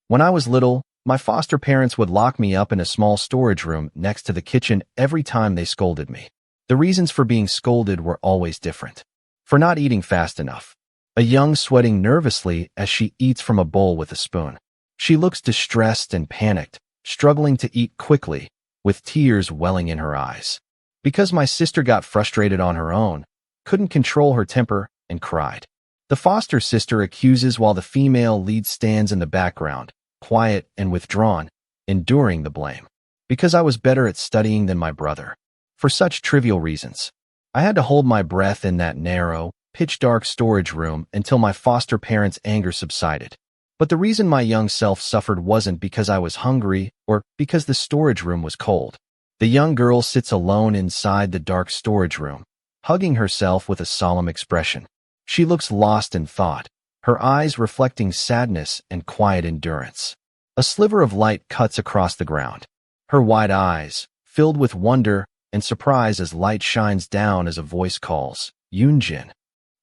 When I was little, my foster parents would lock me up in a small storage room next to the kitchen every time they scolded me. The reasons for being scolded were always different. For not eating fast enough. A young sweating nervously as she eats from a bowl with a spoon. She looks distressed and panicked, struggling to eat quickly, with tears welling in her eyes. Because my sister got frustrated on her own, couldn't control her temper, and cried. The foster sister accuses while the female lead stands in the background, quiet and withdrawn, enduring the blame. Because I was better at studying than my brother. For such trivial reasons. I had to hold my breath in that narrow, pitch-dark storage room until my foster parents' anger subsided. But the reason my young self suffered wasn't because I was hungry or because the storage room was cold. The young girl sits alone inside the dark storage room, hugging herself with a solemn expression. She looks lost in thought, her eyes reflecting sadness and quiet endurance. A sliver of light cuts across the ground. Her wide eyes, filled with wonder and surprise as light shines down as a voice calls, Yun Jin.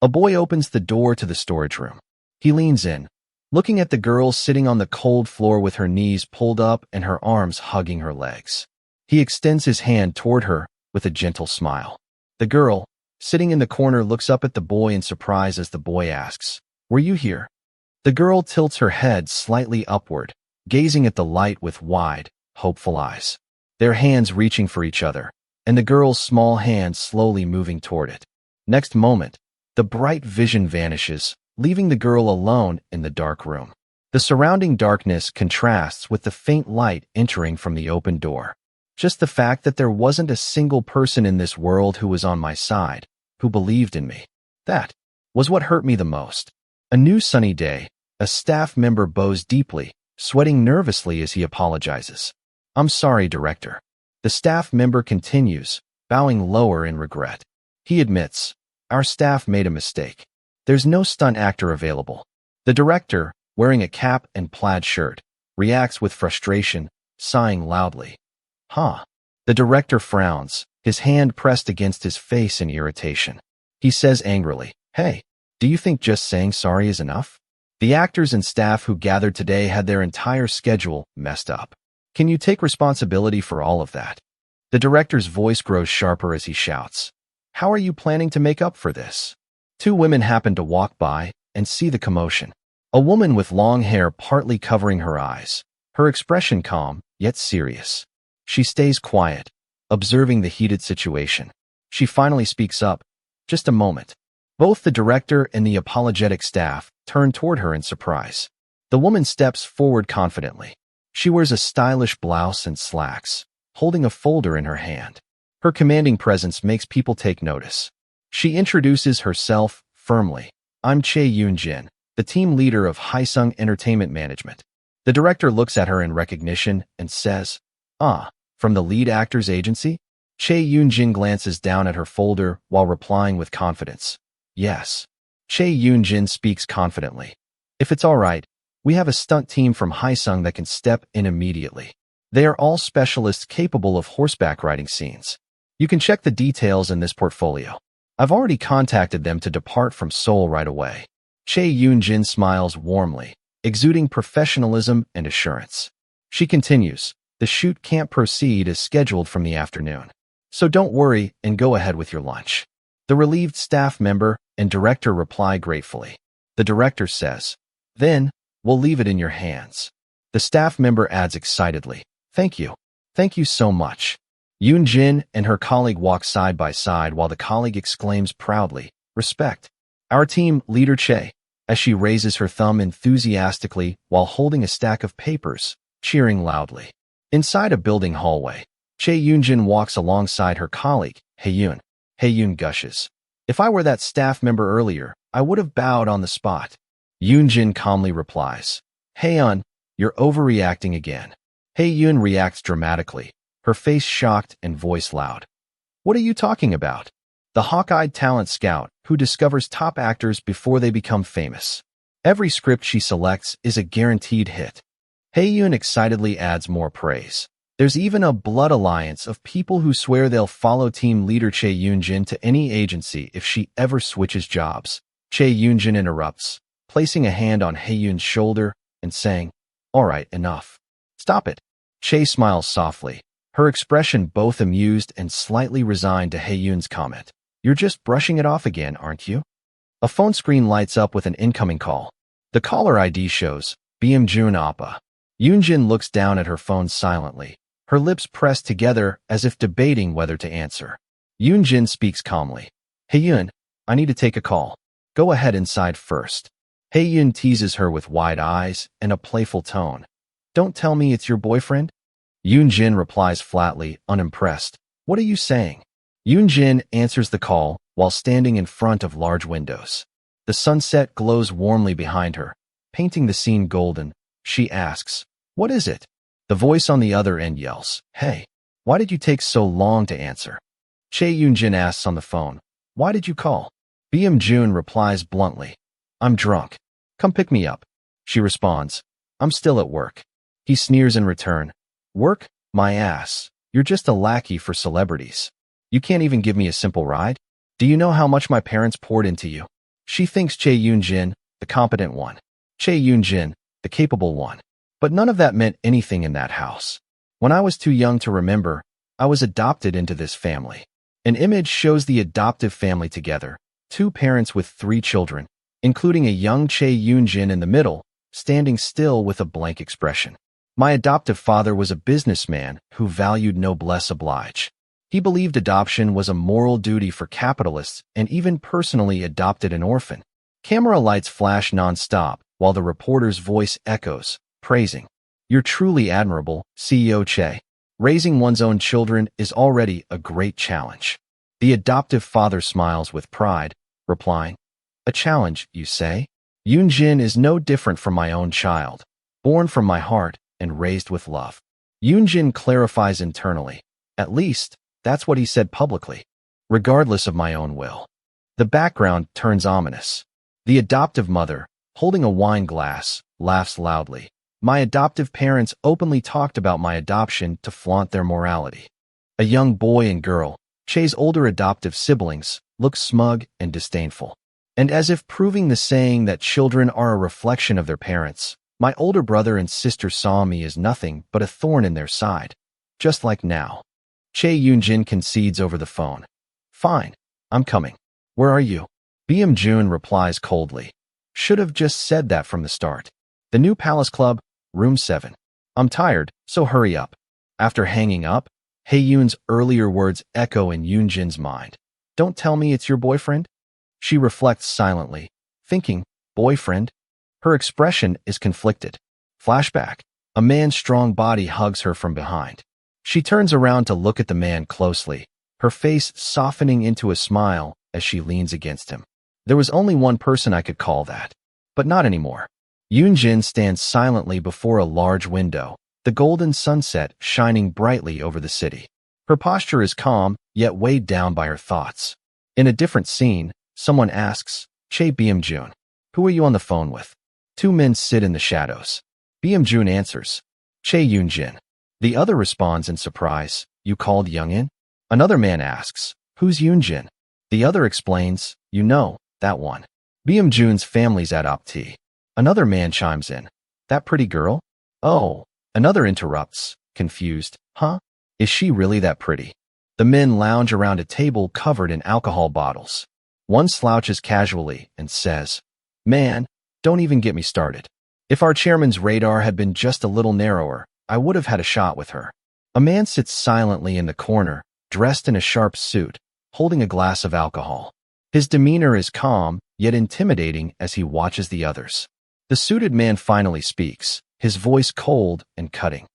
A boy opens the door to the storage room. He leans in, looking at the girl sitting on the cold floor with her knees pulled up and her arms hugging her legs. He extends his hand toward her with a gentle smile. The girl, sitting in the corner, looks up at the boy in surprise as the boy asks, "Were you here?" The girl tilts her head slightly upward, gazing at the light with wide, hopeful eyes. Their hands reaching for each other, and the girl's small hand slowly moving toward it. Next moment, the bright vision vanishes, leaving the girl alone in the dark room. The surrounding darkness contrasts with the faint light entering from the open door. Just the fact that there wasn't a single person in this world who was on my side, who believed in me. That was what hurt me the most. A new sunny day, a staff member bows deeply, sweating nervously as he apologizes. "I'm sorry, Director." The staff member continues, bowing lower in regret. He admits, "Our staff made a mistake. There's no stunt actor available." The director, wearing a cap and plaid shirt, reacts with frustration, sighing loudly. "Huh." The director frowns, his hand pressed against his face in irritation. He says angrily, "Hey, do you think just saying sorry is enough? The actors and staff who gathered today had their entire schedule messed up. Can you take responsibility for all of that?" The director's voice grows sharper as he shouts, "How are you planning to make up for this?" Two women happen to walk by and see the commotion. A woman with long hair partly covering her eyes, her expression calm, yet serious. She stays quiet, observing the heated situation. She finally speaks up, "Just a moment." Both the director and the apologetic staff turn toward her in surprise. The woman steps forward confidently. She wears a stylish blouse and slacks, holding a folder in her hand. Her commanding presence makes people take notice. She introduces herself firmly. "I'm Yun Jin, the team leader of Haesung Entertainment Management." The director looks at her in recognition and says, "Ah, from the lead actors agency?" Yun Jin glances down at her folder while replying with confidence, "Yes." Yun Jin speaks confidently. "If it's all right, we have a stunt team from Haesung that can step in immediately. They are all specialists capable of horseback riding scenes. You can check the details in this portfolio. I've already contacted them to depart from Seoul right away." Yun Jin smiles warmly, exuding professionalism and assurance. She continues, "The shoot can't proceed as scheduled from the afternoon. So don't worry and go ahead with your lunch." The relieved staff member and director reply gratefully. The director says, "Then, we'll leave it in your hands." The staff member adds excitedly, "Thank you. Thank you so much." Yun Jin and her colleague walk side by side while the colleague exclaims proudly, "Respect." "Our team, Leader Che," as she raises her thumb enthusiastically while holding a stack of papers, cheering loudly. Inside a building hallway, Yun Jin walks alongside her colleague, Haeyun. Haeyun gushes, "If I were that staff member earlier, I would have bowed on the spot." Yun Jin calmly replies, "Haeyun, you're overreacting again." Haeyun reacts dramatically, her face shocked and voice loud. "What are you talking about?" The hawk-eyed talent scout who discovers top actors before they become famous. Every script she selects is a guaranteed hit. Haeyun excitedly adds more praise. There's even a blood alliance of people who swear they'll follow team leader Yun Jin to any agency if she ever switches jobs. Yun Jin interrupts, placing a hand on Haeyun's shoulder and saying, All right, enough. Stop it. Che smiles softly, her expression both amused and slightly resigned to Yun's comment. You're just brushing it off again, aren't you? A phone screen lights up with an incoming call. The caller ID shows Jun Appa. Yun Jin looks down at her phone silently, her lips pressed together as if debating whether to answer. Yun Jin speaks calmly. Hey Yun, I need to take a call. Go ahead inside first. Hey Yun teases her with wide eyes and a playful tone. Don't tell me it's your boyfriend? Yun Jin replies flatly, unimpressed. What are you saying? Yun Jin answers the call while standing in front of large windows. The sunset glows warmly behind her, painting the scene golden. She asks, what is it? The voice on the other end yells, hey, why did you take so long to answer? Yun Jin asks on the phone, why did you call? Jun replies bluntly, I'm drunk. Come pick me up. She responds, I'm still at work. He sneers in return, work? My ass. You're just a lackey for celebrities. You can't even give me a simple ride? Do you know how much my parents poured into you? She thinks Yun Jin, the competent one. Yun Jin, the capable one. But none of that meant anything in that house. When I was too young to remember, I was adopted into this family. An image shows the adoptive family together, 2 parents with 3 children, including a young Yun Jin in the middle, standing still with a blank expression. My adoptive father was a businessman who valued noblesse oblige. He believed adoption was a moral duty for capitalists and even personally adopted an orphan. Camera lights flash non-stop while the reporter's voice echoes, praising. You're truly admirable, CEO Che. Raising one's own children is already a great challenge. The adoptive father smiles with pride, replying, a challenge, you say? Yun Jin is no different from my own child, born from my heart and raised with love. Yun Jin clarifies internally, at least, that's what he said publicly, regardless of my own will. The background turns ominous. The adoptive mother, holding a wine glass, laughs loudly. My adoptive parents openly talked about my adoption to flaunt their morality. A young boy and girl, Che's older adoptive siblings, look smug and disdainful. And as if proving the saying that children are a reflection of their parents, my older brother and sister saw me as nothing but a thorn in their side. Just like now. Yun Jin concedes over the phone. Fine, I'm coming. Where are you? Jun replies coldly. Should have just said that from the start. The New Palace Club, room 7. I'm tired, so hurry up. After hanging up, Yun's earlier words echo in Yun Jin's mind. Don't tell me it's your boyfriend? She reflects silently, thinking, boyfriend? Her expression is conflicted. Flashback. A man's strong body hugs her from behind. She turns around to look at the man closely, her face softening into a smile as she leans against him. There was only one person I could call that. But not anymore. Yun Jin stands silently before a large window, the golden sunset shining brightly over the city. Her posture is calm, yet weighed down by her thoughts. In a different scene, someone asks, Che Jun, who are you on the phone with? 2 men sit in the shadows. Jun answers, Che Yun Jin. The other responds in surprise, you called Youngin? Another man asks, who's Yun Jin? The other explains, you know, that one. Jun's family's adoptee. Another man chimes in, that pretty girl? Oh, another interrupts, confused, huh? Is she really that pretty? The men lounge around a table covered in alcohol bottles. One slouches casually and says, man, don't even get me started. If our chairman's radar had been just a little narrower, I would have had a shot with her. A man sits silently in the corner, dressed in a sharp suit, holding a glass of alcohol. His demeanor is calm, yet intimidating as he watches the others. The suited man finally speaks, his voice cold and cutting.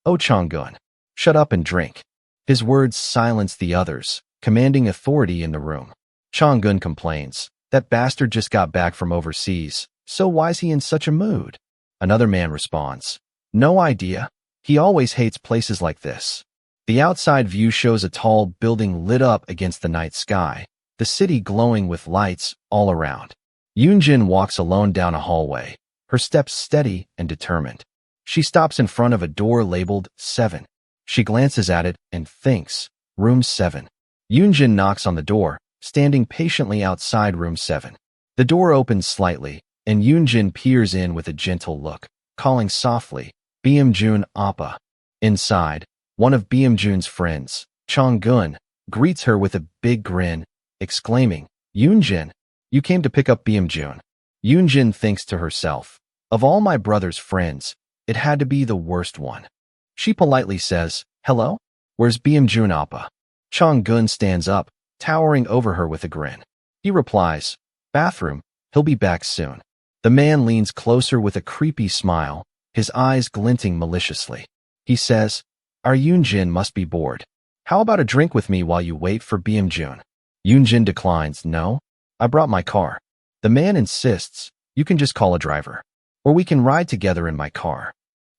Oh Changgun, shut up and drink. His words silence the others, commanding authority in the room. Changgun complains, that bastard just got back from overseas, so why's he in such a mood? Another man responds, no idea. He always hates places like this. The outside view shows a tall building lit up against the night sky, the city glowing with lights all around. Yun Jin walks alone down a hallway, her steps steady and determined. She stops in front of a door labeled 7. She glances at it and thinks, room 7. Yun Jin knocks on the door, standing patiently outside room 7. The door opens slightly, and Yun Jin peers in with a gentle look, calling softly, Jun Appa. Inside, one of Jun's friends, Gun, greets her with a big grin, exclaiming, Yun Jin, you came to pick up Jun. Yun Jin thinks to herself, of all my brother's friends, it had to be the worst one. She politely says, hello? Where's Jun Appa? Gun stands up, towering over her with a grin. He replies, bathroom, he'll be back soon. The man leans closer with a creepy smile, his eyes glinting maliciously. He says, our Yun Jin must be bored. How about a drink with me while you wait for Jun? Yun Jin declines, no, I brought my car. The man insists, you can just call a driver. Or we can ride together in my car.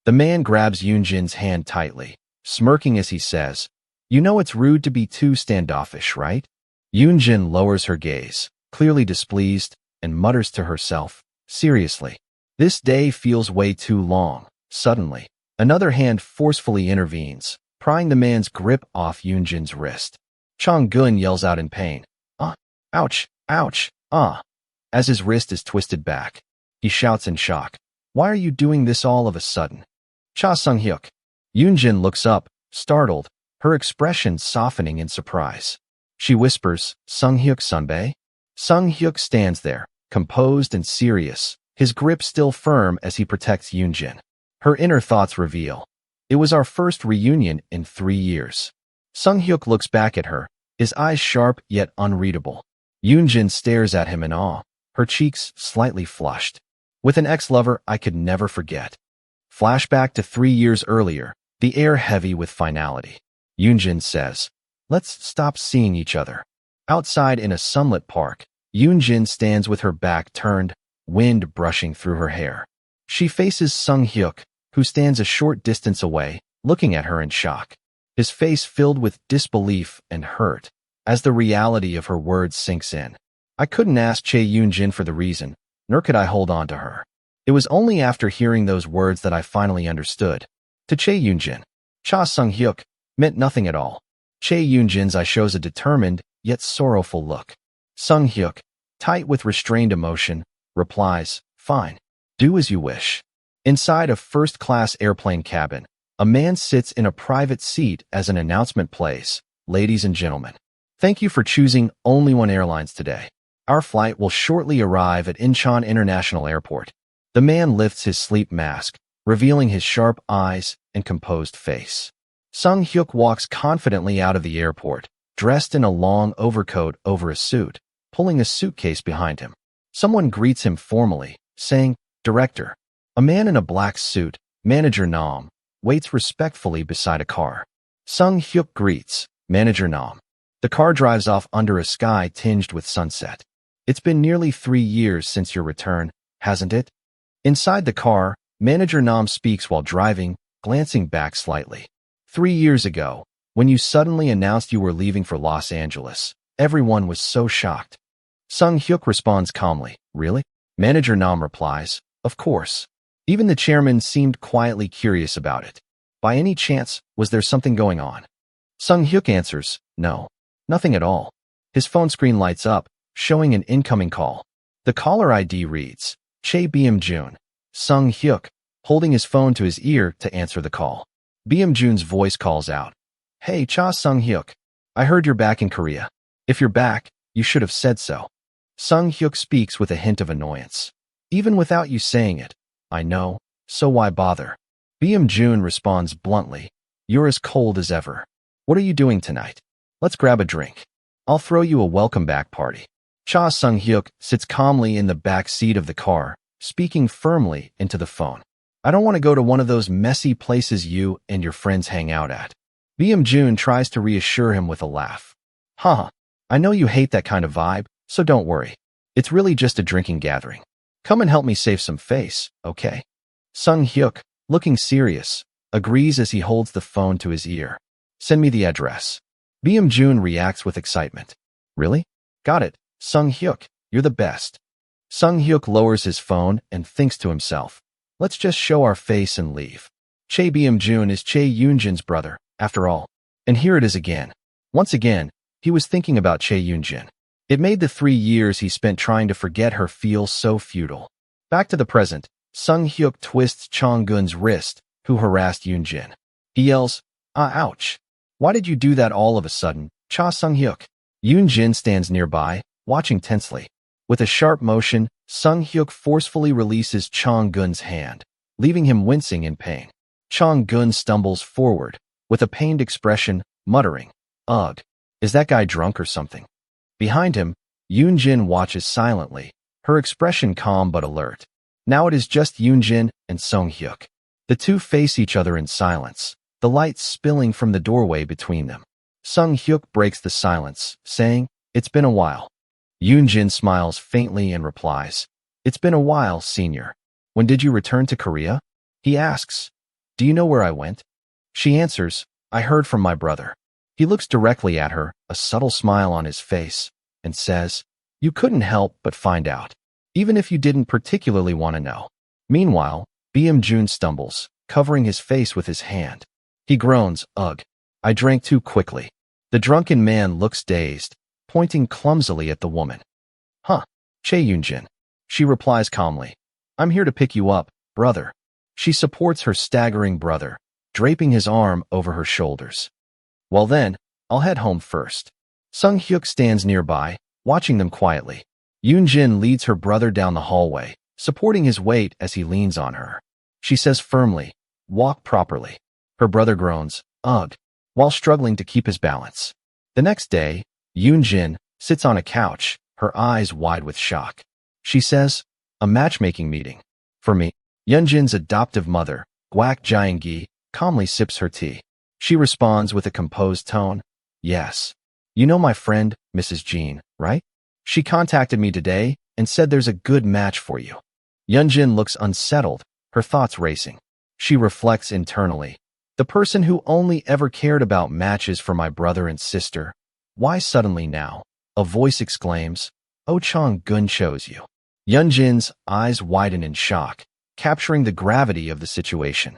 The man grabs Yun Jin's hand tightly, smirking as he says, you know it's rude to be too standoffish, right? Yun Jin lowers her gaze, clearly displeased, and mutters to herself, seriously, this day feels way too long. Suddenly, another hand forcefully intervenes, prying the man's grip off Yun Jin's wrist. Gun yells out in pain, ouch, ouch, as his wrist is twisted back. He shouts in shock, why are you doing this all of a sudden? Cha Sung-hyuk. Yun Jin looks up, startled, her expression softening in surprise. She whispers, Sung-hyuk Sunbae? Sung-hyuk stands there, composed and serious, his grip still firm as he protects Yun Jin. Her inner thoughts reveal, it was our first reunion in 3 years. Sung-hyuk looks back at her, his eyes sharp yet unreadable. Yun Jin stares at him in awe, her cheeks slightly flushed. With an ex-lover I could never forget. Flashback to 3 years earlier, the air heavy with finality. Yun Jin says, let's stop seeing each other. Outside in a sunlit park, Yun Jin stands with her back turned, wind brushing through her hair. She faces Sung-hyuk, who stands a short distance away, looking at her in shock. His face filled with disbelief and hurt, as the reality of her words sinks in. I couldn't ask Chae Yun Jin for the reason, nor could I hold on to her. It was only after hearing those words that I finally understood. To Chae Yun Jin, Cha Sung-hyuk meant nothing at all. Chae Yun Jin's eye shows a determined, yet sorrowful look. Sung-hyuk, tight with restrained emotion, replies, fine, do as you wish. Inside a first-class airplane cabin, a man sits in a private seat as an announcement plays. Ladies and gentlemen, thank you for choosing Only One Airlines today. Our flight will shortly arrive at Incheon International Airport. The man lifts his sleep mask, revealing his sharp eyes and composed face. Sung-hyuk walks confidently out of the airport, dressed in a long overcoat over a suit, pulling a suitcase behind him. Someone greets him formally, saying, Director. A man in a black suit, Manager Nam, waits respectfully beside a car. Sung-hyuk greets, Manager Nam. The car drives off under a sky tinged with sunset. It's been nearly 3 years since your return, hasn't it? Inside the car, Manager Nam speaks while driving, glancing back slightly. 3 years ago, when you suddenly announced you were leaving for Los Angeles, everyone was so shocked. Sung-hyuk responds calmly, really? Manager Nam replies, of course. Even the chairman seemed quietly curious about it. By any chance, was there something going on? Sung-hyuk answers, no, nothing at all. His phone screen lights up, showing an incoming call. The caller ID reads, Chae Jun. Sung-hyuk, holding his phone to his ear to answer the call. Jun's voice calls out, hey Cha Sung-hyuk, I heard you're back in Korea. If you're back, you should have said so. Sung-hyuk speaks with a hint of annoyance. Even without you saying it, I know, so why bother? Jun responds bluntly, you're as cold as ever. What are you doing tonight? Let's grab a drink. I'll throw you a welcome back party. Cha Sung-hyuk sits calmly in the back seat of the car, speaking firmly into the phone. I don't want to go to one of those messy places you and your friends hang out at. Jun tries to reassure him with a laugh. Haha, I know you hate that kind of vibe, so don't worry. It's really just a drinking gathering. Come and help me save some face, okay? Sung-hyuk, looking serious, agrees as he holds the phone to his ear. Send me the address. Jun reacts with excitement. Really? Got it, Sung-hyuk, you're the best. Sung-hyuk lowers his phone and thinks to himself, let's just show our face and leave. Chae Jun is Chae Yun Jin's brother, after all. And here it is again. Once again, he was thinking about Chae Yun Jin. It made the 3 years he spent trying to forget her feel so futile. Back to the present, Sung-hyuk twists Chong-gun's wrist, who harassed Yun Jin. He yells, ouch. Why did you do that all of a sudden, Cha Sung-hyuk? Yun Jin stands nearby, watching tensely. With a sharp motion, Sung-hyuk forcefully releases Chong-gun's hand, leaving him wincing in pain. Chong-gun stumbles forward, with a pained expression, muttering, ugh, is that guy drunk or something? Behind him, Yun Jin watches silently, her expression calm but alert. Now it is just Yun Jin and Sung-hyuk. The two face each other in silence, the light spilling from the doorway between them. Sung-hyuk breaks the silence, saying, it's been a while. Yun Jin smiles faintly and replies, it's been a while, senior. When did you return to Korea? He asks, do you know where I went? She answers, I heard from my brother. He looks directly at her, a subtle smile on his face, and says, you couldn't help but find out, even if you didn't particularly want to know. Meanwhile, Jun stumbles, covering his face with his hand. He groans, ugh, I drank too quickly. The drunken man looks dazed, pointing clumsily at the woman. Huh, Yun Jin. She replies calmly, I'm here to pick you up, brother. She supports her staggering brother, draping his arm over her shoulders. Well then, I'll head home first. Sung-hyuk stands nearby, watching them quietly. Yun Jin leads her brother down the hallway, supporting his weight as he leans on her. She says firmly, walk properly. Her brother groans, ugh, while struggling to keep his balance. The next day, Yun Jin sits on a couch, her eyes wide with shock. She says, a matchmaking meeting. For me. Yun Jin's adoptive mother, Gwak Jae-gi, calmly sips her tea. She responds with a composed tone, yes. You know my friend, Mrs. Jean, right? She contacted me today and said there's a good match for you. Yun Jin looks unsettled, her thoughts racing. She reflects internally. The person who only ever cared about matches for my brother and sister. Why suddenly now? A voice exclaims, Oh Chong-gun chose you. Yun Jin's eyes widen in shock, capturing the gravity of the situation.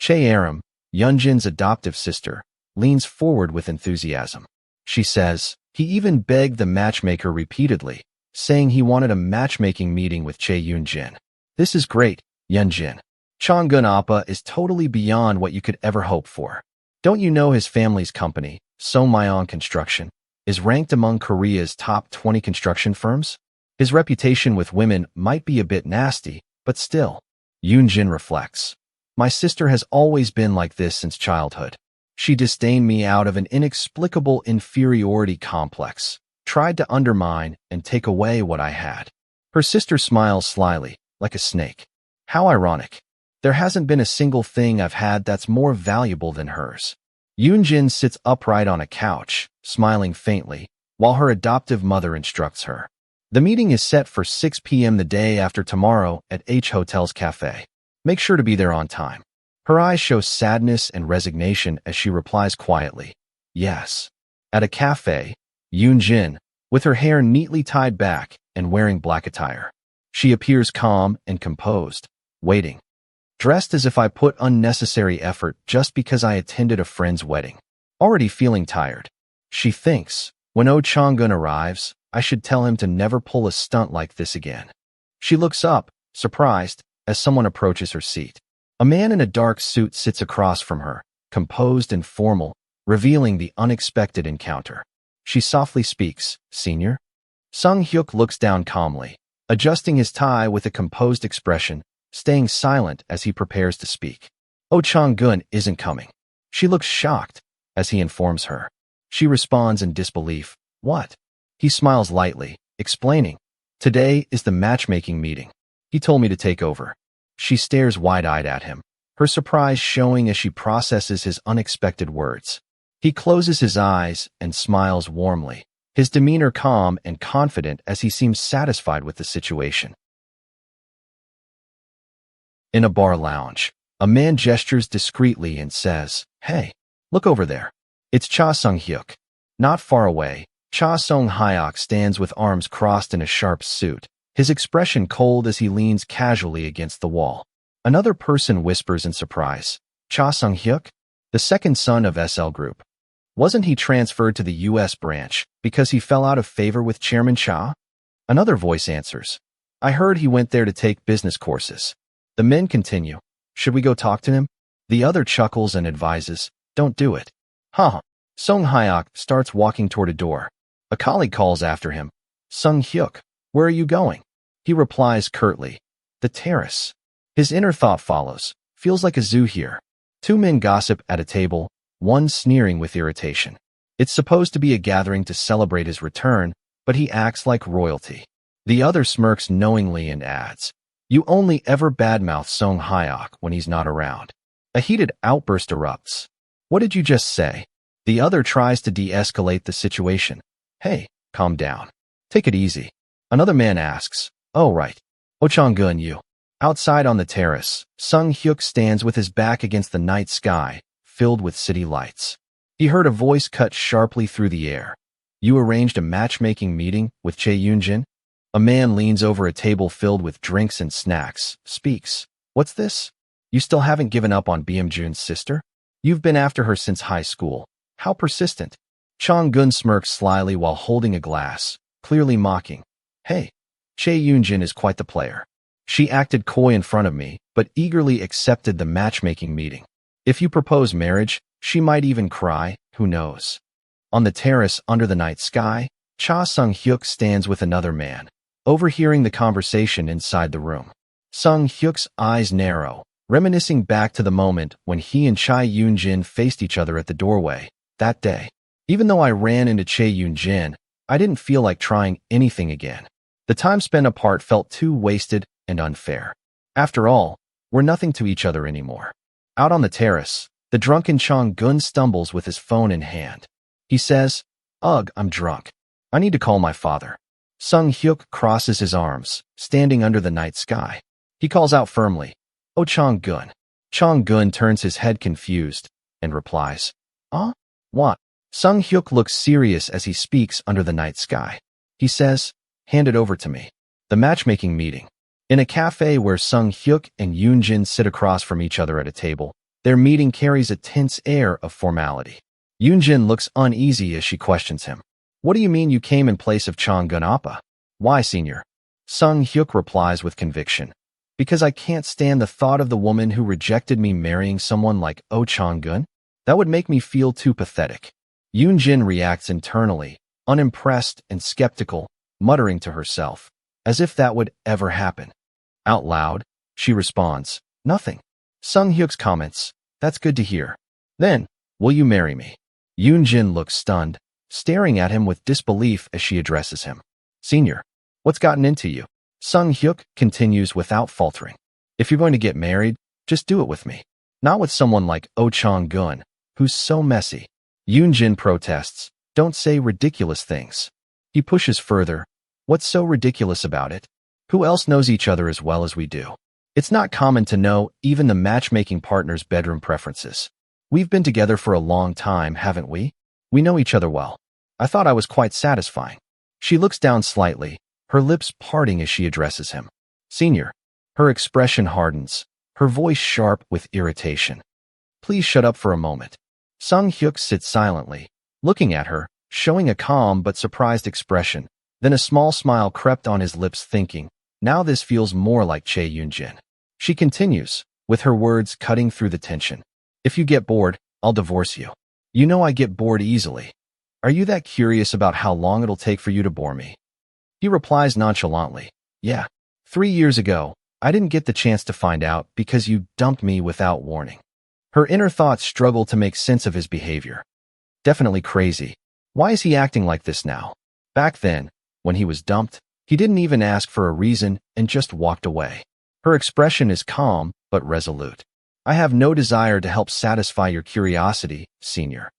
Aram, Yun Jin's adoptive sister, leans forward with enthusiasm. She says, he even begged the matchmaker repeatedly, saying he wanted a matchmaking meeting with Yun Jin. This is great, Yun Jin. Chong-gun Appa is totally beyond what you could ever hope for. Don't you know his family's company, Somyeon Construction, is ranked among Korea's top 20 construction firms? His reputation with women might be a bit nasty, but still. Yun Jin reflects. My sister has always been like this since childhood. She disdained me out of an inexplicable inferiority complex, tried to undermine and take away what I had. Her sister smiles slyly, like a snake. How ironic. There hasn't been a single thing I've had that's more valuable than hers. Yun Jin sits upright on a couch, smiling faintly, while her adoptive mother instructs her. The meeting is set for 6 p.m. the day after tomorrow at H Hotel's cafe. Make sure to be there on time. Her eyes show sadness and resignation as she replies quietly, yes. At a cafe, Yun Jin, with her hair neatly tied back and wearing black attire. She appears calm and composed, waiting. Dressed as if I put unnecessary effort just because I attended a friend's wedding. Already feeling tired. She thinks, when Oh Chong-gun arrives, I should tell him to never pull a stunt like this again. She looks up, surprised, as someone approaches her seat. A man in a dark suit sits across from her, composed and formal, revealing the unexpected encounter. She softly speaks, Senior? Sung-hyuk looks down calmly, adjusting his tie with a composed expression, staying silent as he prepares to speak. Oh Chong-gun isn't coming. She looks shocked, as he informs her. She responds in disbelief, what? He smiles lightly, explaining, today is the matchmaking meeting. He told me to take over. She stares wide-eyed at him, her surprise showing as she processes his unexpected words. He closes his eyes and smiles warmly, his demeanor calm and confident as he seems satisfied with the situation. In a bar lounge, a man gestures discreetly and says, hey, look over there. It's Cha Sung-hyuk. Not far away, Cha Sung-hyuk stands with arms crossed in a sharp suit, his expression cold as he leans casually against the wall. Another person whispers in surprise, Cha Sung-hyuk, the second son of SL Group. Wasn't he transferred to the U.S. branch because he fell out of favor with Chairman Cha? Another voice answers, I heard he went there to take business courses. The men continue, should we go talk to him? The other chuckles and advises, don't do it. Huh. Sung Hyuk starts walking toward a door. A colleague calls after him. Sung Hyuk, where are you going? He replies curtly, the terrace. His inner thought follows, feels like a zoo here. Two men gossip at a table, one sneering with irritation. It's supposed to be a gathering to celebrate his return, but he acts like royalty. The other smirks knowingly and adds, you only ever badmouth Sung Hyuk when he's not around. A heated outburst erupts. What did you just say? The other tries to de-escalate the situation. Hey, calm down. Take it easy. Another man asks, oh right. Ochang-gun you. Outside on the terrace, Sung Hyuk stands with his back against the night sky, filled with city lights. He heard a voice cut sharply through the air. You arranged a matchmaking meeting with Yun Jin? A man leans over a table filled with drinks and snacks, speaks. What's this? You still haven't given up on Jun's sister? You've been after her since high school. How persistent. Chang-gun smirks slyly while holding a glass, clearly mocking. Hey, Yun Jin is quite the player. She acted coy in front of me, but eagerly accepted the matchmaking meeting. If you propose marriage, she might even cry, who knows. On the terrace under the night sky, Cha Sung-hyuk stands with another man, overhearing the conversation inside the room. Sung-hyuk's eyes narrow, reminiscing back to the moment when he and Yun Jin faced each other at the doorway, that day. Even though I ran into Yun Jin, I didn't feel like trying anything again. The time spent apart felt too wasted and unfair. After all, we're nothing to each other anymore. Out on the terrace, the drunken Chang-gun stumbles with his phone in hand. He says, ugh, I'm drunk. I need to call my father. Sung-hyuk crosses his arms, standing under the night sky. He calls out firmly, oh Chang-gun. Chang-gun turns his head confused and replies, what? Sung-hyuk looks serious as he speaks under the night sky. He says, hand it over to me. The matchmaking meeting. In a cafe where Sung-hyuk and Yun Jin sit across from each other at a table, their meeting carries a tense air of formality. Yun Jin looks uneasy as she questions him. What do you mean you came in place of Chang-gun Appa? Why, senior? Sung-hyuk replies with conviction. Because I can't stand the thought of the woman who rejected me marrying someone like Oh Chang-gun. That would make me feel too pathetic. Yun Jin reacts internally, unimpressed and skeptical, muttering to herself, as if that would ever happen. Out loud, she responds, nothing. Sung-hyuk's comments, that's good to hear. Then, will you marry me? Yun Jin looks stunned, staring at him with disbelief as she addresses him. Senior, what's gotten into you? Sung-hyuk continues without faltering. If you're going to get married, just do it with me. Not with someone like Oh Chang-gun, who's so messy. Yun Jin protests, don't say ridiculous things. He pushes further. What's so ridiculous about it? Who else knows each other as well as we do? It's not common to know even the matchmaking partner's bedroom preferences. We've been together for a long time, haven't we? We know each other well. I thought I was quite satisfying. She looks down slightly, her lips parting as she addresses him. Senior. Her expression hardens, her voice sharp with irritation. Please shut up for a moment. Sung-hyuk sits silently, looking at her, showing a calm but surprised expression. Then a small smile crept on his lips, thinking, now this feels more like Yun Jin. She continues, with her words cutting through the tension. If you get bored, I'll divorce you. You know I get bored easily. Are you that curious about how long it'll take for you to bore me? He replies nonchalantly, yeah. 3 years ago, I didn't get the chance to find out because you dumped me without warning. Her inner thoughts struggle to make sense of his behavior. Definitely crazy. Why is he acting like this now? Back then, when he was dumped, he didn't even ask for a reason and just walked away. Her expression is calm but resolute. I have no desire to help satisfy your curiosity, senior.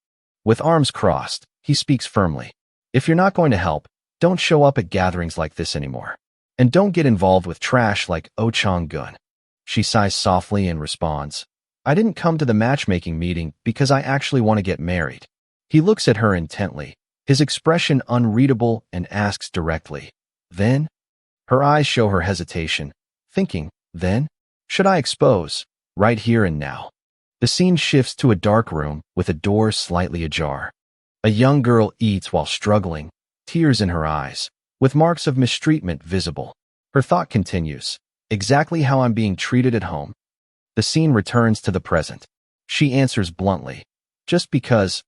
With arms crossed, he speaks firmly. If you're not going to help, don't show up at gatherings like this anymore. And don't get involved with trash like Oh Chang-gun. She sighs softly and responds, I didn't come to the matchmaking meeting because I actually want to get married. He looks at her intently, his expression unreadable, and asks directly, then? Her eyes show her hesitation, thinking, then? Should I expose? Right here and now. The scene shifts to a dark room with a door slightly ajar. A young girl eats while struggling, tears in her eyes, with marks of mistreatment visible. Her thought continues, exactly how I'm being treated at home. The scene returns to the present. She answers bluntly. Just because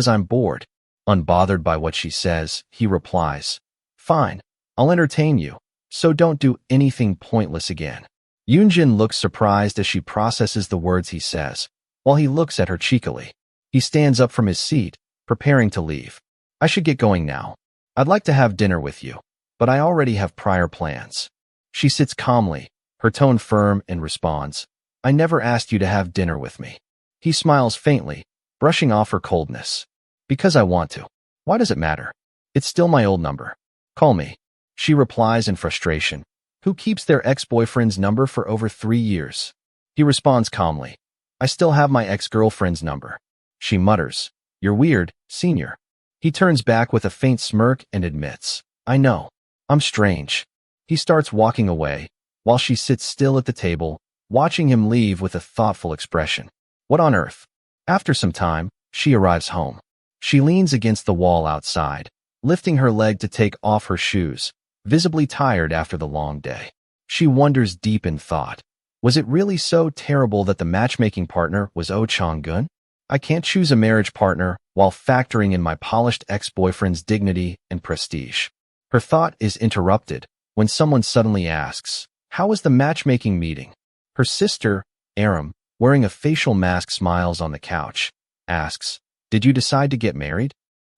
I'm bored. Unbothered by what she says, he replies, fine, I'll entertain you, so don't do anything pointless again. Yun Jin looks surprised as she processes the words he says, while he looks at her cheekily. He stands up from his seat, preparing to leave. I should get going now. I'd like to have dinner with you, but I already have prior plans. She sits calmly, her tone firm, and responds, I never asked you to have dinner with me. He smiles faintly, brushing off her coldness. Because I want to. Why does it matter? It's still my old number. Call me. She replies in frustration. Who keeps their ex-boyfriend's number for over 3 years? He responds calmly. I still have my ex-girlfriend's number. She mutters. You're weird, senior. He turns back with a faint smirk and admits. I know. I'm strange. He starts walking away, while she sits still at the table, watching him leave with a thoughtful expression. What on earth? After some time, she arrives home. She leans against the wall outside, lifting her leg to take off her shoes, visibly tired after the long day. She wonders deep in thought. Was it really so terrible that the matchmaking partner was Oh Chang-gun? I can't choose a marriage partner while factoring in my polished ex-boyfriend's dignity and prestige. Her thought is interrupted when someone suddenly asks, how was the matchmaking meeting? Her sister, Aram, wearing a facial mask, smiles on the couch, asks, did you decide to get married?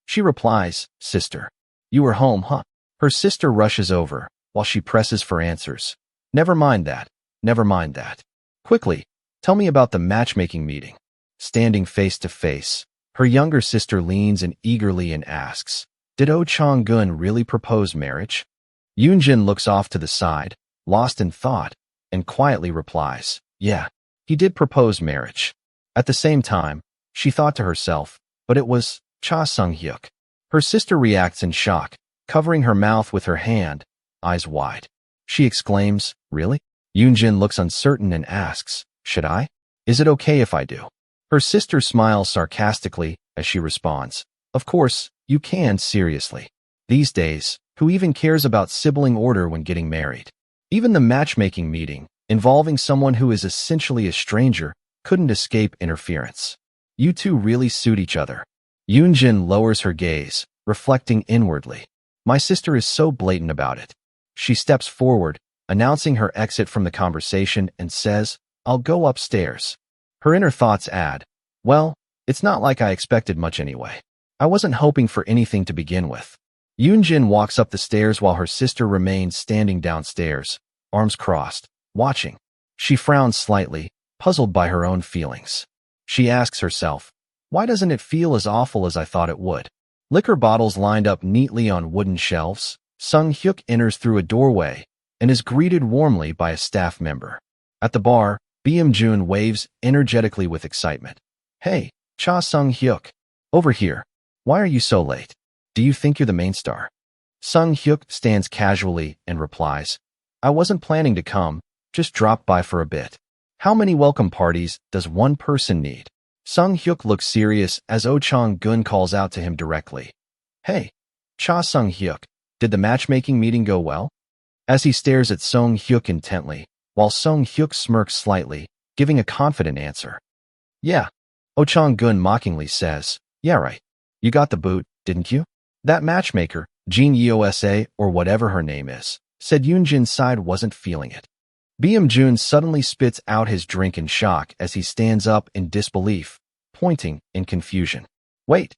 She replies, sister. You were home, huh? Her sister rushes over, while she presses for answers. Never mind that. Never mind that. Quickly, tell me about the matchmaking meeting. Standing face to face, her younger sister leans in eagerly and asks, did Oh Chang-gun really propose marriage? Yun Jin looks off to the side, lost in thought, and quietly replies, yeah, he did propose marriage. At the same time, she thought to herself, but it was Cha Sung-hyuk. Her sister reacts in shock, covering her mouth with her hand, eyes wide. She exclaims, really? Yun Jin looks uncertain and asks, should I? Is it okay if I do? Her sister smiles sarcastically as she responds, of course, you can, seriously. These days, who even cares about sibling order when getting married? Even the matchmaking meeting, involving someone who is essentially a stranger, couldn't escape interference. You two really suit each other. Yun Jin lowers her gaze, reflecting inwardly. My sister is so blatant about it. She steps forward, announcing her exit from the conversation, and says, I'll go upstairs. Her inner thoughts add, well, it's not like I expected much anyway. I wasn't hoping for anything to begin with. Yun Jin walks up the stairs while her sister remains standing downstairs, arms crossed, watching. She frowns slightly, puzzled by her own feelings. She asks herself, why doesn't it feel as awful as I thought it would? Liquor bottles lined up neatly on wooden shelves. Sung-hyuk enters through a doorway and is greeted warmly by a staff member. At the bar, Jun waves energetically with excitement. Hey, Cha Sung-hyuk. Over here. Why are you so late? Do you think you're the main star? Sung-hyuk stands casually and replies, I wasn't planning to come, just dropped by for a bit. How many welcome parties does one person need? Sung-hyuk looks serious as Oh Chang-gun calls out to him directly. Hey, Cha Sung-hyuk, did the matchmaking meeting go well? As he stares at Sung-hyuk intently, while Sung-hyuk smirks slightly, giving a confident answer. Yeah. Oh Chang-gun mockingly says, yeah right. You got the boot, didn't you? That matchmaker, Jean Yeosa or whatever her name is, said Yun Jin's side wasn't feeling it. Jun suddenly spits out his drink in shock as he stands up in disbelief, pointing in confusion. Wait,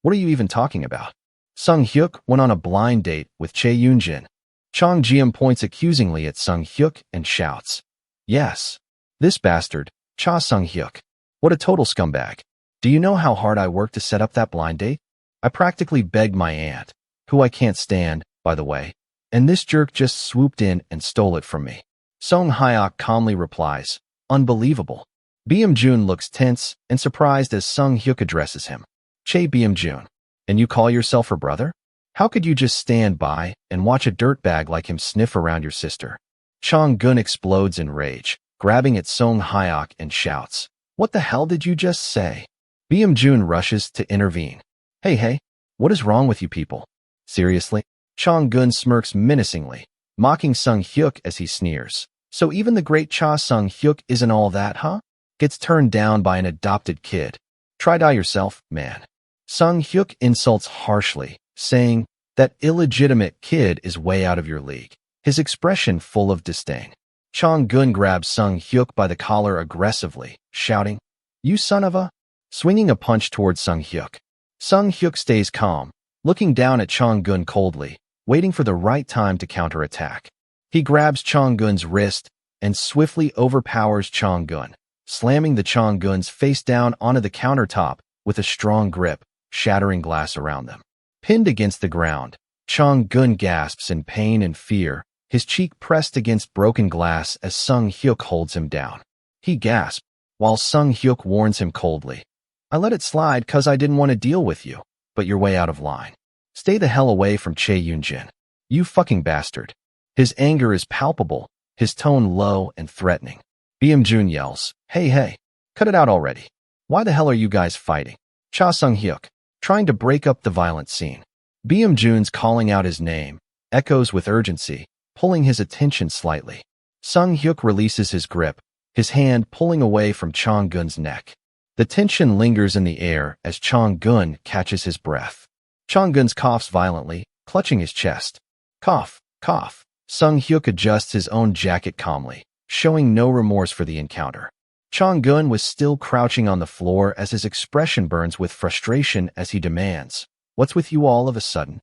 what are you even talking about? Sung-hyuk went on a blind date with Chae Yun Jin. Chang Jiam points accusingly at Sung-hyuk and shouts, yes, this bastard, Cha Sung-hyuk. What a total scumbag. Do you know how hard I worked to set up that blind date? I practically begged my aunt, who I can't stand, by the way, and this jerk just swooped in and stole it from me. Sung-hyuk calmly replies, unbelievable. Jun looks tense and surprised as Sung-hyuk addresses him. Chae Jun, and you call yourself her brother? How could you just stand by and watch a dirtbag like him sniff around your sister? Chang-gun explodes in rage, grabbing at Sung-hyuk and shouts, what the hell did you just say? Jun rushes to intervene. Hey, what is wrong with you people? Seriously? Chang-gun smirks menacingly, mocking Sung-hyuk as he sneers. So even the great Cha Sung-hyuk isn't all that, huh? gets turned down by an adopted kid. Try die yourself, man. Sung Hyuk insults harshly, saying, that illegitimate kid is way out of your league. His expression full of disdain. Chong-gun grabs Sung Hyuk by the collar aggressively, shouting, you son of a... swinging a punch towards Sung Hyuk. Sung Hyuk stays calm, looking down at Chong-gun coldly, waiting for the right time to counterattack. He grabs Chong-gun's wrist and swiftly overpowers Chong-gun, slamming the Chong-guns face down onto the countertop with a strong grip, shattering glass around them. Pinned against the ground, Chong-gun gasps in pain and fear, his cheek pressed against broken glass as Sung Hyuk holds him down. He gasps, while Sung Hyuk warns him coldly. I let it slide 'cause I didn't want to deal with you, but you're way out of line. Stay the hell away from Yun Jin. You fucking bastard. His anger is palpable, his tone low and threatening. Jun yells, hey, cut it out already. Why the hell are you guys fighting? Cha Sung Hyuk, trying to break up the violent scene. Jun's calling out his name, echoes with urgency, pulling his attention slightly. Sung Hyuk releases his grip, his hand pulling away from Chong-gun's neck. The tension lingers in the air as Chong-gun catches his breath. Chong-gun coughs violently, clutching his chest. Cough, cough. Sung Hyuk adjusts his own jacket calmly, showing no remorse for the encounter. Chong-gun was still crouching on the floor as his expression burns with frustration as he demands, what's with you all of a sudden?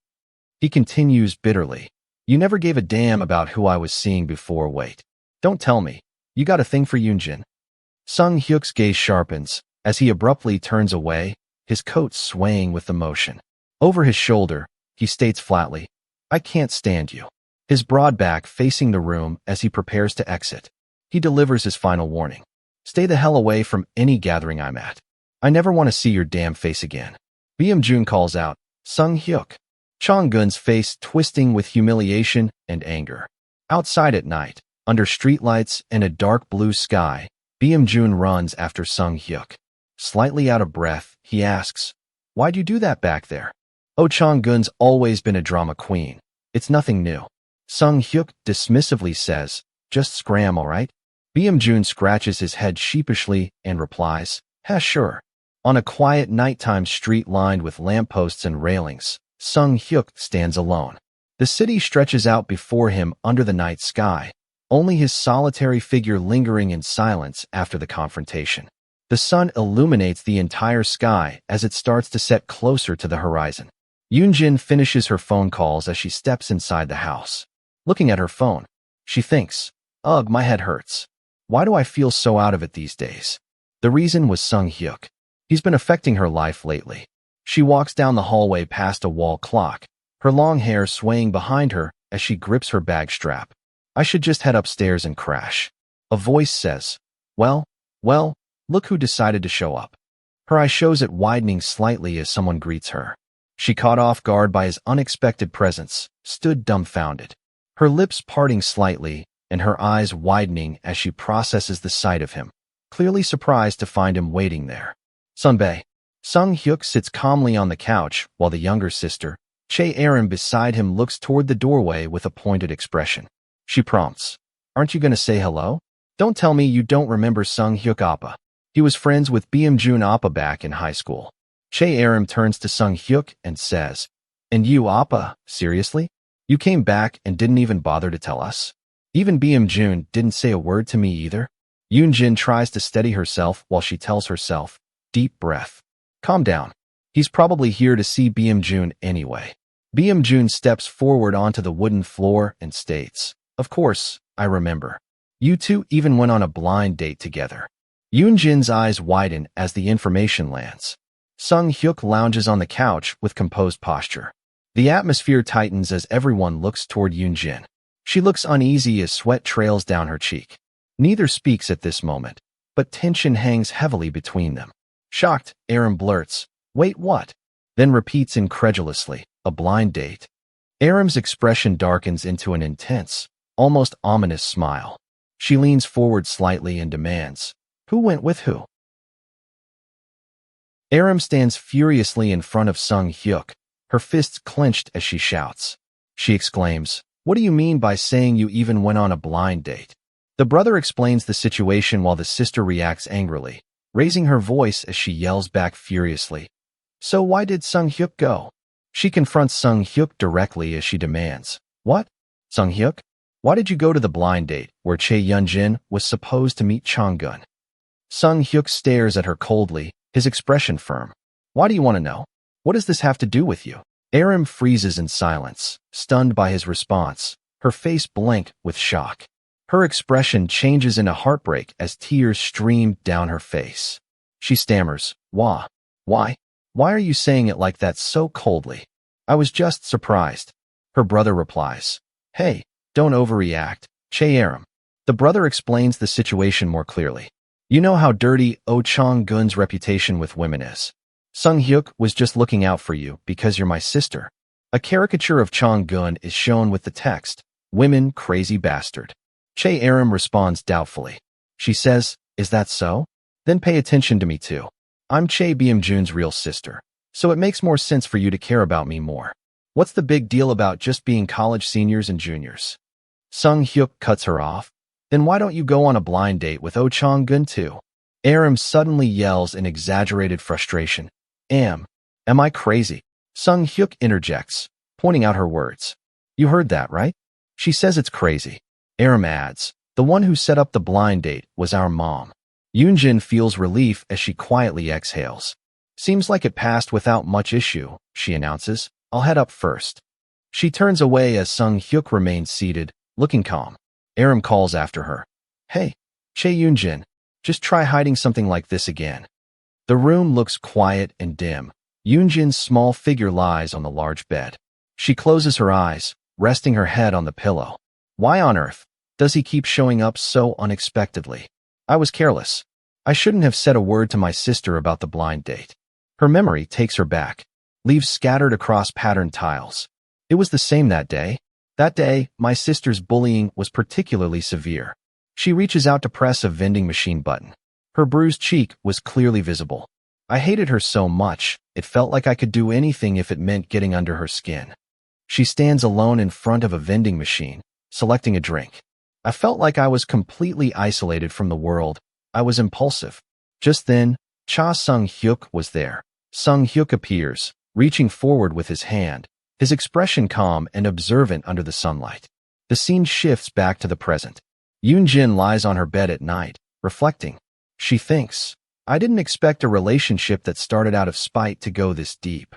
He continues bitterly, you never gave a damn about who I was seeing before. Wait, don't tell me, you got a thing for Yun Jin? Sung Hyuk's gaze sharpens as he abruptly turns away, his coat swaying with emotion. Over his shoulder, he states flatly, I can't stand you. His broad back facing the room as he prepares to exit. He delivers his final warning. Stay the hell away from any gathering I'm at. I never want to see your damn face again. Jun calls out, Sung Hyuk. Chong-gun's face twisting with humiliation and anger. Outside at night, under streetlights and a dark blue sky, Jun runs after Sung Hyuk. Slightly out of breath, he asks, why'd you do that back there? Oh, Chong-gun's always been a drama queen. It's nothing new. Sung Hyuk dismissively says, just scram, alright? Jun scratches his head sheepishly and replies, sure. On a quiet nighttime street lined with lampposts and railings, Sung Hyuk stands alone. The city stretches out before him under the night sky, only his solitary figure lingering in silence after the confrontation. The sun illuminates the entire sky as it starts to set closer to the horizon. Yun Jin finishes her phone calls as she steps inside the house. Looking at her phone, she thinks, ugh, my head hurts. Why do I feel so out of it these days? The reason was Sung Hyuk. He's been affecting her life lately. She walks down the hallway past a wall clock, her long hair swaying behind her as she grips her bag strap. I should just head upstairs and crash. A voice says, well, look who decided to show up. Her eye shows it widening slightly as someone greets her. She, caught off guard by his unexpected presence, stood dumbfounded. Her lips parting slightly and her eyes widening as she processes the sight of him, clearly surprised to find him waiting there. Sunbae. Sung Hyuk sits calmly on the couch while the younger sister, Aram, beside him looks toward the doorway with a pointed expression. She prompts, aren't you going to say hello? Don't tell me you don't remember Sung Hyuk Appa. He was friends with Jun Appa back in high school. Aram turns to Sung Hyuk and says, and you Appa, seriously? You came back and didn't even bother to tell us? Even Jun didn't say a word to me either. Yun Jin tries to steady herself while she tells herself, deep breath. Calm down. He's probably here to see Jun anyway. Jun steps forward onto the wooden floor and states, of course, I remember. You two even went on a blind date together. Yun Jin's eyes widen as the information lands. Sung Hyuk lounges on the couch with composed posture. The atmosphere tightens as everyone looks toward Yun Jin. She looks uneasy as sweat trails down her cheek. Neither speaks at this moment, but tension hangs heavily between them. Shocked, Aram blurts, wait, what? Then repeats incredulously, a blind date. Aram's expression darkens into an intense, almost ominous smile. She leans forward slightly and demands, who went with who? Aram stands furiously in front of Sung Hyuk, her fists clenched as she shouts. She exclaims, what do you mean by saying you even went on a blind date? The brother explains the situation while the sister reacts angrily, raising her voice as she yells back furiously. So why did Sung-hyuk go? She confronts Sung-hyuk directly as she demands. What? Sung-hyuk? Why did you go to the blind date where Yun Jin was supposed to meet Chang-gun? Sung-hyuk stares at her coldly, his expression firm. Why do you want to know? What does this have to do with you? Aram freezes in silence, stunned by his response, her face blank with shock. Her expression changes into heartbreak as tears stream down her face. She stammers, Why? Why? Why are you saying it like that so coldly? I was just surprised. Her brother replies, Hey, don't overreact, Aram. The brother explains the situation more clearly. You know how dirty Oh Chang-gun's reputation with women is. Sung-hyuk was just looking out for you because you're my sister. A caricature of Chang-gun is shown with the text, Women crazy bastard. Aram responds doubtfully. She says, Is that so? Then pay attention to me too. I'm Jun's real sister, so it makes more sense for you to care about me more. What's the big deal about just being college seniors and juniors? Sung-hyuk cuts her off. Then why don't you go on a blind date with Oh Chang-gun too? Aram suddenly yells in exaggerated frustration. Am I crazy? Sung-hyuk interjects, pointing out her words. You heard that, right? She says it's crazy. Aram adds, the one who set up the blind date was our mom. Yun Jin feels relief as she quietly exhales. Seems like it passed without much issue, she announces. I'll head up first. She turns away as Sung-hyuk remains seated, looking calm. Aram calls after her. Hey, Yun Jin, just try hiding something like this again. The room looks quiet and dim. Yun Jin's small figure lies on the large bed. She closes her eyes, resting her head on the pillow. Why on earth does he keep showing up so unexpectedly? I was careless. I shouldn't have said a word to my sister about the blind date. Her memory takes her back, leaves scattered across patterned tiles. It was the same that day. That day, my sister's bullying was particularly severe. She reaches out to press a vending machine button. Her bruised cheek was clearly visible. I hated her so much, it felt like I could do anything if it meant getting under her skin. She stands alone in front of a vending machine, selecting a drink. I felt like I was completely isolated from the world. I was impulsive. Just then, Sung-hyuk was there. Sung-hyuk appears, reaching forward with his hand, his expression calm and observant under the sunlight. The scene shifts back to the present. Yun Jin lies on her bed at night, reflecting. She thinks, I didn't expect a relationship that started out of spite to go this deep.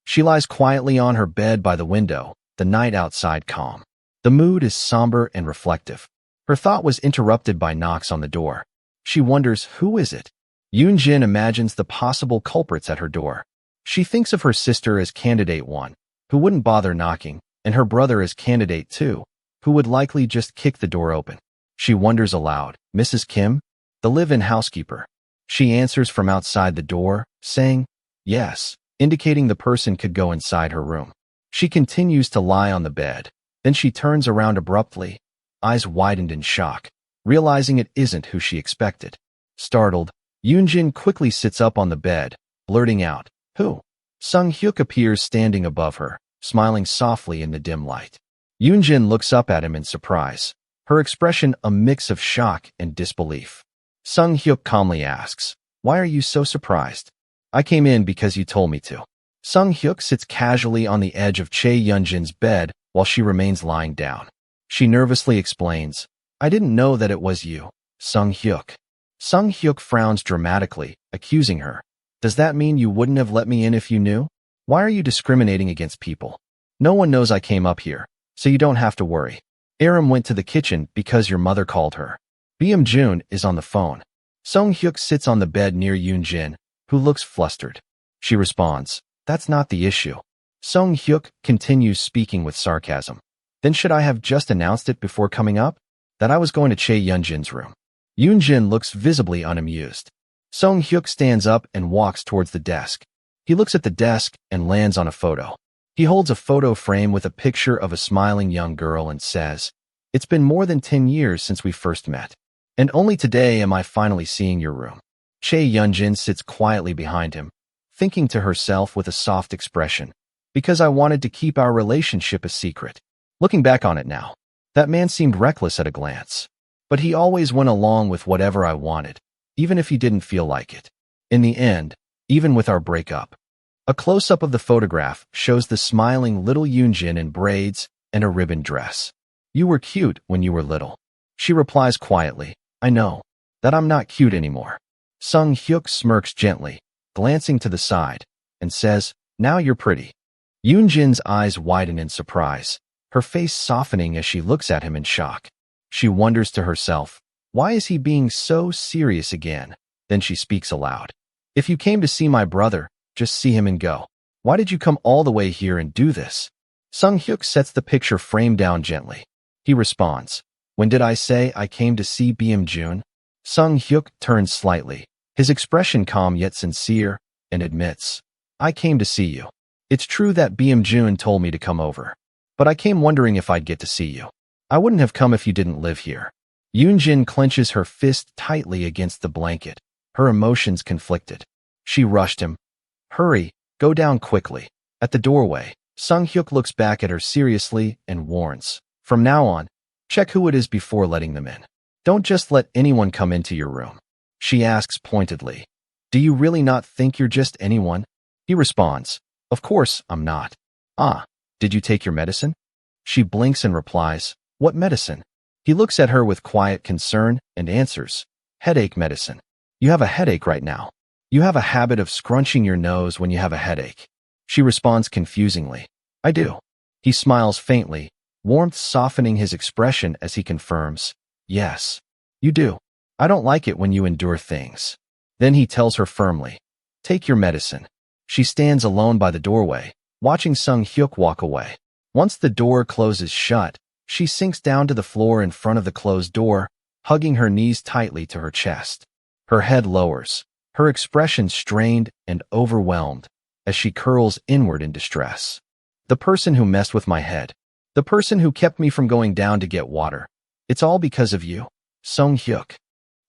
She lies quietly on her bed by the window, the night outside calm. The mood is somber and reflective. Her thought was interrupted by knocks on the door. She wonders, who is it? Yun Jin imagines the possible culprits at her door. She thinks of her sister as candidate 1, who wouldn't bother knocking, and her brother as candidate 2, who would likely just kick the door open. She wonders aloud, Mrs. Kim? The live-in housekeeper. She answers from outside the door, saying, yes, indicating the person could go inside her room. She continues to lie on the bed. Then she turns around abruptly, eyes widened in shock, realizing it isn't who she expected. Startled, Yun Jin quickly sits up on the bed, blurting out, who? Sung-hyuk appears standing above her, smiling softly in the dim light. Yun Jin looks up at him in surprise, her expression a mix of shock and disbelief. Sung-hyuk calmly asks, why are you so surprised? I came in because you told me to. Sung-hyuk sits casually on the edge of Yun Jin's bed while she remains lying down. She nervously explains, I didn't know that it was you, Sung-hyuk. Sung-hyuk frowns dramatically, accusing her. Does that mean you wouldn't have let me in if you knew? Why are you discriminating against people? No one knows I came up here, so you don't have to worry. Aram went to the kitchen because your mother called her. Jun is on the phone. Sung-hyuk sits on the bed near Yun Jin, who looks flustered. She responds, that's not the issue. Sung-hyuk continues speaking with sarcasm. Then should I have just announced it before coming up? That I was going to Yun Jin's room. Yun Jin looks visibly unamused. Sung-hyuk stands up and walks towards the desk. He looks at the desk and lands on a photo. He holds a photo frame with a picture of a smiling young girl and says, it's been more than 10 years since we first met. And only today am I finally seeing your room. Yun Jin sits quietly behind him, thinking to herself with a soft expression, because I wanted to keep our relationship a secret. Looking back on it now, that man seemed reckless at a glance. But he always went along with whatever I wanted, even if he didn't feel like it. In the end, even with our breakup. A close-up of the photograph shows the smiling little Yun Jin in braids and a ribbon dress. You were cute when you were little. She replies quietly, I know that I'm not cute anymore. Sung Hyuk smirks gently, glancing to the side, and says, now you're pretty. Yun Jin's eyes widen in surprise, her face softening as she looks at him in shock. She wonders to herself, why is he being so serious again? Then she speaks aloud. If you came to see my brother, just see him and go. Why did you come all the way here and do this? Sung Hyuk sets the picture frame down gently. He responds, when did I say I came to see BM Jun? Sung Hyuk turns slightly, his expression calm yet sincere, and admits, I came to see you. It's true that BM Jun told me to come over. But I came wondering if I'd get to see you. I wouldn't have come if you didn't live here. Yun Jin clenches her fist tightly against the blanket, her emotions conflicted. She rushed him. Hurry, go down quickly. At the doorway, Sung Hyuk looks back at her seriously and warns, from now on, check who it is before letting them in. Don't just let anyone come into your room. She asks pointedly, do you really not think you're just anyone? He responds, of course I'm not. Ah, did you take your medicine? She blinks and replies, what medicine? He looks at her with quiet concern and answers, headache medicine. You have a headache right now. You have a habit of scrunching your nose when you have a headache. She responds confusingly, I do. He smiles faintly, warmth softening his expression as he confirms, yes, you do. I don't like it when you endure things. Then he tells her firmly, take your medicine. She stands alone by the doorway, watching Sung Hyuk walk away. Once the door closes shut, she sinks down to the floor in front of the closed door, hugging her knees tightly to her chest. Her head lowers, her expression strained and overwhelmed, as she curls inward in distress. The person who messed with my head. The person who kept me from going down to get water. It's all because of you, Sung Hyuk.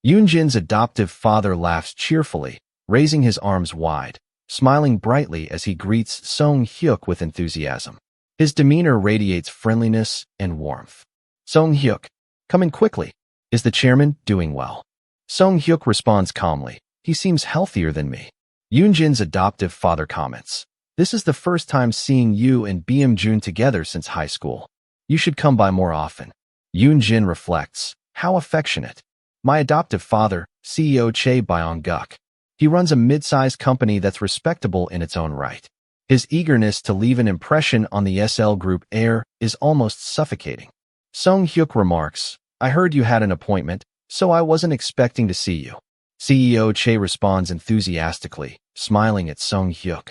Yun Jin's adoptive father laughs cheerfully, raising his arms wide, smiling brightly as he greets Sung Hyuk with enthusiasm. His demeanor radiates friendliness and warmth. Sung Hyuk, come in quickly. Is the chairman doing well? Sung Hyuk responds calmly. He seems healthier than me. Yun Jin's adoptive father comments. This is the first time seeing you and BM Jun together since high school. You should come by more often. Yun Jin reflects. How affectionate. My adoptive father, CEO Chae Byung-guk. He runs a mid-sized company that's respectable in its own right. His eagerness to leave an impression on the SL Group air is almost suffocating. Sung Hyuk remarks, I heard you had an appointment, so I wasn't expecting to see you. CEO Chae responds enthusiastically, smiling at Sung Hyuk.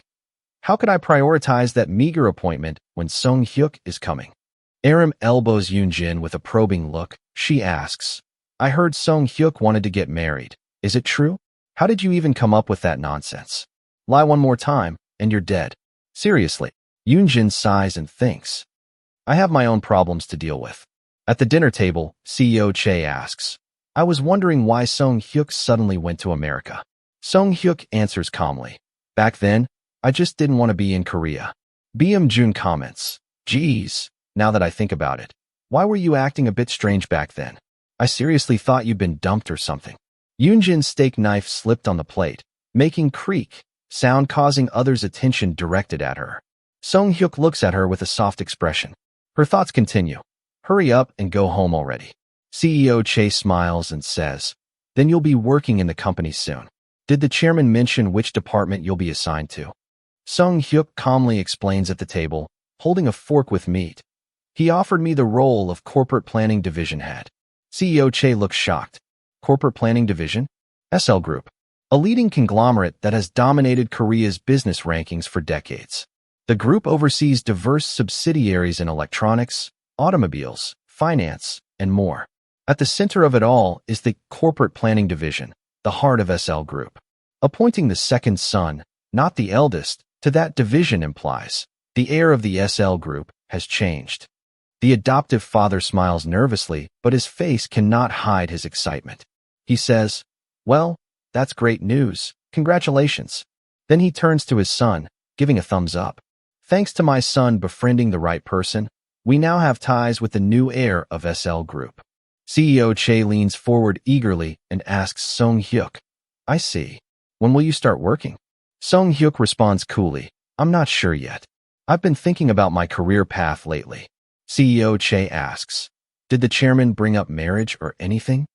How could I prioritize that meager appointment when Sung Hyuk is coming? Aram elbows Yun Jin with a probing look. She asks, I heard Sung Hyuk wanted to get married. Is it true? How did you even come up with that nonsense? Lie one more time, and you're dead. Seriously. Yun Jin sighs and thinks. I have my own problems to deal with. At the dinner table, CEO Chae asks, I was wondering why Sung Hyuk suddenly went to America. Sung Hyuk answers calmly. Back then, I just didn't want to be in Korea. BM Jun comments, geez, now that I think about it, why were you acting a bit strange back then? I seriously thought you'd been dumped or something. Yun Jin's steak knife slipped on the plate, making creak, sound causing others' attention directed at her. Sung Hyuk looks at her with a soft expression. Her thoughts continue. Hurry up and go home already. CEO Chae smiles and says, then you'll be working in the company soon. Did the chairman mention which department you'll be assigned to? Sung Hyuk calmly explains at the table, holding a fork with meat. He offered me the role of corporate planning division head. CEO Chae looks shocked. Corporate planning division? SL Group. A leading conglomerate that has dominated Korea's business rankings for decades. The group oversees diverse subsidiaries in electronics, automobiles, finance, and more. At the center of it all is the corporate planning division, the heart of SL Group. Appointing the second son, not the eldest, to that division implies the heir of the SL Group has changed. The adoptive father smiles nervously, but his face cannot hide his excitement. He says, well, that's great news. Congratulations. Then he turns to his son, giving a thumbs up. Thanks to my son befriending the right person, we now have ties with the new heir of SL Group. CEO Che leans forward eagerly and asks Song Hyuk, I see. When will you start working? Song Hyuk responds coolly, I'm not sure yet. I've been thinking about my career path lately. CEO Che asks, did the chairman bring up marriage or anything?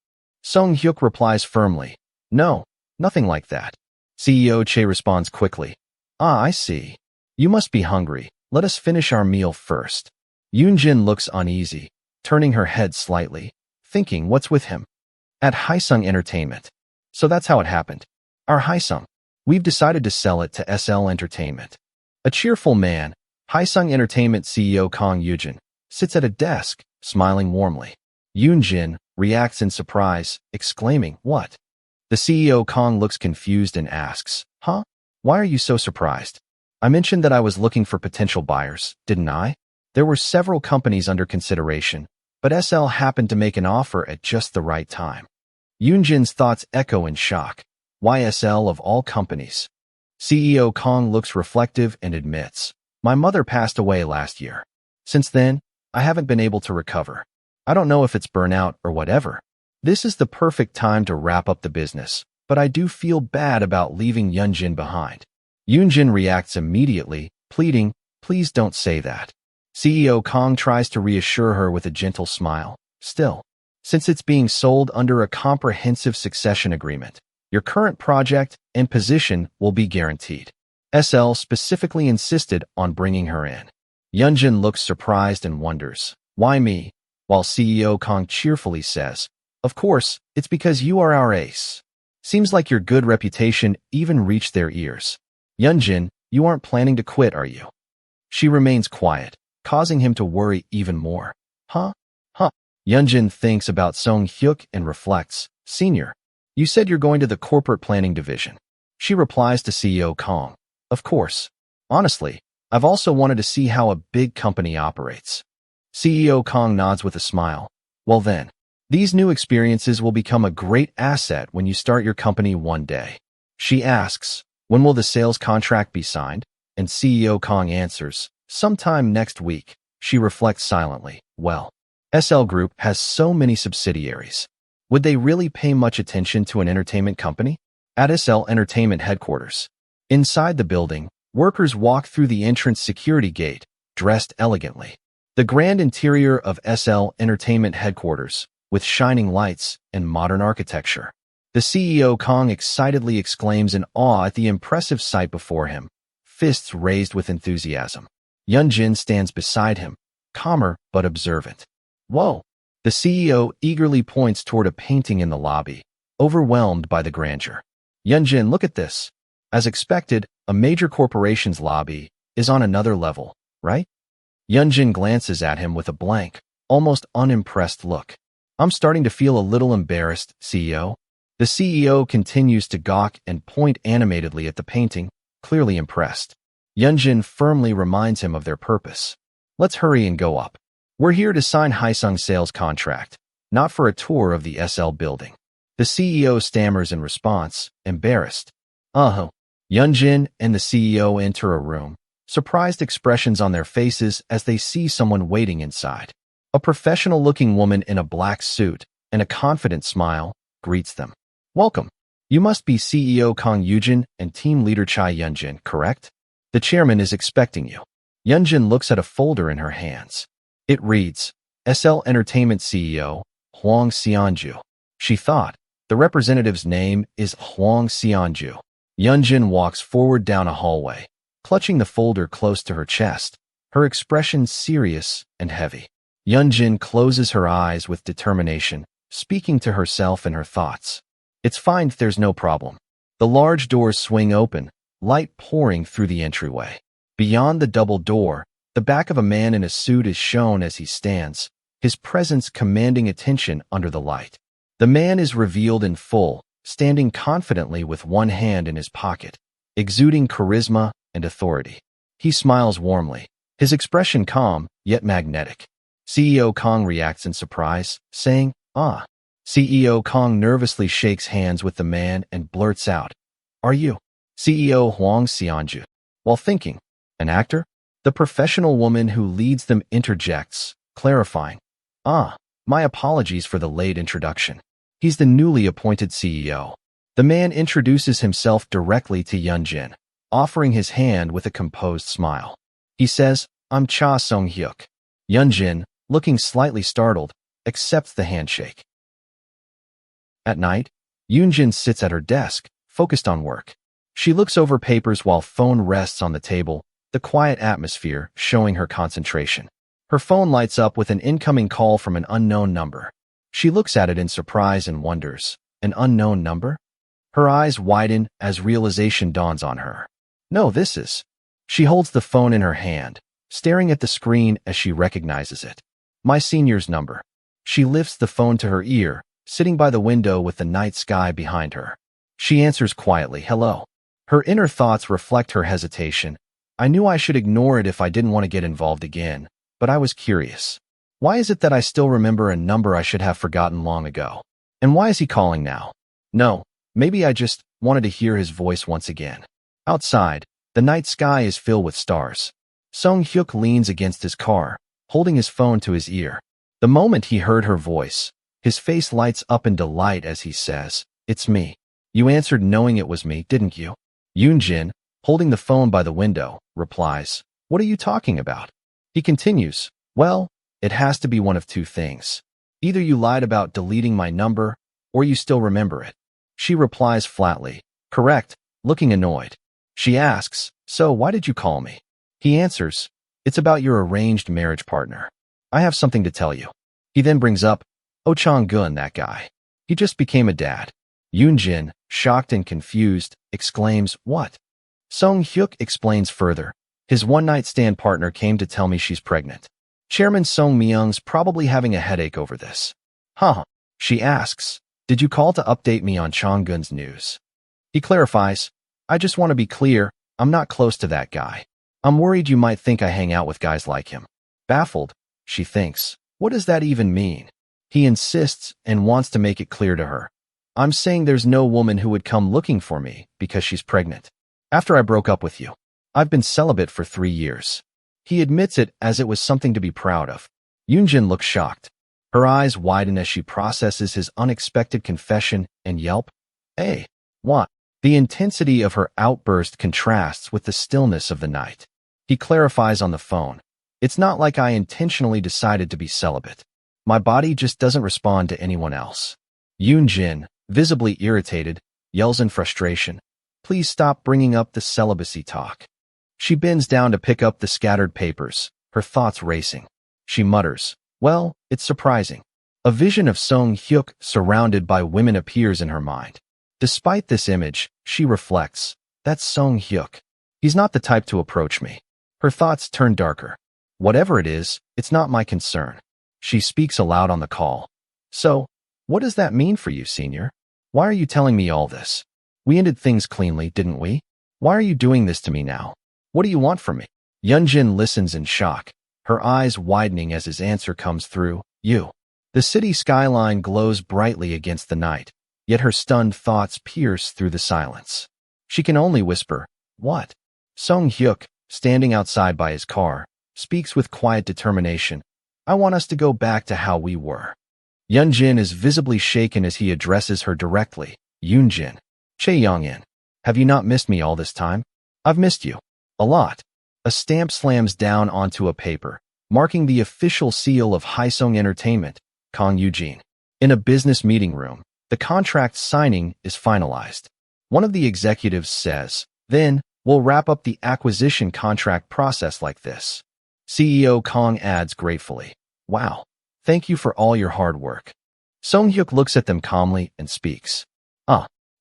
Song Hyuk replies firmly, no, nothing like that. CEO Che responds quickly, ah, I see. You must be hungry. Let us finish our meal first. Yun Jin looks uneasy, turning her head slightly, thinking what's with him. At Haesung Entertainment. So that's how it happened. Our Haesung. We've decided to sell it to SL Entertainment. A cheerful man, Haesung Entertainment CEO Kang Yujin, sits at a desk, smiling warmly. Yun Jin reacts in surprise, exclaiming, what? The CEO Kang looks confused and asks, huh? Why are you so surprised? I mentioned that I was looking for potential buyers, didn't I? There were several companies under consideration, but SL happened to make an offer at just the right time. Yun Jin's thoughts echo in shock. Why SL of all companies? CEO Kang looks reflective and admits, my mother passed away last year. Since then, I haven't been able to recover. I don't know if it's burnout or whatever. This is the perfect time to wrap up the business, but I do feel bad about leaving Yun Jin behind. Yun Jin reacts immediately, pleading, please don't say that. CEO Kang tries to reassure her with a gentle smile. Still, since it's being sold under a comprehensive succession agreement, your current project and position will be guaranteed. SL specifically insisted on bringing her in. Yun Jin looks surprised and wonders, why me? While CEO Kang cheerfully says, of course, it's because you are our ace. Seems like your good reputation even reached their ears. Yun Jin, you aren't planning to quit, are you? She remains quiet, causing him to worry even more. Huh? Yun Jin thinks about Song Hyuk and reflects, Senior, you said you're going to the corporate planning division. She replies to CEO Kang, of course. Honestly, I've also wanted to see how a big company operates. CEO Kang nods with a smile. Well then, these new experiences will become a great asset when you start your company one day. She asks, when will the sales contract be signed? And CEO Kang answers, sometime next week. She reflects silently, well, SL Group has so many subsidiaries. Would they really pay much attention to an entertainment company? At SL Entertainment headquarters. Inside the building, workers walk through the entrance security gate, dressed elegantly. The grand interior of SL Entertainment headquarters, with shining lights and modern architecture. The CEO Kang excitedly exclaims in awe at the impressive sight before him, fists raised with enthusiasm. Yun Jin stands beside him, calmer but observant. Whoa! The CEO eagerly points toward a painting in the lobby, overwhelmed by the grandeur. Yun Jin, look at this. As expected, a major corporation's lobby is on another level, right? Yun Jin glances at him with a blank, almost unimpressed look. I'm starting to feel a little embarrassed, CEO. The CEO continues to gawk and point animatedly at the painting, clearly impressed. Yun Jin firmly reminds him of their purpose. Let's hurry and go up. We're here to sign Haesung's sales contract, not for a tour of the SL building. The CEO stammers in response, embarrassed. Yun Jin and the CEO enter a room, surprised expressions on their faces as they see someone waiting inside. A professional-looking woman in a black suit and a confident smile greets them. Welcome. You must be CEO Kang Yujin and team leader Chai Yun Jin, correct? The chairman is expecting you. Yun Jin looks at a folder in her hands. It reads, SL Entertainment CEO, Huang Xianju. She thought, the representative's name is Huang Xianju. Yun Jin walks forward down a hallway, clutching the folder close to her chest, her expression serious and heavy. Yun Jin closes her eyes with determination, speaking to herself and her thoughts. It's fine if there's no problem. The large doors swing open, light pouring through the entryway. Beyond the double door, the back of a man in a suit is shown as he stands, his presence commanding attention under the light. The man is revealed in full, standing confidently with one hand in his pocket, exuding charisma and authority. He smiles warmly, his expression calm, yet magnetic. CEO Kang reacts in surprise, saying, ah. CEO Kang nervously shakes hands with the man and blurts out, are you CEO Huang Xianju? While thinking, an actor? The professional woman who leads them interjects, clarifying, ah, My apologies for the late introduction. He's the newly appointed CEO. The man introduces himself directly to Yun Jin, offering his hand with a composed smile. He says, I'm Cha Sung-hyuk. Yun Jin, looking slightly startled, accepts the handshake. At night, Yun Jin sits at her desk, focused on work. She looks over papers while phone rests on the table, the quiet atmosphere showing her concentration. Her phone lights up with an incoming call from an unknown number. She looks at it in surprise and wonders. An unknown number? Her eyes widen as realization dawns on her. No, this is... She holds the phone in her hand, staring at the screen as she recognizes it. My senior's number. She lifts the phone to her ear, sitting by the window with the night sky behind her. She answers quietly, hello. Her inner thoughts reflect her hesitation. I knew I should ignore it if I didn't want to get involved again, but I was curious. Why is it that I still remember a number I should have forgotten long ago? And why is he calling now? No, maybe I just wanted to hear his voice once again. Outside, the night sky is filled with stars. Sung-hyuk leans against his car, holding his phone to his ear. The moment he heard her voice, his face lights up in delight as he says, it's me. You answered knowing it was me, didn't you? Yun Jin, holding the phone by the window, replies, what are you talking about? He continues, well, it has to be one of two things. Either you lied about deleting my number, or you still remember it. She replies flatly, correct, looking annoyed. She asks, so why did you call me? He answers, it's about your arranged marriage partner. I have something to tell you. He then brings up, Oh Chang-gun, that guy. He just became a dad. Yun Jin, shocked and confused, exclaims, what? Sung-hyuk explains further. His one-night stand partner came to tell me she's pregnant. Chairman Song Myung's probably having a headache over this. Huh? She asks, did you call to update me on Chang-gun's news? He clarifies, I just want to be clear, I'm not close to that guy. I'm worried you might think I hang out with guys like him. Baffled, she thinks, what does that even mean? He insists and wants to make it clear to her. I'm saying there's no woman who would come looking for me because she's pregnant. After I broke up with you, I've been celibate for 3 years. He admits it as it was something to be proud of. Yun Jin looks shocked. Her eyes widen as she processes his unexpected confession and yelp. Hey, what? The intensity of her outburst contrasts with the stillness of the night. He clarifies on the phone. It's not like I intentionally decided to be celibate. My body just doesn't respond to anyone else. Yun Jin, visibly irritated, yells in frustration. Please stop bringing up the celibacy talk. She bends down to pick up the scattered papers, her thoughts racing. She mutters, well, it's surprising. A vision of Sung-hyuk surrounded by women appears in her mind. Despite this image, she reflects, that's Sung-hyuk. He's not the type to approach me. Her thoughts turn darker. Whatever it is, it's not my concern. She speaks aloud on the call. So, what does that mean for you, senior? Why are you telling me all this? We ended things cleanly, didn't we? Why are you doing this to me now? What do you want from me? Yun Jin listens in shock, her eyes widening as his answer comes through, you. The city skyline glows brightly against the night, yet her stunned thoughts pierce through the silence. She can only whisper, what? Sung-hyuk, standing outside by his car, speaks with quiet determination. I want us to go back to how we were. Yun Jin is visibly shaken as he addresses her directly. Yun Jin. Che Young-in. Have you not missed me all this time? I've missed you. A lot. A stamp slams down onto a paper, marking the official seal of Haesung Entertainment, Kong Eugene. In a business meeting room, the contract signing is finalized. One of the executives says, then, we'll wrap up the acquisition contract process like this. CEO Kong adds gratefully, wow, thank you for all your hard work. Sung-hyuk looks at them calmly and speaks.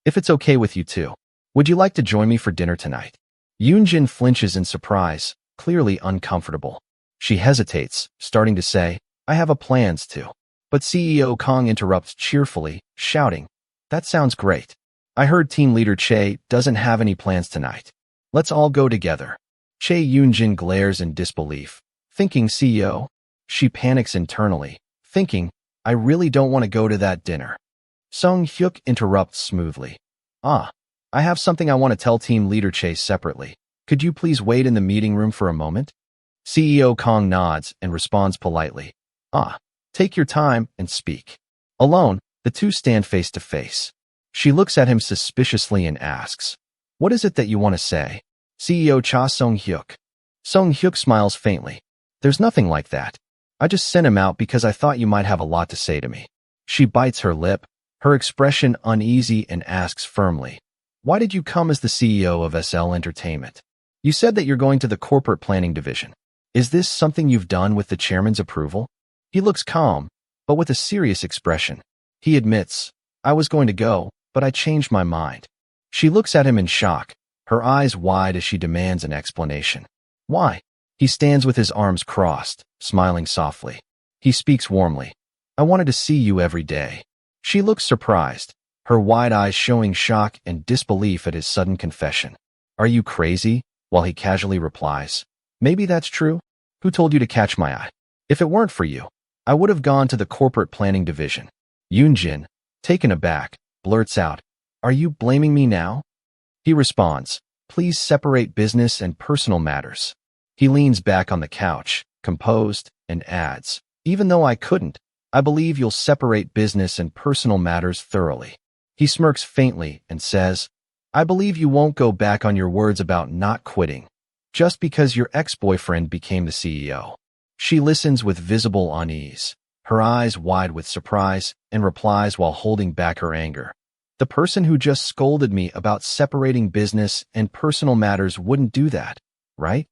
If it's okay with you too, would you like to join me for dinner tonight? Yun Jin flinches in surprise, clearly uncomfortable. She hesitates, starting to say, I have plans to. But CEO Kong interrupts cheerfully, shouting, that sounds great. I heard team leader Che doesn't have any plans tonight. Let's all go together. Che Yun Jin glares in disbelief, thinking CEO. She panics internally, thinking, I really don't want to go to that dinner. Sung-hyuk interrupts smoothly. I have something I want to tell team leader Che separately. Could you please wait in the meeting room for a moment? CEO Kong nods and responds politely. Take your time and speak. Alone, the two stand face to face. She looks at him suspiciously and asks, "What is it that you want to say?" CEO Cha Song-hyuk. Song-hyuk smiles faintly. "There's nothing like that. I just sent him out because I thought you might have a lot to say to me." She bites her lip, her expression uneasy, and asks firmly, "Why did you come as the CEO of SL Entertainment? You said that you're going to the corporate planning division. Is this something you've done with the chairman's approval?" He looks calm, but with a serious expression. He admits, "I was going to go, but I changed my mind." She looks at him in shock, her eyes wide as she demands an explanation. "Why?" He stands with his arms crossed, smiling softly. He speaks warmly. "I wanted to see you every day." She looks surprised, her wide eyes showing shock and disbelief at his sudden confession. "Are you crazy?" While he casually replies, "Maybe that's true. Who told you to catch my eye? If it weren't for you, I would have gone to the corporate planning division." Yun Jin, taken aback, blurts out, "Are you blaming me now?" He responds, "Please separate business and personal matters." He leans back on the couch, composed, and adds, "Even though I couldn't, I believe you'll separate business and personal matters thoroughly." He smirks faintly and says, "I believe you won't go back on your words about not quitting, just because your ex-boyfriend became the CEO." She listens with visible unease, her eyes wide with surprise, and replies while holding back her anger, "The person who just scolded me about separating business and personal matters wouldn't do that, right?"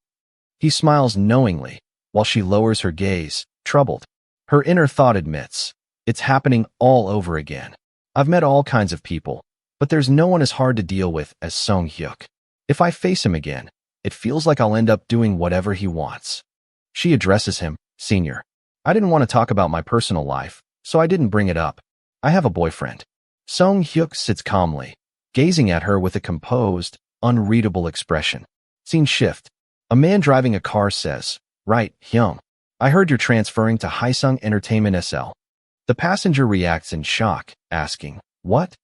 He smiles knowingly, while she lowers her gaze, troubled. Her inner thought admits, "It's happening all over again. I've met all kinds of people, but there's no one as hard to deal with as Song-hyuk. If I face him again, it feels like I'll end up doing whatever he wants." She addresses him, "Senior. I didn't want to talk about my personal life, so I didn't bring it up. I have a boyfriend." Song-hyuk sits calmly, gazing at her with a composed, unreadable expression. Scene shift. A man driving a car says, "Right, Hyung. I heard you're transferring to Haesung Entertainment SL." The passenger reacts in shock, asking, "What?"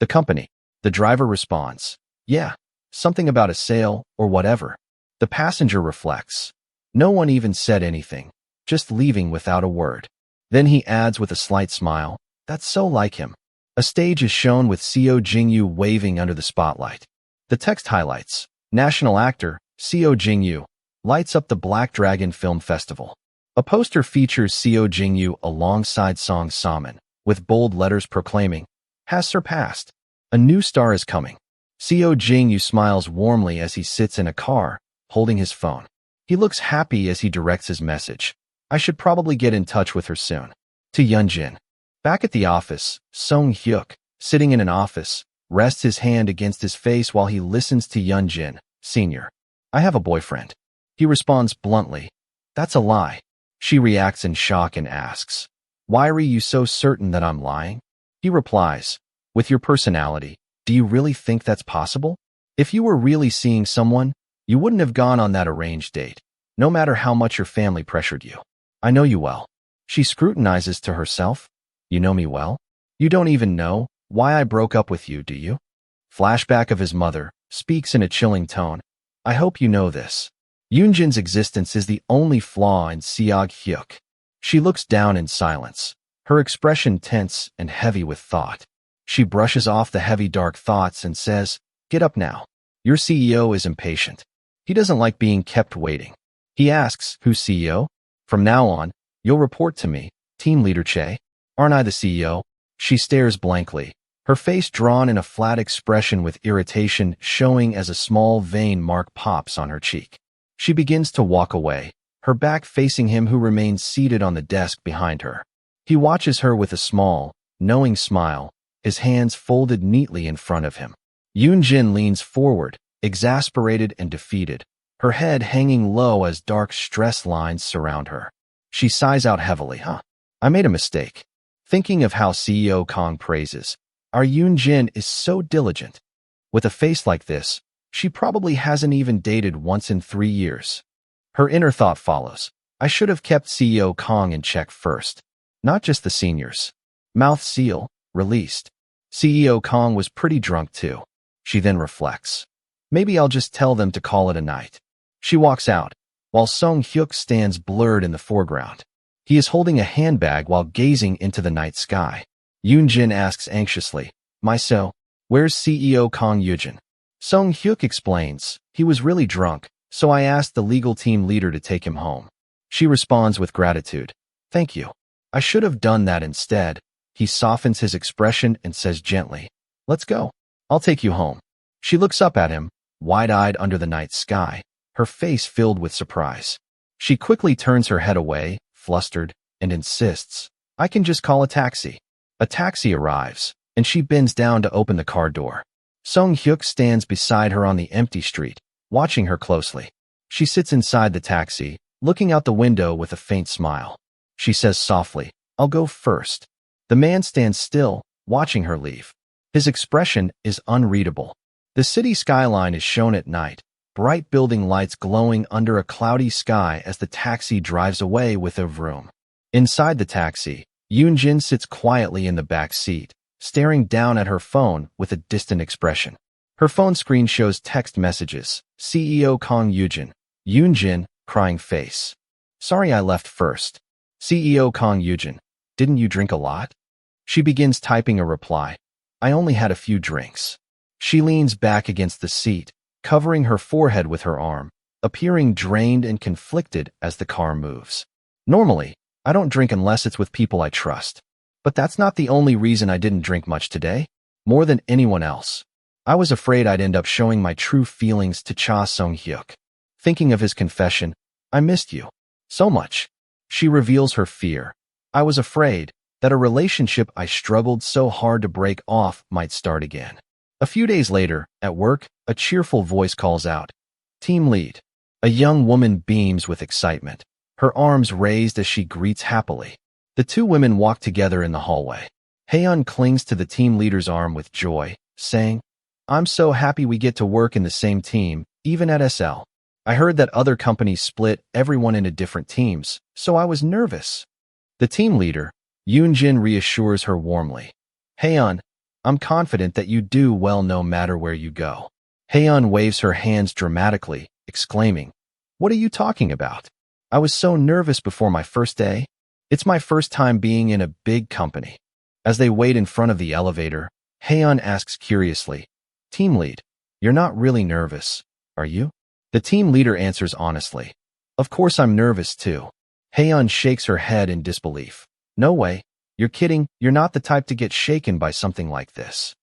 "The company." The driver responds, "Yeah, something about a sale or whatever." The passenger reflects. No one even said anything, just leaving without a word. Then he adds with a slight smile, "That's so like him." A stage is shown with Seo Jingyu waving under the spotlight. The text highlights, "National actor, Seo Jingyu, lights up the Black Dragon Film Festival." A poster features Seo Jingyu alongside Song Saman, with bold letters proclaiming, "Has surpassed. A new star is coming." Seo Jingyu smiles warmly as he sits in a car, holding his phone. He looks happy as he directs his message, "I should probably get in touch with her soon." To Yun Jin. Back at the office, Song-hyuk, sitting in an office, rests his hand against his face while he listens to Yun Jin, "Senior. I have a boyfriend." He responds bluntly, "That's a lie." She reacts in shock and asks, "Why are you so certain that I'm lying?" He replies, "With your personality, do you really think that's possible? If you were really seeing someone, you wouldn't have gone on that arranged date, no matter how much your family pressured you. I know you well." She scrutinizes to herself, "You know me well? You don't even know why I broke up with you, do you?" Flashback of his mother, speaks in a chilling tone, "I hope you know this. Yun Jin's existence is the only flaw in Seog-hyuk." She looks down in silence, her expression tense and heavy with thought. She brushes off the heavy dark thoughts and says, "Get up now. Your CEO is impatient. He doesn't like being kept waiting." He asks, "Who's CEO? From now on, you'll report to me, Team Leader Che. Aren't I the CEO?" She stares blankly, her face drawn in a flat expression with irritation showing as a small vein mark pops on her cheek. She begins to walk away, her back facing him who remains seated on the desk behind her. He watches her with a small, knowing smile, his hands folded neatly in front of him. Yun Jin leans forward, exasperated and defeated, her head hanging low as dark stress lines surround her. She sighs out heavily, I made a mistake. Thinking of how CEO Kong praises, our Yun Jin is so diligent. With a face like this, she probably hasn't even dated once in 3 years. Her inner thought follows, I should have kept CEO Kong in check first, not just the seniors. Mouth seal, released. CEO Kong was pretty drunk too. She then reflects, maybe I'll just tell them to call it a night. She walks out, while Song-hyuk stands blurred in the foreground. He is holding a handbag while gazing into the night sky. Yun Jin asks anxiously, where's CEO Kong Yujin? Song Hyuk explains, he was really drunk, so I asked the legal team leader to take him home. She responds with gratitude. Thank you. I should have done that instead. He softens his expression and says gently, let's go. I'll take you home. She looks up at him, wide-eyed under the night sky, her face filled with surprise. She quickly turns her head away, flustered, and insists, I can just call a taxi. A taxi arrives, and she bends down to open the car door. Song Hyuk stands beside her on the empty street, watching her closely. She sits inside the taxi, looking out the window with a faint smile. She says softly, I'll go first. The man stands still, watching her leave. His expression is unreadable. The city skyline is shown at night, bright building lights glowing under a cloudy sky as the taxi drives away with a vroom. Inside the taxi, Yun Jin sits quietly in the back seat, staring down at her phone with a distant expression. Her phone screen shows text messages, CEO Kong Yujin, Yun Jin, crying face. Sorry I left first. CEO Kong Yujin, didn't you drink a lot? She begins typing a reply. I only had a few drinks. She leans back against the seat, covering her forehead with her arm, appearing drained and conflicted as the car moves. Normally, I don't drink unless it's with people I trust. But that's not the only reason I didn't drink much today. More than anyone else, I was afraid I'd end up showing my true feelings to Cha Song-hyuk. Thinking of his confession, I missed you so much. She reveals her fear. I was afraid that a relationship I struggled so hard to break off might start again. A few days later, at work, a cheerful voice calls out, Team lead. A young woman beams with excitement, her arms raised as she greets happily. The two women walk together in the hallway. Haeun clings to the team leader's arm with joy, saying, I'm so happy we get to work in the same team, even at SL. I heard that other companies split everyone into different teams, so I was nervous. The team leader, Yun Jin, reassures her warmly. Haeun, I'm confident that you do well no matter where you go. Haeun waves her hands dramatically, exclaiming, What are you talking about? I was so nervous before my first day. It's my first time being in a big company. As they wait in front of the elevator, Haeun asks curiously, Team lead, you're not really nervous, are you? The team leader answers honestly, Of course I'm nervous too. Haeun shakes her head in disbelief. No way, you're kidding, you're not the type to get shaken by something like this.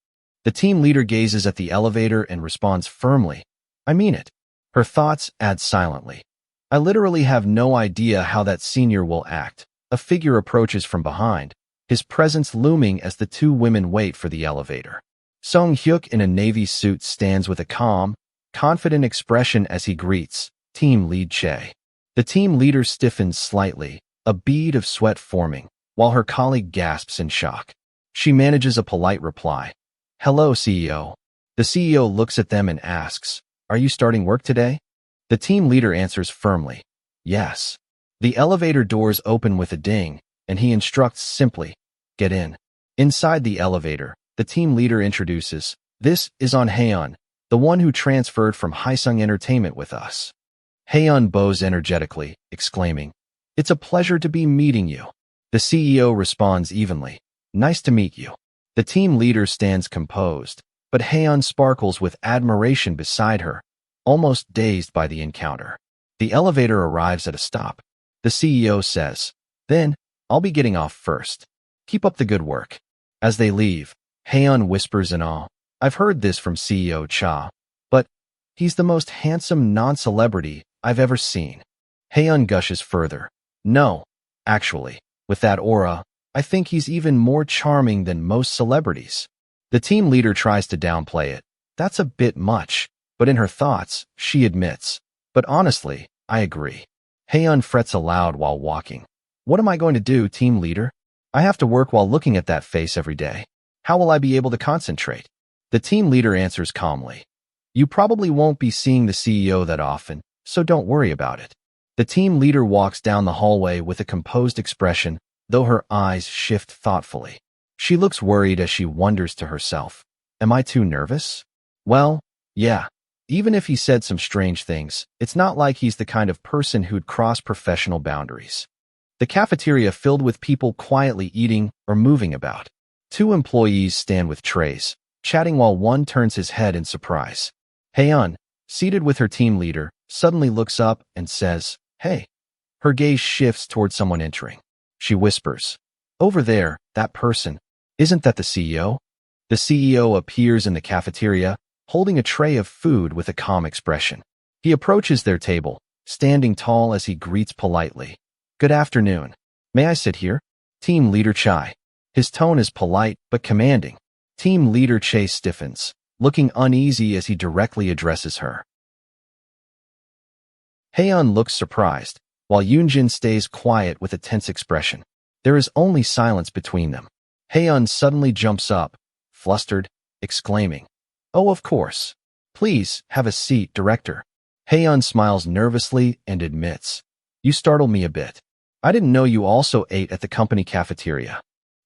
The team leader gazes at the elevator and responds firmly, I mean it. Her thoughts add silently. I literally have no idea how that senior will act. A figure approaches from behind, his presence looming as the two women wait for the elevator. Song Hyuk in a navy suit stands with a calm, confident expression as he greets Team Lead Che. The team leader stiffens slightly, a bead of sweat forming, while her colleague gasps in shock. She manages a polite reply. Hello, CEO. The CEO looks at them and asks, Are you starting work today? The team leader answers firmly, Yes. The elevator doors open with a ding, and he instructs simply, Get in. Inside the elevator, the team leader introduces, This is On Haeun, the one who transferred from Haesung Entertainment with us. Haeun bows energetically, exclaiming, It's a pleasure to be meeting you. The CEO responds evenly, Nice to meet you. The team leader stands composed, but Haeun sparkles with admiration beside her, almost dazed by the encounter. The elevator arrives at a stop. The CEO says, Then, I'll be getting off first. Keep up the good work. As they leave, Haeun whispers in awe, I've heard this from CEO Cha, but he's the most handsome non-celebrity I've ever seen. Haeun gushes further. No, actually, with that aura, I think he's even more charming than most celebrities. The team leader tries to downplay it. That's a bit much, but in her thoughts, she admits, But honestly, I agree. Haeun frets aloud while walking. What am I going to do, team leader? I have to work while looking at that face every day. How will I be able to concentrate? The team leader answers calmly. You probably won't be seeing the CEO that often, so don't worry about it. The team leader walks down the hallway with a composed expression, though her eyes shift thoughtfully. She looks worried as she wonders to herself, Am I too nervous? Well, yeah. Even if he said some strange things, it's not like he's the kind of person who'd cross professional boundaries. The cafeteria filled with people quietly eating or moving about. Two employees stand with trays, chatting while one turns his head in surprise. Yun, seated with her team leader, suddenly looks up and says, "Hey." Her gaze shifts toward someone entering. She whispers, "Over there, that person. Isn't that the CEO?" The CEO appears in the cafeteria, holding a tray of food with a calm expression. He approaches their table, standing tall as he greets politely. "Good afternoon. May I sit here?" Team leader Chai. His tone is polite but commanding. Team leader Che stiffens, looking uneasy as he directly addresses her. Yun looks surprised, while Yun Jin stays quiet with a tense expression. There is only silence between them. Yun suddenly jumps up, flustered, exclaiming, "Oh, of course. Please, have a seat, director." Yun smiles nervously and admits, "You startled me a bit. I didn't know you also ate at the company cafeteria."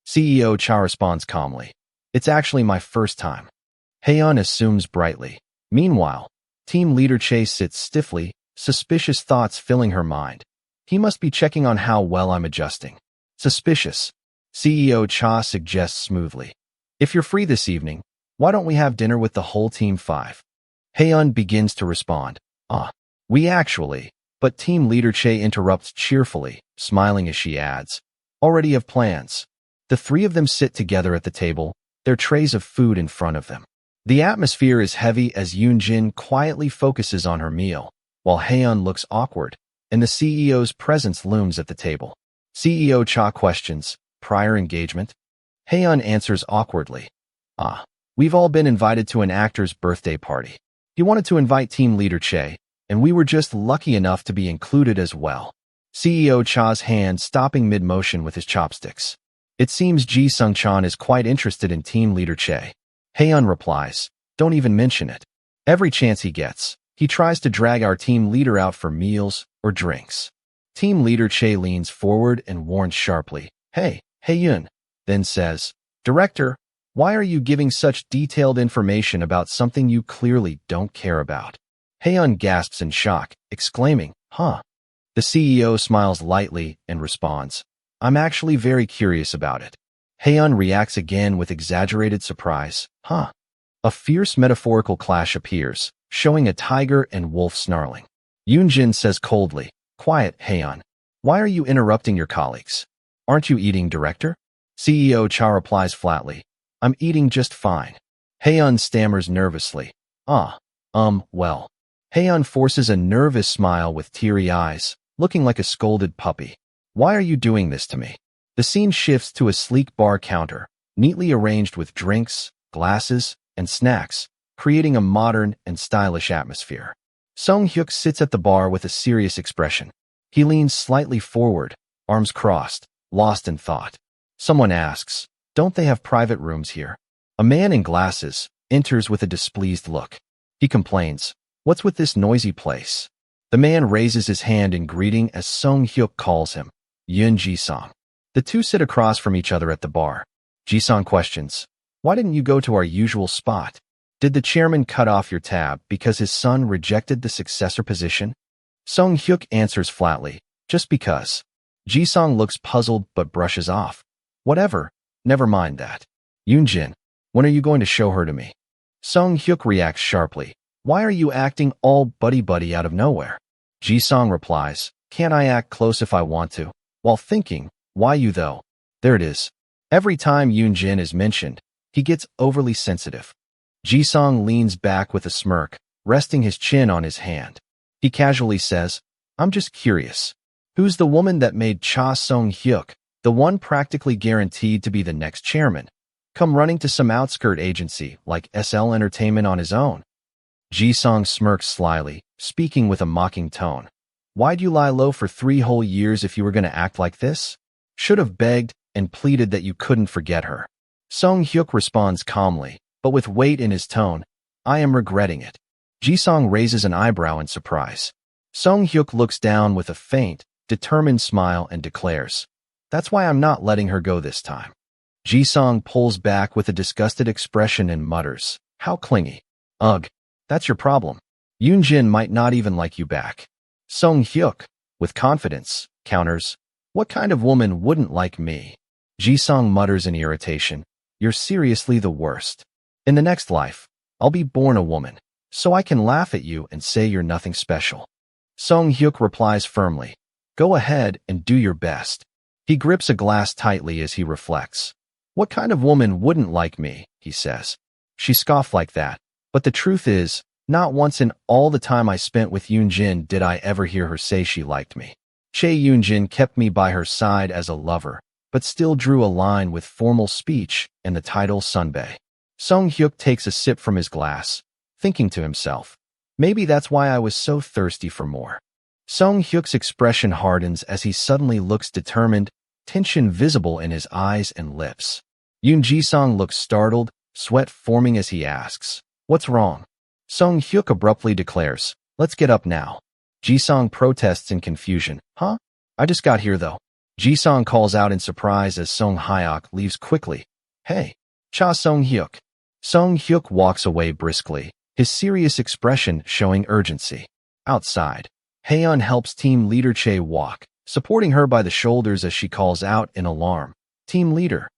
CEO Cha responds calmly, "It's actually my first time." Yun assumes brightly. Meanwhile, team leader Che sits stiffly, suspicious thoughts filling her mind. He must be checking on how well I'm adjusting. Suspicious. CEO Cha suggests smoothly, "If you're free this evening, why don't we have dinner with the whole team 5? Yun begins to respond, We actually," but team leader Che interrupts cheerfully, smiling as she adds, "Already have plans." The three of them sit together at the table, their trays of food in front of them. The atmosphere is heavy as Yun Jin quietly focuses on her meal, while Yun looks awkward, and the CEO's presence looms at the table. CEO Cha questions, "Prior engagement?" Yun answers awkwardly, We've all been invited to an actor's birthday party. He wanted to invite team leader Che, and we were just lucky enough to be included as well." CEO Cha's hand stopping mid-motion with his chopsticks. "It seems Ji Sung-chan is quite interested in team leader Che." Yun replies, "Don't even mention it. Every chance he gets, he tries to drag our team leader out for meals or drinks." Team leader Che leans forward and warns sharply, Hey Yun," then says, "Director, why are you giving such detailed information about something you clearly don't care about?" Yun gasps in shock, exclaiming, "Huh?" The CEO smiles lightly and responds, "I'm actually very curious about it." Yun reacts again with exaggerated surprise, "Huh?" A fierce metaphorical clash appears, showing a tiger and wolf snarling. Yun Jin says coldly, "Quiet, Yun. Why are you interrupting your colleagues? Aren't you eating, director?" CEO Cha replies flatly, "I'm eating just fine." Yun stammers nervously, well." Yun forces a nervous smile with teary eyes, looking like a scolded puppy. "Why are you doing this to me?" The scene shifts to a sleek bar counter, neatly arranged with drinks, glasses, and snacks, creating a modern and stylish atmosphere. Song Hyuk sits at the bar with a serious expression. He leans slightly forward, arms crossed, lost in thought. Someone asks, "Don't they have private rooms here?" A man in glasses enters with a displeased look. He complains, "What's with this noisy place?" The man raises his hand in greeting as Song Hyuk calls him, Yun Ji-song. The two sit across from each other at the bar. Ji-song questions, "Why didn't you go to our usual spot? Did the chairman cut off your tab because his son rejected the successor position?" Song Hyuk answers flatly, "Just because." Ji-song looks puzzled but brushes off. "Whatever, never mind that." Yun Jin, "When are you going to show her to me?" Song Hyuk reacts sharply, "Why are you acting all buddy-buddy out of nowhere?" Ji-song replies, "Can't I act close if I want to?" While thinking, "Why you though?" There it is. Every time Yun Jin is mentioned, he gets overly sensitive. Ji-song leans back with a smirk, resting his chin on his hand. He casually says, "I'm just curious. Who's the woman that made Cha Song-hyuk, the one practically guaranteed to be the next chairman, come running to some outskirt agency like SL Entertainment on his own?" Ji-song smirks slyly, speaking with a mocking tone. "Why'd you lie low for 3 whole years if you were going to act like this? Should have begged and pleaded that you couldn't forget her." Song Hyuk responds calmly, but with weight in his tone, "I am regretting it." Ji-song raises an eyebrow in surprise. Song Hyuk looks down with a faint, determined smile and declares, "That's why I'm not letting her go this time." Ji-song pulls back with a disgusted expression and mutters, "How clingy. Ugh, that's your problem. Yun Jin might not even like you back." Song Hyuk, with confidence, counters, What kind of woman wouldn't like me? Ji-sung mutters in irritation. You're seriously the worst. In the next life, I'll be born a woman, so I can laugh at you and say you're nothing special. Song-hyuk replies firmly. Go ahead and do your best. He grips a glass tightly as he reflects. What kind of woman wouldn't like me, he says. She scoffed like that, but the truth is, not once in all the time I spent with Yun Jin did I ever hear her say she liked me. Yun Jin kept me by her side as a lover, but still drew a line with formal speech and the title Sunbae. Song-hyuk takes a sip from his glass, thinking to himself, maybe that's why I was so thirsty for more. Song-hyuk's expression hardens as he suddenly looks determined, tension visible in his eyes and lips. Yoon Ji-sung looks startled, sweat forming as he asks, What's wrong? Song-hyuk abruptly declares, Let's get up now. Ji-sung protests in confusion. Huh? I just got here though. Ji-sung calls out in surprise as Song-hyuk leaves quickly. Hey, cha Song-hyuk. Song-hyuk walks away briskly, his serious expression showing urgency. Outside, Haeun helps team leader Chae walk, supporting her by the shoulders as she calls out in alarm. Team leader.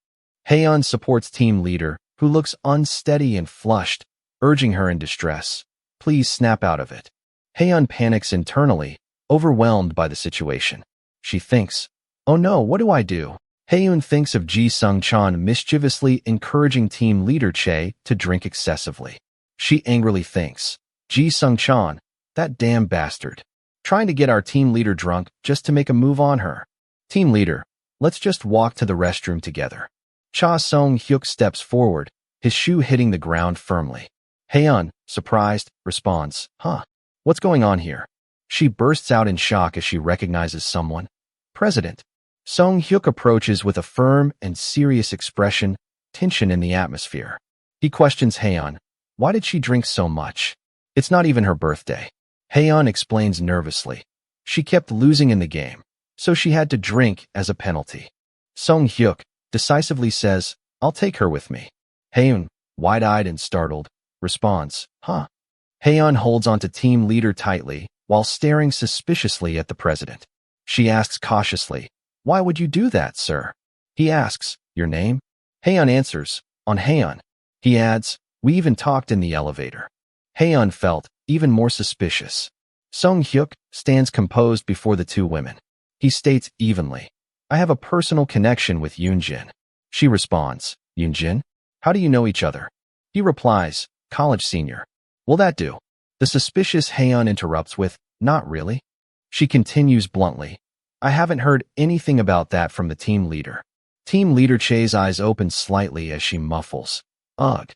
Haeun supports team leader, who looks unsteady and flushed, urging her in distress. Please snap out of it. Haeun panics internally, overwhelmed by the situation. She thinks, oh no, what do I do? Haeun thinks of Ji-sung-chan mischievously encouraging team leader Chae to drink excessively. She angrily thinks, Ji-sung-chan, that damn bastard. Trying to get our team leader drunk just to make a move on her. Team leader, let's just walk to the restroom together. Cha Song-hyuk steps forward, his shoe hitting the ground firmly. Haeun, surprised, responds, Huh? What's going on here? She bursts out in shock as she recognizes someone. President. Song-hyuk approaches with a firm and serious expression, tension in the atmosphere. He questions Haeun. Why did she drink so much? It's not even her birthday. Haeun explains nervously. She kept losing in the game, so she had to drink as a penalty. Song-hyuk decisively says, I'll take her with me. Haeun, wide-eyed and startled, responds, Huh? Haeun holds onto team leader tightly while staring suspiciously at the president. She asks cautiously, Why would you do that, sir? He asks, Your name? Haeun answers, On Haeun. He adds, We even talked in the elevator. Haeun felt even more suspicious. Song-hyuk stands composed before the two women. He states evenly, I have a personal connection with Yun Jin. She responds, Yun Jin? How do you know each other? He replies, College senior. Will that do? The suspicious Haeun interrupts with, Not really. She continues bluntly, I haven't heard anything about that from the team leader. Team leader Chae's eyes open slightly as she muffles. Ugh.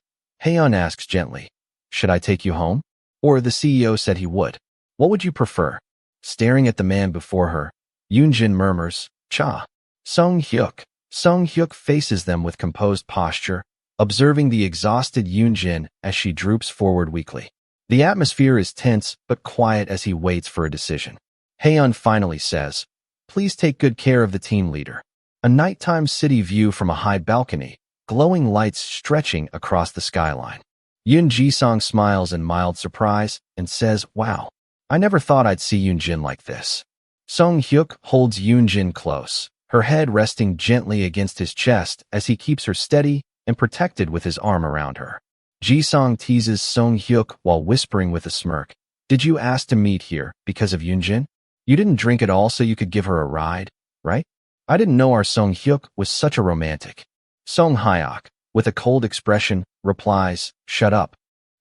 Haeun asks gently, Should I take you home? Or the CEO said he would. What would you prefer? Staring at the man before her, Yun Jin murmurs, Cha. Song-hyuk. Song-hyuk faces them with composed posture, observing the exhausted Yun Jin as she droops forward weakly. The atmosphere is tense but quiet as he waits for a decision. Haeun finally says, Please take good care of the team leader. A nighttime city view from a high balcony, glowing lights stretching across the skyline. Yoon Ji-sung smiles in mild surprise and says, Wow, I never thought I'd see Yun Jin like this. Song-hyuk holds Yun Jin close, her head resting gently against his chest as he keeps her steady and protected with his arm around her. Ji-sung teases Song-hyuk while whispering with a smirk, Did you ask to meet here because of Yun Jin? You didn't drink at all so you could give her a ride, right? I didn't know our Song-hyuk was such a romantic. Song-hyuk, with a cold expression, replies, Shut up.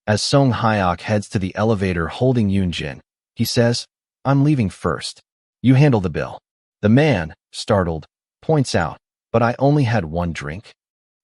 As Song-hyuk heads to the elevator holding Yun Jin, he says, I'm leaving first. You handle the bill. The man, startled, points out, But I only had one drink.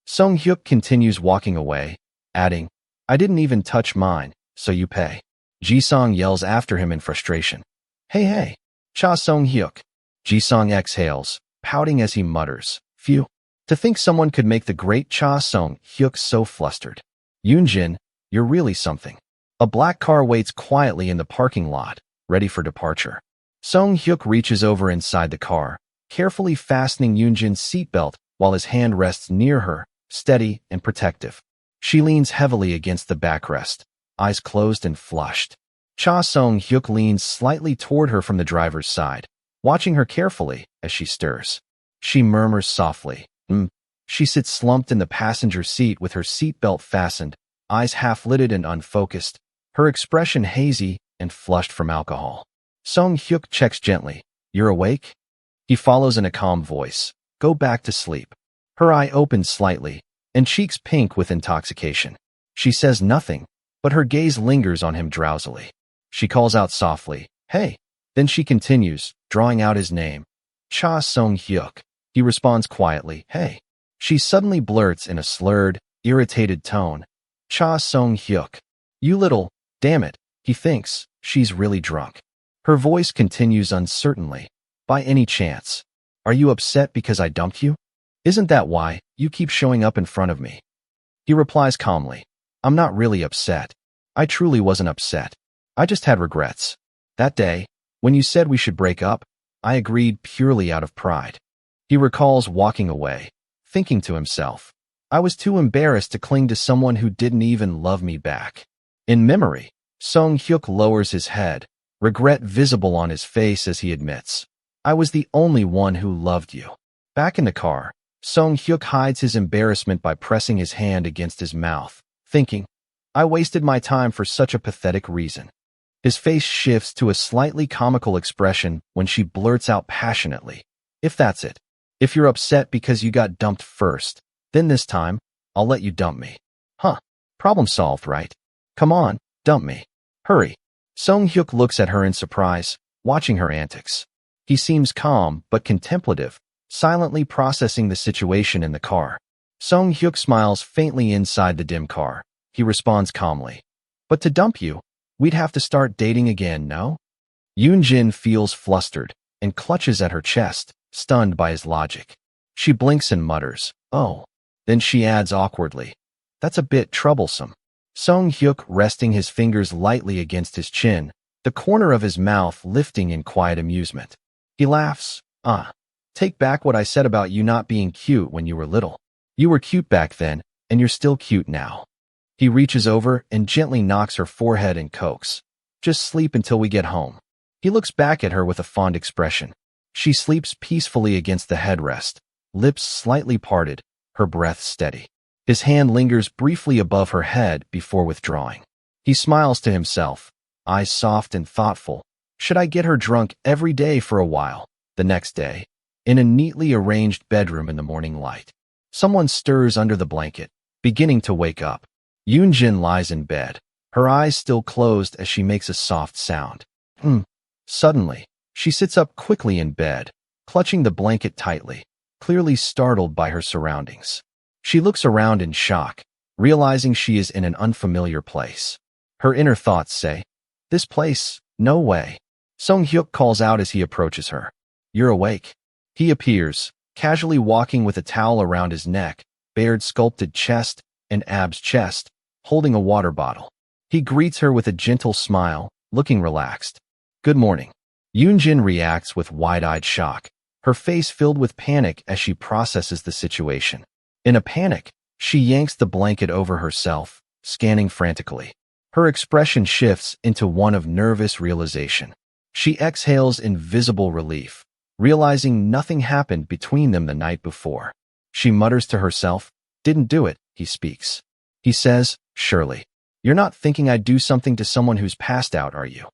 Song-hyuk continues walking away, adding, I didn't even touch mine, so you pay. Ji-sung yells after him in frustration. Hey, Cha Song-hyuk. Ji-sung exhales, pouting as he mutters, Phew. To think someone could make the great Cha Song-hyuk so flustered. Yun Jin, you're really something. A black car waits quietly in the parking lot, ready for departure. Song-hyuk reaches over inside the car, carefully fastening Yun Jin's seatbelt while his hand rests near her, steady and protective. She leans heavily against the backrest, eyes closed and flushed. Cha Song-hyuk leans slightly toward her from the driver's side, watching her carefully as she stirs. She murmurs softly, She sits slumped in the passenger seat with her seatbelt fastened, eyes half-lidded and unfocused, her expression hazy and flushed from alcohol. Song-hyuk checks gently. "You're awake?" He follows in a calm voice. "Go back to sleep." Her eye opens slightly, and cheeks pink with intoxication. She says nothing, but her gaze lingers on him drowsily. She calls out softly, "Hey." Then she continues, drawing out his name. "Cha Song-hyuk." He responds quietly, "Hey." She suddenly blurts in a slurred, irritated tone, "Cha Song-hyuk. You little, damn it." He thinks she's really drunk. Her voice continues uncertainly. "By any chance, are you upset because I dumped you? Isn't that why you keep showing up in front of me?" He replies calmly, "I'm not really upset. I truly wasn't upset. I just had regrets. That day, when you said we should break up, I agreed purely out of pride." He recalls walking away, thinking to himself, "I was too embarrassed to cling to someone who didn't even love me back." In memory, Song-hyuk lowers his head, regret visible on his face as he admits, "I was the only one who loved you." Back in the car, Song-hyuk hides his embarrassment by pressing his hand against his mouth, thinking, "I wasted my time for such a pathetic reason." His face shifts to a slightly comical expression when she blurts out passionately, "If that's it, if you're upset because you got dumped first, then this time, I'll let you dump me." Huh. Problem solved, right? Come on, dump me. Hurry. Song-hyuk looks at her in surprise, watching her antics. He seems calm but contemplative, silently processing the situation in the car. Song-hyuk smiles faintly inside the dim car. He responds calmly, "But to dump you, we'd have to start dating again, no?" Yun Jin feels flustered and clutches at her chest, stunned by his logic. She blinks and mutters, "Oh." Then she adds awkwardly, "That's a bit troublesome." Song-hyuk resting his fingers lightly against his chin, the corner of his mouth lifting in quiet amusement. He laughs, Take back what I said about you not being cute when you were little. You were cute back then, and you're still cute now." He reaches over and gently knocks her forehead and coaxes, "Just sleep until we get home." He looks back at her with a fond expression. She sleeps peacefully against the headrest, lips slightly parted, her breath steady. His hand lingers briefly above her head before withdrawing. He smiles to himself, eyes soft and thoughtful. Should I get her drunk every day for a while? The next day, in a neatly arranged bedroom in the morning light, someone stirs under the blanket, beginning to wake up. Yun Jin lies in bed, her eyes still closed as she makes a soft sound. Suddenly, she sits up quickly in bed, clutching the blanket tightly, clearly startled by her surroundings. She looks around in shock, realizing she is in an unfamiliar place. Her inner thoughts say, "This place, no way." Song-hyuk calls out as he approaches her, "You're awake." He appears, casually walking with a towel around his neck, bared sculpted chest, and abs chest, holding a water bottle. He greets her with a gentle smile, looking relaxed. "Good morning." Yun Jin reacts with wide-eyed shock, her face filled with panic as she processes the situation. In a panic, she yanks the blanket over herself, scanning frantically. Her expression shifts into one of nervous realization. She exhales in visible relief, realizing nothing happened between them the night before. She mutters to herself, "Didn't do it," he speaks. He says, "Surely, you're not thinking I'd do something to someone who's passed out, are you?"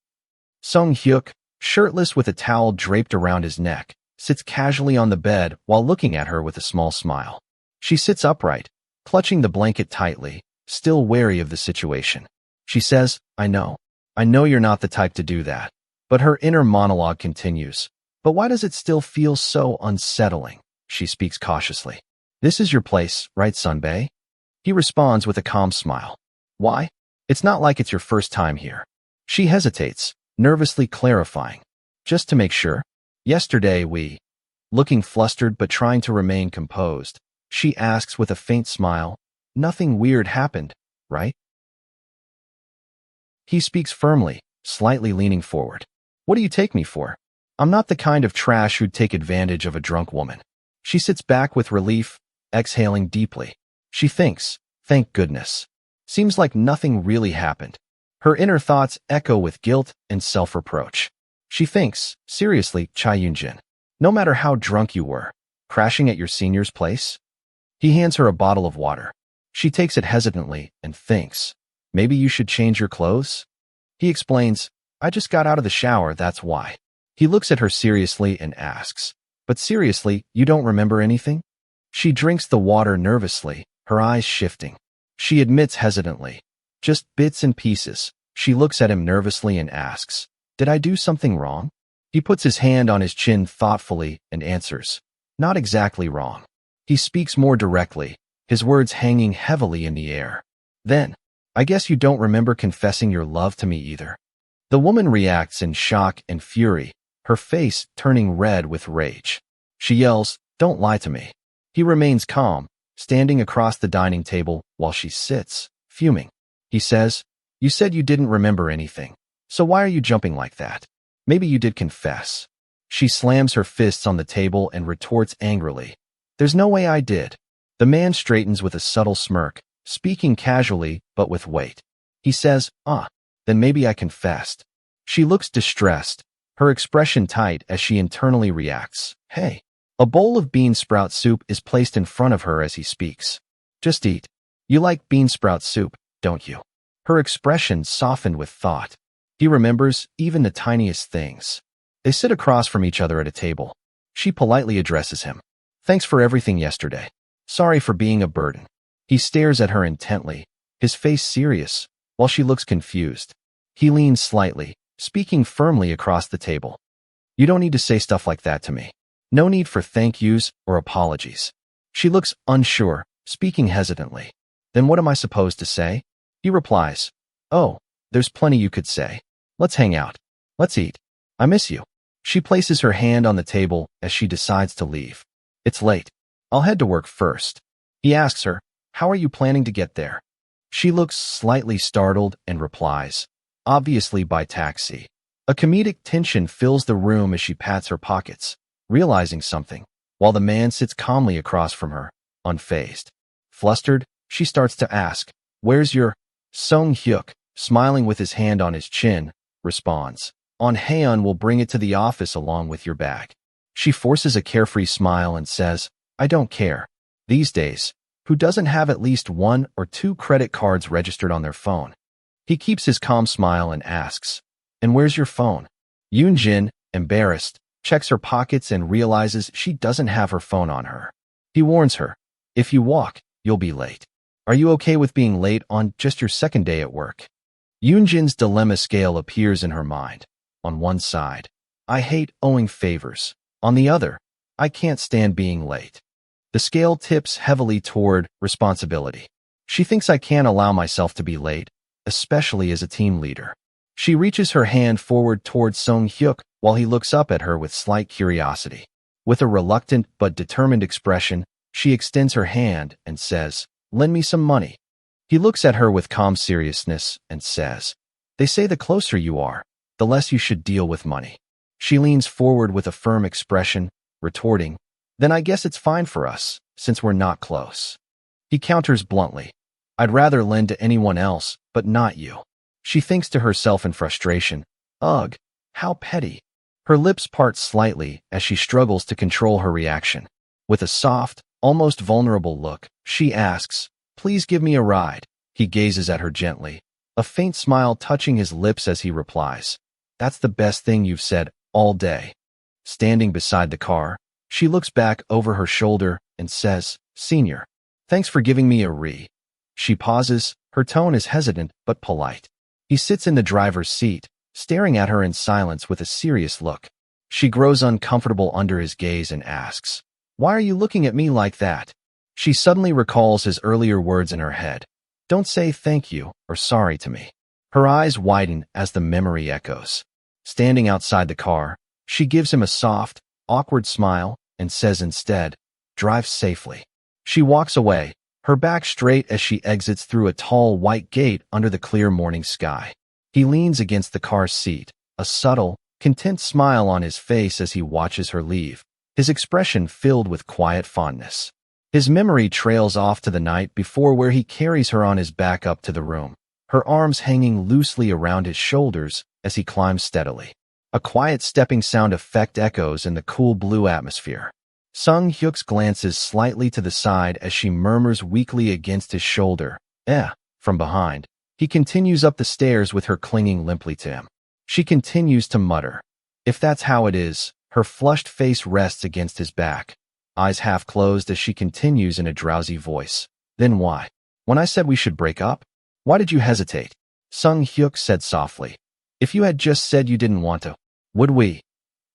Song-hyuk, shirtless with a towel draped around his neck, sits casually on the bed while looking at her with a small smile. She sits upright, clutching the blanket tightly, still wary of the situation. She says, I know you're not the type to do that." But her inner monologue continues. "But why does it still feel so unsettling?" She speaks cautiously. "This is your place, right, Sunbae?" He responds with a calm smile. "Why? It's not like it's your first time here." She hesitates, nervously clarifying. "Just to make sure. Yesterday we..." Looking flustered but trying to remain composed, she asks with a faint smile, "Nothing weird happened, right?" He speaks firmly, slightly leaning forward. "What do you take me for? I'm not the kind of trash who'd take advantage of a drunk woman." She sits back with relief, exhaling deeply. She thinks, thank goodness. Seems like nothing really happened. Her inner thoughts echo with guilt and self-reproach. She thinks, seriously, Yun Jin. No matter how drunk you were, crashing at your senior's place? He hands her a bottle of water. She takes it hesitantly and thinks, maybe you should change your clothes? He explains, I just got out of the shower, that's why. He looks at her seriously and asks, but seriously, you don't remember anything? She drinks the water nervously, her eyes shifting. She admits hesitantly, just bits and pieces. She looks at him nervously and asks, did I do something wrong? He puts his hand on his chin thoughtfully and answers, not exactly wrong. He speaks more directly, his words hanging heavily in the air. Then, I guess you don't remember confessing your love to me either. The woman reacts in shock and fury, her face turning red with rage. She yells, don't lie to me. He remains calm, standing across the dining table while she sits, fuming. He says, you said you didn't remember anything, so why are you jumping like that? Maybe you did confess. She slams her fists on the table and retorts angrily, there's no way I did. The man straightens with a subtle smirk, speaking casually but with weight. He says, then maybe I confessed. She looks distressed, her expression tight as she internally reacts. Hey. A bowl of bean sprout soup is placed in front of her as he speaks. Just eat. You like bean sprout soup, don't you? Her expression softened with thought. He remembers even the tiniest things. They sit across from each other at a table. She politely addresses him. Thanks for everything yesterday. Sorry for being a burden. He stares at her intently, his face serious, while she looks confused. He leans slightly, speaking firmly across the table. You don't need to say stuff like that to me. No need for thank yous or apologies. She looks unsure, speaking hesitantly. Then what am I supposed to say? He replies, oh, there's plenty you could say. Let's hang out. Let's eat. I miss you. She places her hand on the table as she decides to leave. It's late. I'll head to work first. He asks her, how are you planning to get there? She looks slightly startled and replies, obviously by taxi. A comedic tension fills the room as she pats her pockets, realizing something, while the man sits calmly across from her, unfazed. Flustered, she starts to ask, where's your... Song-hyuk, smiling with his hand on his chin, responds, on Haeun will bring it to the office along with your bag. She forces a carefree smile and says, I don't care. These days, who doesn't have at least 1 or 2 credit cards registered on their phone? He keeps his calm smile and asks, and where's your phone? Yun Jin, embarrassed, checks her pockets and realizes she doesn't have her phone on her. He warns her, if you walk, you'll be late. Are you okay with being late on just your second day at work? Yun Jin's dilemma scale appears in her mind. On one side, I hate owing favors. On the other, I can't stand being late. The scale tips heavily toward responsibility. She thinks I can't allow myself to be late, especially as a team leader. She reaches her hand forward towards Song-hyuk while he looks up at her with slight curiosity. With a reluctant but determined expression, she extends her hand and says, lend me some money. He looks at her with calm seriousness and says, they say the closer you are, the less you should deal with money. She leans forward with a firm expression, retorting, then I guess it's fine for us, since we're not close. He counters bluntly, I'd rather lend to anyone else, but not you. She thinks to herself in frustration, ugh, how petty. Her lips part slightly as she struggles to control her reaction. With a soft, almost vulnerable look, she asks, please give me a ride. He gazes at her gently, a faint smile touching his lips as he replies, that's the best thing you've said all day. Standing beside the car, she looks back over her shoulder and says, Senior, thanks for giving me a re. She pauses, her tone is hesitant but polite. He sits in the driver's seat, staring at her in silence with a serious look. She grows uncomfortable under his gaze and asks, why are you looking at me like that? She suddenly recalls his earlier words in her head. Don't say thank you or sorry to me. Her eyes widen as the memory echoes. Standing outside the car, she gives him a soft, awkward smile and says instead, drive safely. She walks away, her back straight as she exits through a tall white gate under the clear morning sky. He leans against the car's seat, a subtle, content smile on his face as he watches her leave, his expression filled with quiet fondness. His memory trails off to the night before where he carries her on his back up to the room, her arms hanging loosely around his shoulders as he climbs steadily. A quiet stepping sound effect echoes in the cool blue atmosphere. Sung Hyuk's glances slightly to the side as she murmurs weakly against his shoulder, from behind. He continues up the stairs with her clinging limply to him. She continues to mutter. If that's how it is, her flushed face rests against his back, eyes half closed as she continues in a drowsy voice. Then why? When I said we should break up? Why did you hesitate? Sung Hyuk said softly. If you had just said you didn't want to, would we?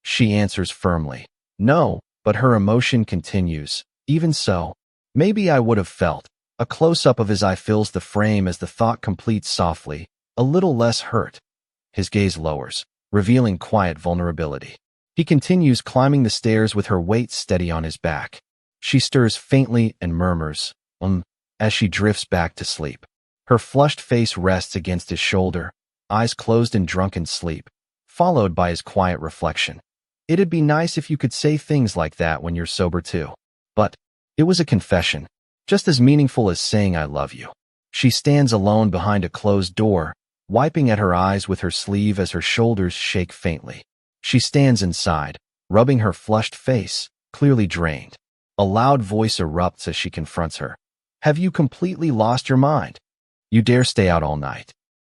She answers firmly. No, but her emotion continues. Even so, maybe I would have felt. A close-up of his eye fills the frame as the thought completes softly, a little less hurt. His gaze lowers, revealing quiet vulnerability. He continues climbing the stairs with her weight steady on his back. She stirs faintly and murmurs, as she drifts back to sleep. Her flushed face rests against his shoulder, eyes closed in drunken sleep, followed by his quiet reflection. It'd be nice if you could say things like that when you're sober too. But it was a confession, just as meaningful as saying I love you. She stands alone behind a closed door, wiping at her eyes with her sleeve as her shoulders shake faintly. She stands inside, rubbing her flushed face, clearly drained. A loud voice erupts as she confronts her. Have you completely lost your mind? You dare stay out all night?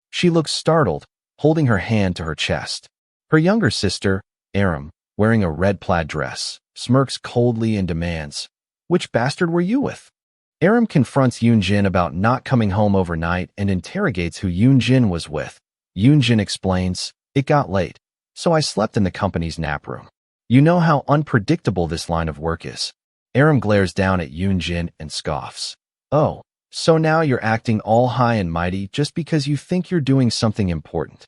She looks startled, holding her hand to her chest. Her younger sister, Aram, wearing a red plaid dress, smirks coldly and demands, which bastard were you with? Aram confronts Yun Jin about not coming home overnight and interrogates who Yun Jin was with. Yun Jin explains, it got late, so I slept in the company's nap room. You know how unpredictable this line of work is. Aram glares down at Yun Jin and scoffs. Oh, so now you're acting all high and mighty just because you think you're doing something important.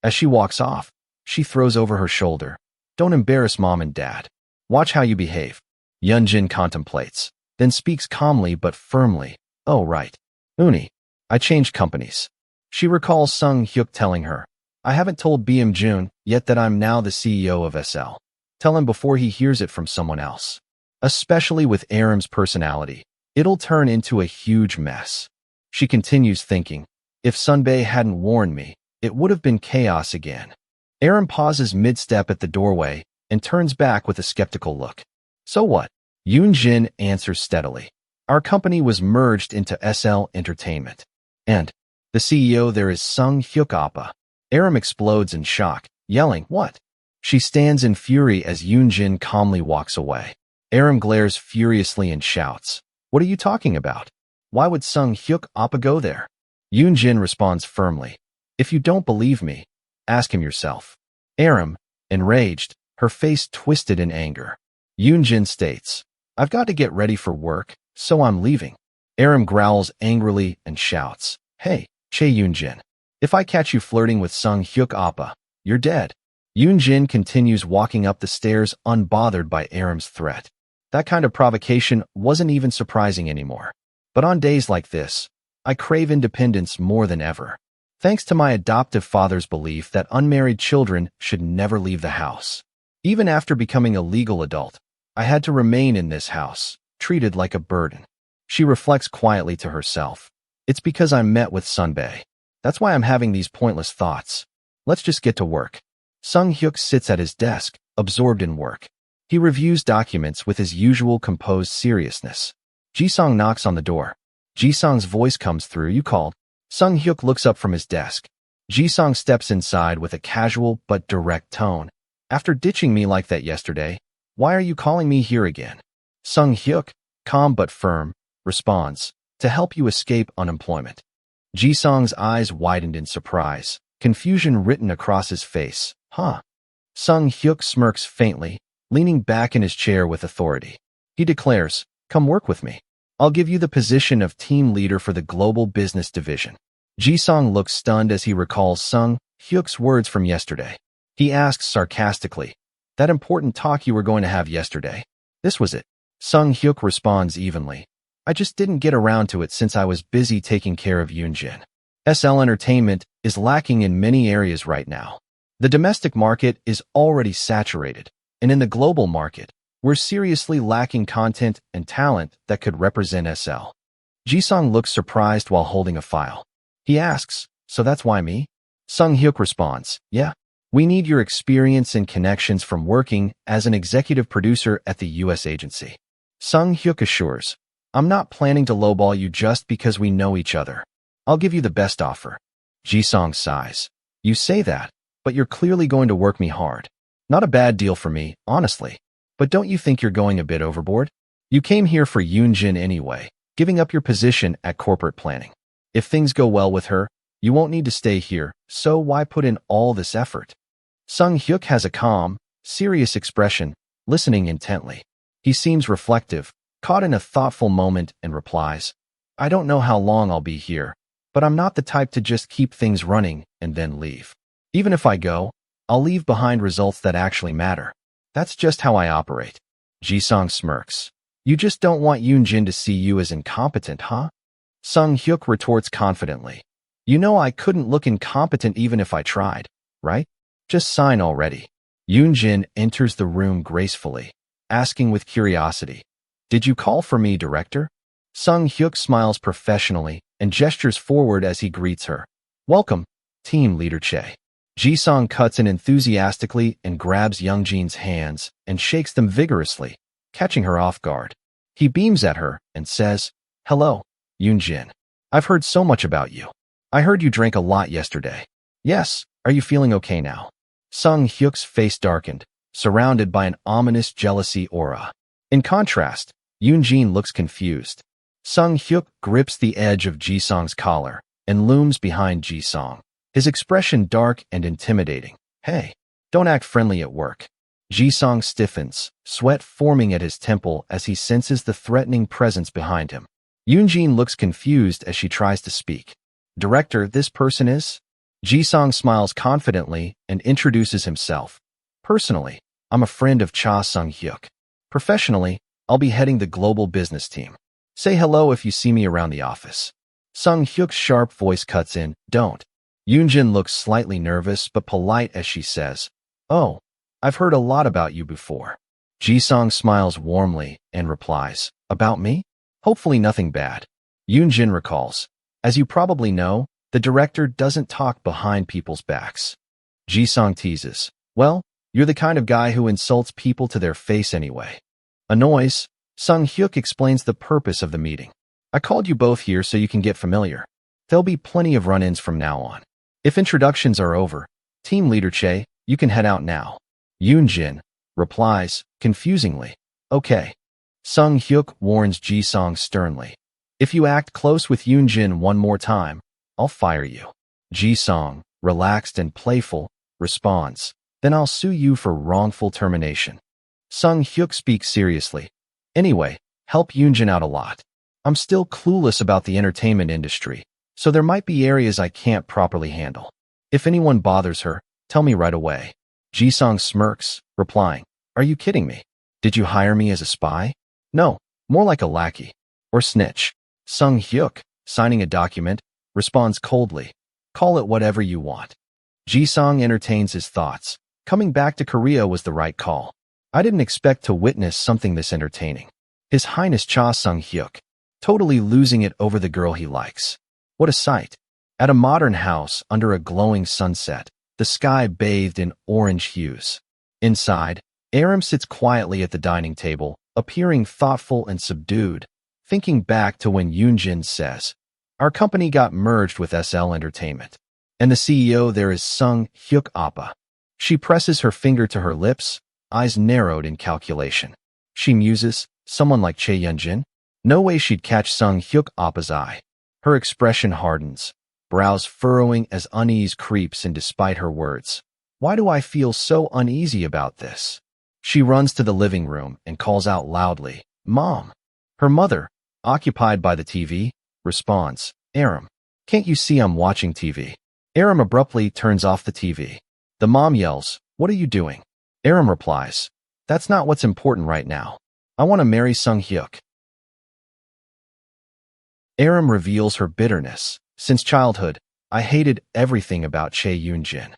As she walks off, she throws over her shoulder. Don't embarrass mom and dad. Watch how you behave. Yun Jin contemplates, then speaks calmly but firmly. Oh, right. Uni, I changed companies. She recalls Sung Hyuk telling her, I haven't told BM Jun yet that I'm now the CEO of SL. Tell him before he hears it from someone else. Especially with Aram's personality, it'll turn into a huge mess. She continues thinking, if Sunbae hadn't warned me, it would have been chaos again. Aram pauses mid-step at the doorway and turns back with a skeptical look. So what? Yun Jin answers steadily. Our company was merged into SL Entertainment. And the CEO there is Sung Hyuk Appa. Aram explodes in shock, yelling, what? She stands in fury as Yun Jin calmly walks away. Aram glares furiously and shouts, what are you talking about? Why would Sung Hyuk Appa go there? Yun Jin responds firmly, if you don't believe me, ask him yourself. Aram, enraged, her face twisted in anger. Yun Jin states, I've got to get ready for work, so I'm leaving. Aram growls angrily and shouts, hey, Che Yun Jin. If I catch you flirting with Sung Hyuk Appa, you're dead. Yun Jin continues walking up the stairs unbothered by Aram's threat. That kind of provocation wasn't even surprising anymore. But on days like this, I crave independence more than ever. Thanks to my adoptive father's belief that unmarried children should never leave the house. Even after becoming a legal adult, I had to remain in this house, treated like a burden. She reflects quietly to herself. It's because I'm met with Sunbae. That's why I'm having these pointless thoughts. Let's just get to work. Sung Hyuk sits at his desk, absorbed in work. He reviews documents with his usual composed seriousness. Jisung knocks on the door. Jisung's voice comes through, you called. Sung Hyuk looks up from his desk. Jisung steps inside with a casual but direct tone. After ditching me like that yesterday, why are you calling me here again? Sung Hyuk, calm but firm, responds, to help you escape unemployment. Jisung's eyes widened in surprise, confusion written across his face. Huh? Sung Hyuk smirks faintly, leaning back in his chair with authority. He declares, come work with me. I'll give you the position of team leader for the global business division. Jisung looks stunned as he recalls Sung Hyuk's words from yesterday. He asks sarcastically, that important talk you were going to have yesterday? This was it. Sung Hyuk responds evenly. I just didn't get around to it since I was busy taking care of Yun Jin. SL Entertainment is lacking in many areas right now. The domestic market is already saturated, and in the global market, we're seriously lacking content and talent that could represent SL. Jisung looks surprised while holding a file. He asks, so that's why me? Sung Hyuk responds, yeah. We need your experience and connections from working as an executive producer at the U.S. agency. Sung Hyuk assures, I'm not planning to lowball you just because we know each other. I'll give you the best offer. Ji-sung sighs. You say that, but you're clearly going to work me hard. Not a bad deal for me, honestly. But don't you think you're going a bit overboard? You came here for Yun Jin anyway, giving up your position at corporate planning. If things go well with her, you won't need to stay here, so why put in all this effort? Sung Hyuk has a calm, serious expression, listening intently. He seems reflective, caught in a thoughtful moment, and replies, I don't know how long I'll be here, but I'm not the type to just keep things running and then leave. Even if I go, I'll leave behind results that actually matter. That's just how I operate. Ji-sung smirks. You just don't want Yun Jin to see you as incompetent, huh? Sung Hyuk retorts confidently. You know I couldn't look incompetent even if I tried, right? Just sign already. Yun Jin enters the room gracefully, asking with curiosity, Did you call for me, director? Sung Hyuk smiles professionally and gestures forward as he greets her. Welcome, team leader Che. Ji-sung cuts in enthusiastically and grabs Yun Jin's hands and shakes them vigorously, catching her off guard. He beams at her and says, Hello, Yun Jin. I've heard so much about you. I heard you drank a lot yesterday. Yes, are you feeling okay now? Sung Hyuk's face darkened, surrounded by an ominous jealousy aura. In contrast, Yun Jin looks confused. Sung Hyuk grips the edge of Ji-sung's collar and looms behind Ji-sung, his expression dark and intimidating. Hey, don't act friendly at work. Ji-sung stiffens, sweat forming at his temple as he senses the threatening presence behind him. Yun Jin looks confused as she tries to speak. Director, this person is? Ji-sung smiles confidently and introduces himself. Personally, I'm a friend of Cha Sung-hyuk. Professionally, I'll be heading the global business team. Say hello if you see me around the office. Sung-hyuk's sharp voice cuts in, Don't. Yun Jin looks slightly nervous but polite as she says, Oh, I've heard a lot about you before. Ji-sung smiles warmly and replies, About me? Hopefully nothing bad. Yun Jin recalls, As you probably know, the director doesn't talk behind people's backs. Ji-sung teases, Well, you're the kind of guy who insults people to their face anyway. Annoys, Sung Hyuk explains the purpose of the meeting. I called you both here so you can get familiar. There'll be plenty of run-ins from now on. If introductions are over, team leader Che, you can head out now. Yun Jin replies, confusingly, Okay. Sung Hyuk warns Ji-sung sternly. If you act close with Yun Jin one more time, I'll fire you. Ji-sung, relaxed and playful, responds, Then I'll sue you for wrongful termination. Sung Hyuk speaks seriously. Anyway, help Yun Jin out a lot. I'm still clueless about the entertainment industry, so there might be areas I can't properly handle. If anyone bothers her, tell me right away. Ji-sung smirks, replying, Are you kidding me? Did you hire me as a spy? No, more like a lackey. Or snitch. Sung Hyuk, signing a document, responds coldly, Call it whatever you want. Ji-sung entertains his thoughts. Coming back to Korea was the right call. I didn't expect to witness something this entertaining. His Highness Cha Sung-hyuk, totally losing it over the girl he likes. What a sight. At a modern house under a glowing sunset, the sky bathed in orange hues. Inside, Aram sits quietly at the dining table, appearing thoughtful and subdued, thinking back to when Yun Jin says, Our company got merged with SL Entertainment, and the CEO there is Sung Hyuk Appa. She presses her finger to her lips, eyes narrowed in calculation. She muses, someone like Che Yun Jin? No way she'd catch Sung Hyuk Appa's eye. Her expression hardens, brows furrowing as unease creeps in despite her words. Why do I feel so uneasy about this? She runs to the living room and calls out loudly, Mom. Her mother, occupied by the TV, responds, Aram, can't you see I'm watching TV? Aram abruptly turns off the TV. The mom yells, What are you doing? Aram replies, That's not what's important right now. I want to marry Sung Hyuk. Aram reveals her bitterness. Since childhood, I hated everything about Che Yun Jin.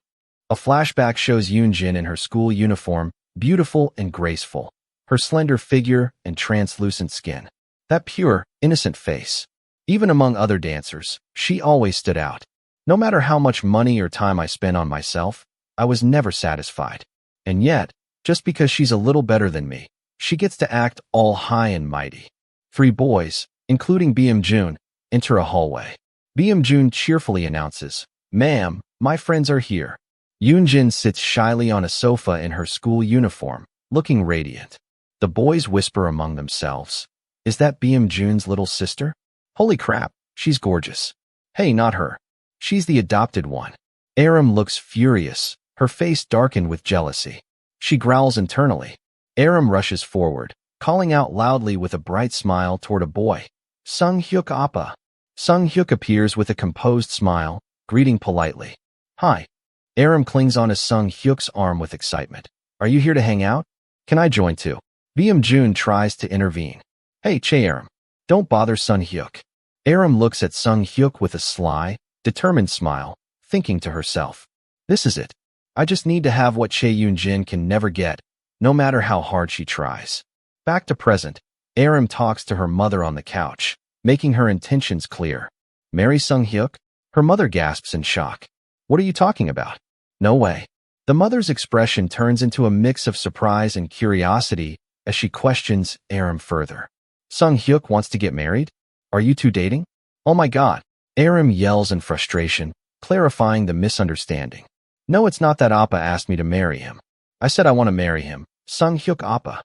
A flashback shows Yun Jin in her school uniform, beautiful and graceful, her slender figure and translucent skin. That pure, innocent face. Even among other dancers, she always stood out. No matter how much money or time I spent on myself, I was never satisfied. And yet, just because she's a little better than me, she gets to act all high and mighty. 3 boys, including Jun, enter a hallway. Jun cheerfully announces, "Ma'am, my friends are here." Yun Jin sits shyly on a sofa in her school uniform, looking radiant. The boys whisper among themselves, "Is that Jun's little sister? Holy crap, she's gorgeous." "Hey, not her. She's the adopted one." Aram looks furious, her face darkened with jealousy. She growls internally. Aram rushes forward, calling out loudly with a bright smile toward a boy. "Sung Hyuk Appa." Sung Hyuk appears with a composed smile, greeting politely. "Hi." Aram clings onto Sung Hyuk's arm with excitement. "Are you here to hang out? Can I join too?" Jun tries to intervene. "Hey, Aram. Don't bother Sung Hyuk." Aram looks at Sung Hyuk with a sly, determined smile, thinking to herself, "This is it. I just need to have what Yun Jin can never get, no matter how hard she tries." Back to present, Aram talks to her mother on the couch, making her intentions clear. "Marry Sung Hyuk?" Her mother gasps in shock. "What are you talking about? No way." The mother's expression turns into a mix of surprise and curiosity as she questions Aram further. "Sung Hyuk wants to get married? Are you two dating?" "Oh my god." Aram yells in frustration, clarifying the misunderstanding. "No, it's not that Appa asked me to marry him. I said I want to marry him, Sung Hyuk Appa."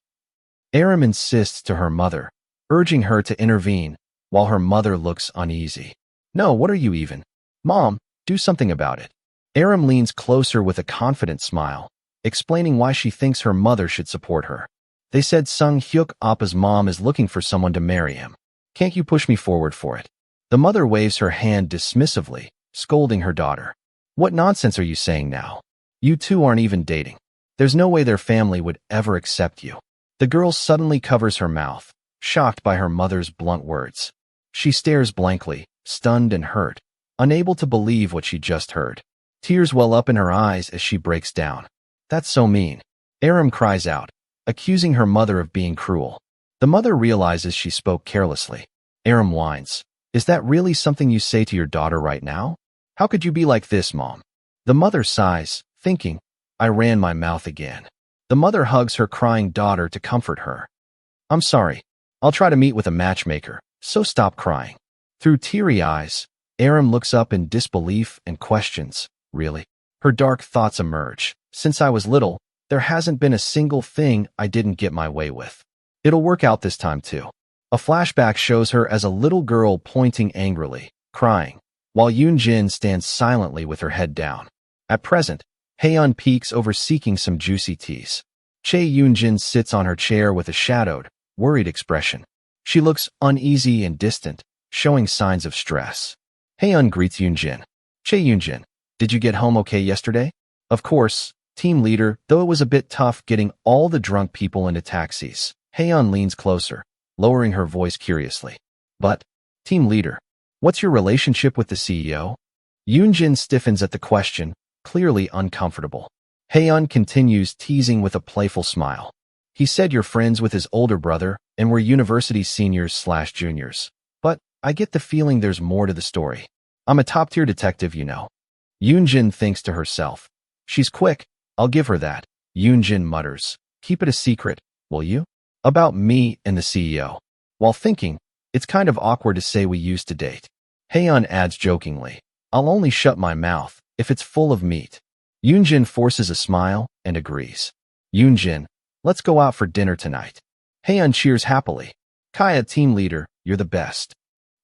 Aram insists to her mother, urging her to intervene, while her mother looks uneasy. "No, what are you even? Mom, do something about it." Aram leans closer with a confident smile, explaining why she thinks her mother should support her. "They said Sung Hyuk Appa's mom is looking for someone to marry him. Can't you push me forward for it?" The mother waves her hand dismissively, scolding her daughter. "What nonsense are you saying now? You two aren't even dating. There's no way their family would ever accept you." The girl suddenly covers her mouth, shocked by her mother's blunt words. She stares blankly, stunned and hurt, unable to believe what she just heard. Tears well up in her eyes as she breaks down. "That's so mean." Aram cries out, accusing her mother of being cruel. The mother realizes she spoke carelessly. Aram whines, "Is that really something you say to your daughter right now? How could you be like this, Mom?" The mother sighs, thinking, "I ran my mouth again." The mother hugs her crying daughter to comfort her. "I'm sorry. I'll try to meet with a matchmaker, so stop crying." Through teary eyes, Aram looks up in disbelief and questions, "Really?" Her dark thoughts emerge. "Since I was little, there hasn't been a single thing I didn't get my way with. It'll work out this time too." A flashback shows her as a little girl pointing angrily, crying, while Yun Jin stands silently with her head down. At present, Haeun peeks over seeking some juicy teas. Yun Jin sits on her chair with a shadowed, worried expression. She looks uneasy and distant, showing signs of stress. Haeun greets Yun Jin. "Yun Jin, did you get home okay yesterday?" "Of course, team leader, though it was a bit tough getting all the drunk people into taxis." Haeun leans closer, lowering her voice curiously. "But, team leader, what's your relationship with the CEO?" Yun Jin stiffens at the question, clearly uncomfortable. Haeun continues teasing with a playful smile. "He said you're friends with his older brother and we're university seniors/juniors. But I get the feeling there's more to the story. I'm a top-tier detective, you know." Yun Jin thinks to herself. "She's quick, I'll give her that." Yun Jin mutters, "Keep it a secret, will you? About me and the CEO." While thinking, "It's kind of awkward to say we used to date." Haeun adds jokingly, "I'll only shut my mouth if it's full of meat." Yun Jin forces a smile and agrees. "Yun Jin, let's go out for dinner tonight." Haeun cheers happily. "Kaya, team leader, you're the best."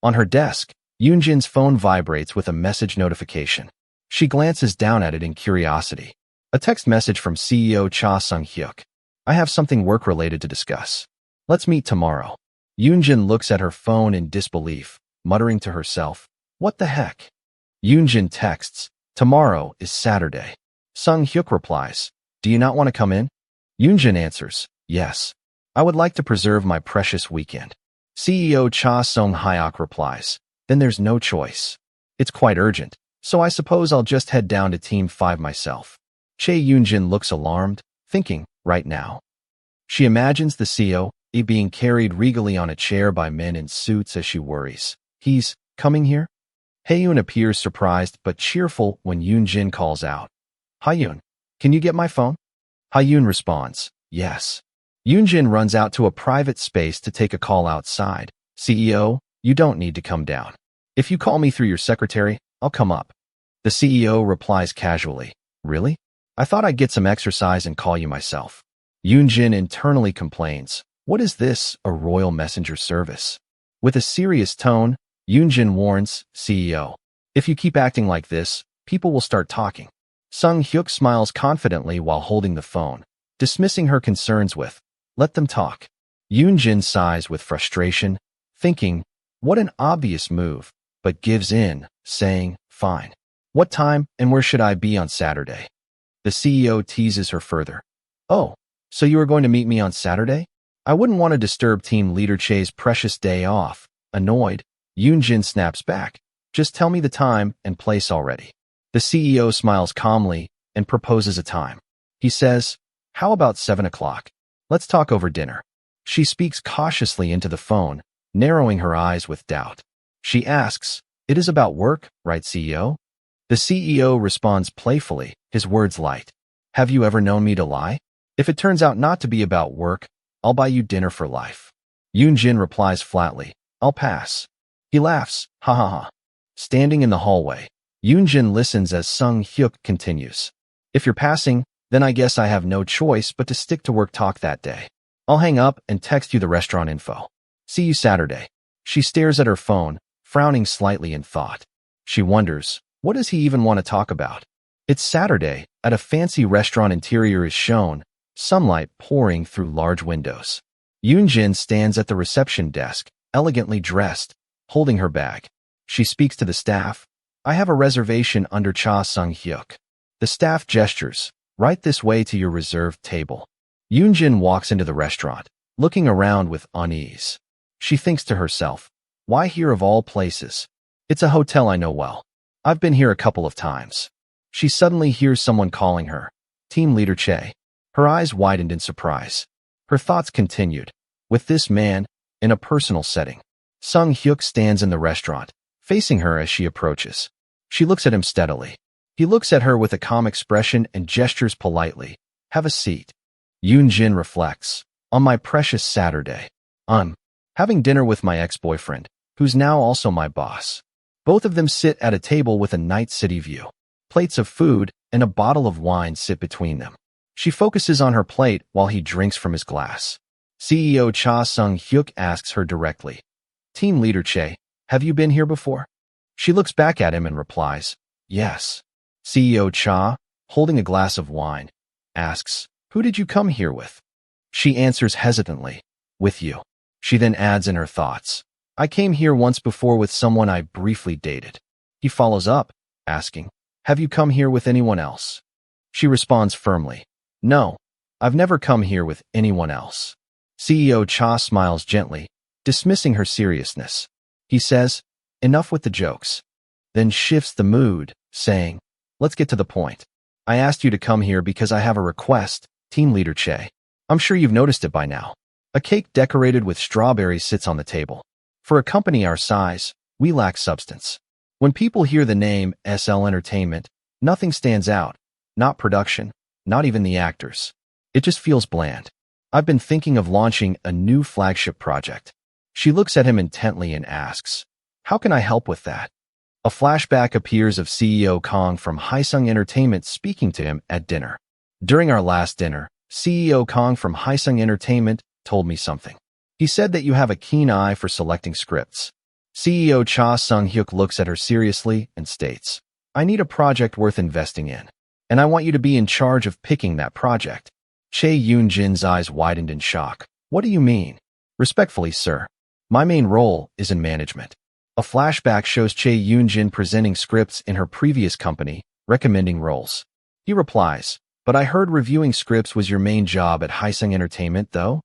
On her desk, Yun Jin's phone vibrates with a message notification. She glances down at it in curiosity. A text message from CEO Cha Sung-hyuk. "I have something work-related to discuss. Let's meet tomorrow." Yun Jin looks at her phone in disbelief, muttering to herself, "What the heck?" Yun Jin texts, "Tomorrow is Saturday." Sung-hyuk replies, "Do you not want to come in?" Yun Jin answers, "Yes. I would like to preserve my precious weekend." CEO Cha Sung-hyuk replies, "Then there's no choice. It's quite urgent, so I suppose I'll just head down to Team 5 myself." Yun Jin looks alarmed, thinking, "Right now?" She imagines the CEO being carried regally on a chair by men in suits as she worries. "He's coming here?" Haeun appears surprised but cheerful when Yun Jin calls out, "Haeun, Can you get my phone? Hyun responds, yes. Yun Jin runs out to a private space to take a call outside. CEO, you don't need to come down. If you call me through your secretary, I'll come up. The CEO replies casually, really? I thought I'd get some exercise and call you myself. Yun Jin internally complains, what is this, a royal messenger service? With a serious tone, Yun Jin warns, CEO, if you keep acting like this, people will start talking. Sung Hyuk smiles confidently while holding the phone, dismissing her concerns with, let them talk. Yun Jin sighs with frustration, thinking, what an obvious move, but gives in, saying, fine. What time and where should I be on Saturday? The CEO teases her further. Oh, so you are going to meet me on Saturday? I wouldn't want to disturb team leader Che's precious day off. Annoyed, Yun Jin snaps back. Just tell me the time and place already. The CEO smiles calmly and proposes a time. He says, how about 7 o'clock? Let's talk over dinner. She speaks cautiously into the phone, narrowing her eyes with doubt. She asks, it is about work, right, CEO? The CEO responds playfully, his words light. Have you ever known me to lie? If it turns out not to be about work, I'll buy you dinner for life. Yun Jin replies flatly, I'll pass. He laughs, ha ha ha. Standing in the hallway, Yun Jin listens as Sung Hyuk continues. If you're passing, then I guess I have no choice but to stick to work talk that day. I'll hang up and text you the restaurant info. See you Saturday. She stares at her phone, frowning slightly in thought. She wonders, what does he even want to talk about? It's Saturday, at a fancy restaurant interior is shown, sunlight pouring through large windows. Yun Jin stands at the reception desk, elegantly dressed, holding her bag. She speaks to the staff. I have a reservation under Cha Sung Hyuk. The staff gestures, right this way to your reserved table. Yun Jin walks into the restaurant, looking around with unease. She thinks to herself, why here of all places? It's a hotel I know well. I've been here a couple of times. She suddenly hears someone calling her, Team Leader Che. Her eyes widened in surprise. Her thoughts continued, with this man, in a personal setting. Sung Hyuk stands in the restaurant, facing her as she approaches. She looks at him steadily. He looks at her with a calm expression and gestures politely. Have a seat. Yun Jin reflects. On my precious Saturday, I'm having dinner with my ex-boyfriend, who's now also my boss. Both of them sit at a table with a night city view. Plates of food and a bottle of wine sit between them. She focuses on her plate while he drinks from his glass. CEO Cha Sung Hyuk asks her directly, Team Leader Che, have you been here before? She looks back at him and replies, yes. CEO Cha, holding a glass of wine, asks, who did you come here with? She answers hesitantly, with you. She then adds in her thoughts, I came here once before with someone I briefly dated. He follows up, asking, have you come here with anyone else? She responds firmly, no, I've never come here with anyone else. CEO Cha smiles gently, dismissing her seriousness. He says, enough with the jokes. Then shifts the mood, saying, let's get to the point. I asked you to come here because I have a request, Team Leader Che. I'm sure you've noticed it by now. A cake decorated with strawberries sits on the table. For a company our size, we lack substance. When people hear the name SL Entertainment, nothing stands out. Not production, not even the actors. It just feels bland. I've been thinking of launching a new flagship project. She looks at him intently and asks, how can I help with that? A flashback appears of CEO Kong from Haesung Entertainment speaking to him at dinner. During our last dinner, CEO Kong from Haesung Entertainment told me something. He said that you have a keen eye for selecting scripts. CEO Cha Sung Hyuk looks at her seriously and states, I need a project worth investing in, and I want you to be in charge of picking that project. Che Yun Jin's eyes widened in shock. What do you mean? Respectfully, sir. My main role is in management. A flashback shows Che Yun Jin presenting scripts in her previous company, recommending roles. He replies, but I heard reviewing scripts was your main job at Haesung Entertainment, though?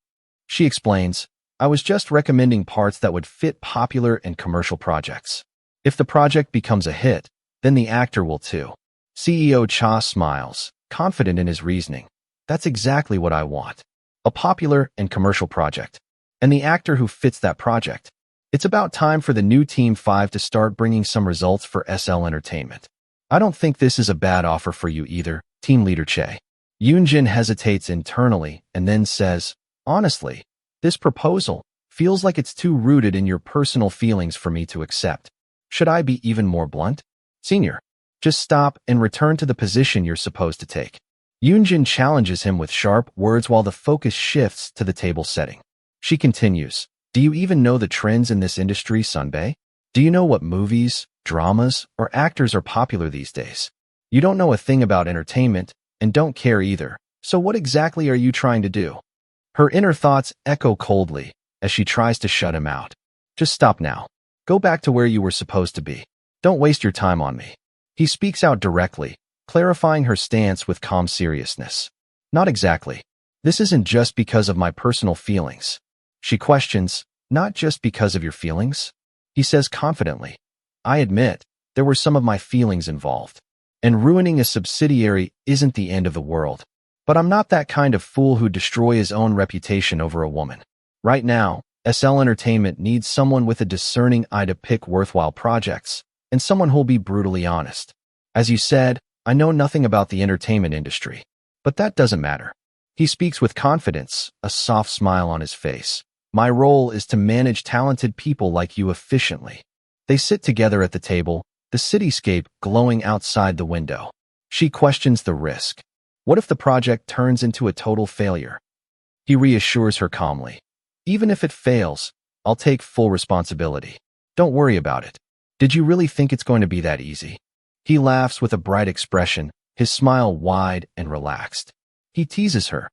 She explains, I was just recommending parts that would fit popular and commercial projects. If the project becomes a hit, then the actor will too. CEO Cha smiles, confident in his reasoning. That's exactly what I want. A popular and commercial project. And the actor who fits that project. It's about time for the new Team 5 to start bringing some results for SL Entertainment. I don't think this is a bad offer for you either, Team Leader Che. Yun Jin hesitates internally and then says, honestly, this proposal feels like it's too rooted in your personal feelings for me to accept. Should I be even more blunt? Senior, just stop and return to the position you're supposed to take. Yun Jin challenges him with sharp words while the focus shifts to the table setting. She continues, do you even know the trends in this industry, Sunbae? Do you know what movies, dramas, or actors are popular these days? You don't know a thing about entertainment and don't care either. So what exactly are you trying to do? Her inner thoughts echo coldly as she tries to shut him out. Just stop now. Go back to where you were supposed to be. Don't waste your time on me. He speaks out directly, clarifying her stance with calm seriousness. Not exactly. This isn't just because of my personal feelings. She questions, not just because of your feelings? He says confidently, I admit, there were some of my feelings involved. And ruining a subsidiary isn't the end of the world. But I'm not that kind of fool who'd destroy his own reputation over a woman. Right now, SL Entertainment needs someone with a discerning eye to pick worthwhile projects, and someone who'll be brutally honest. As you said, I know nothing about the entertainment industry. But that doesn't matter. He speaks with confidence, a soft smile on his face. My role is to manage talented people like you efficiently. They sit together at the table, the cityscape glowing outside the window. She questions the risk. What if the project turns into a total failure? He reassures her calmly. Even if it fails, I'll take full responsibility. Don't worry about it. Did you really think it's going to be that easy? He laughs with a bright expression, his smile wide and relaxed. He teases her.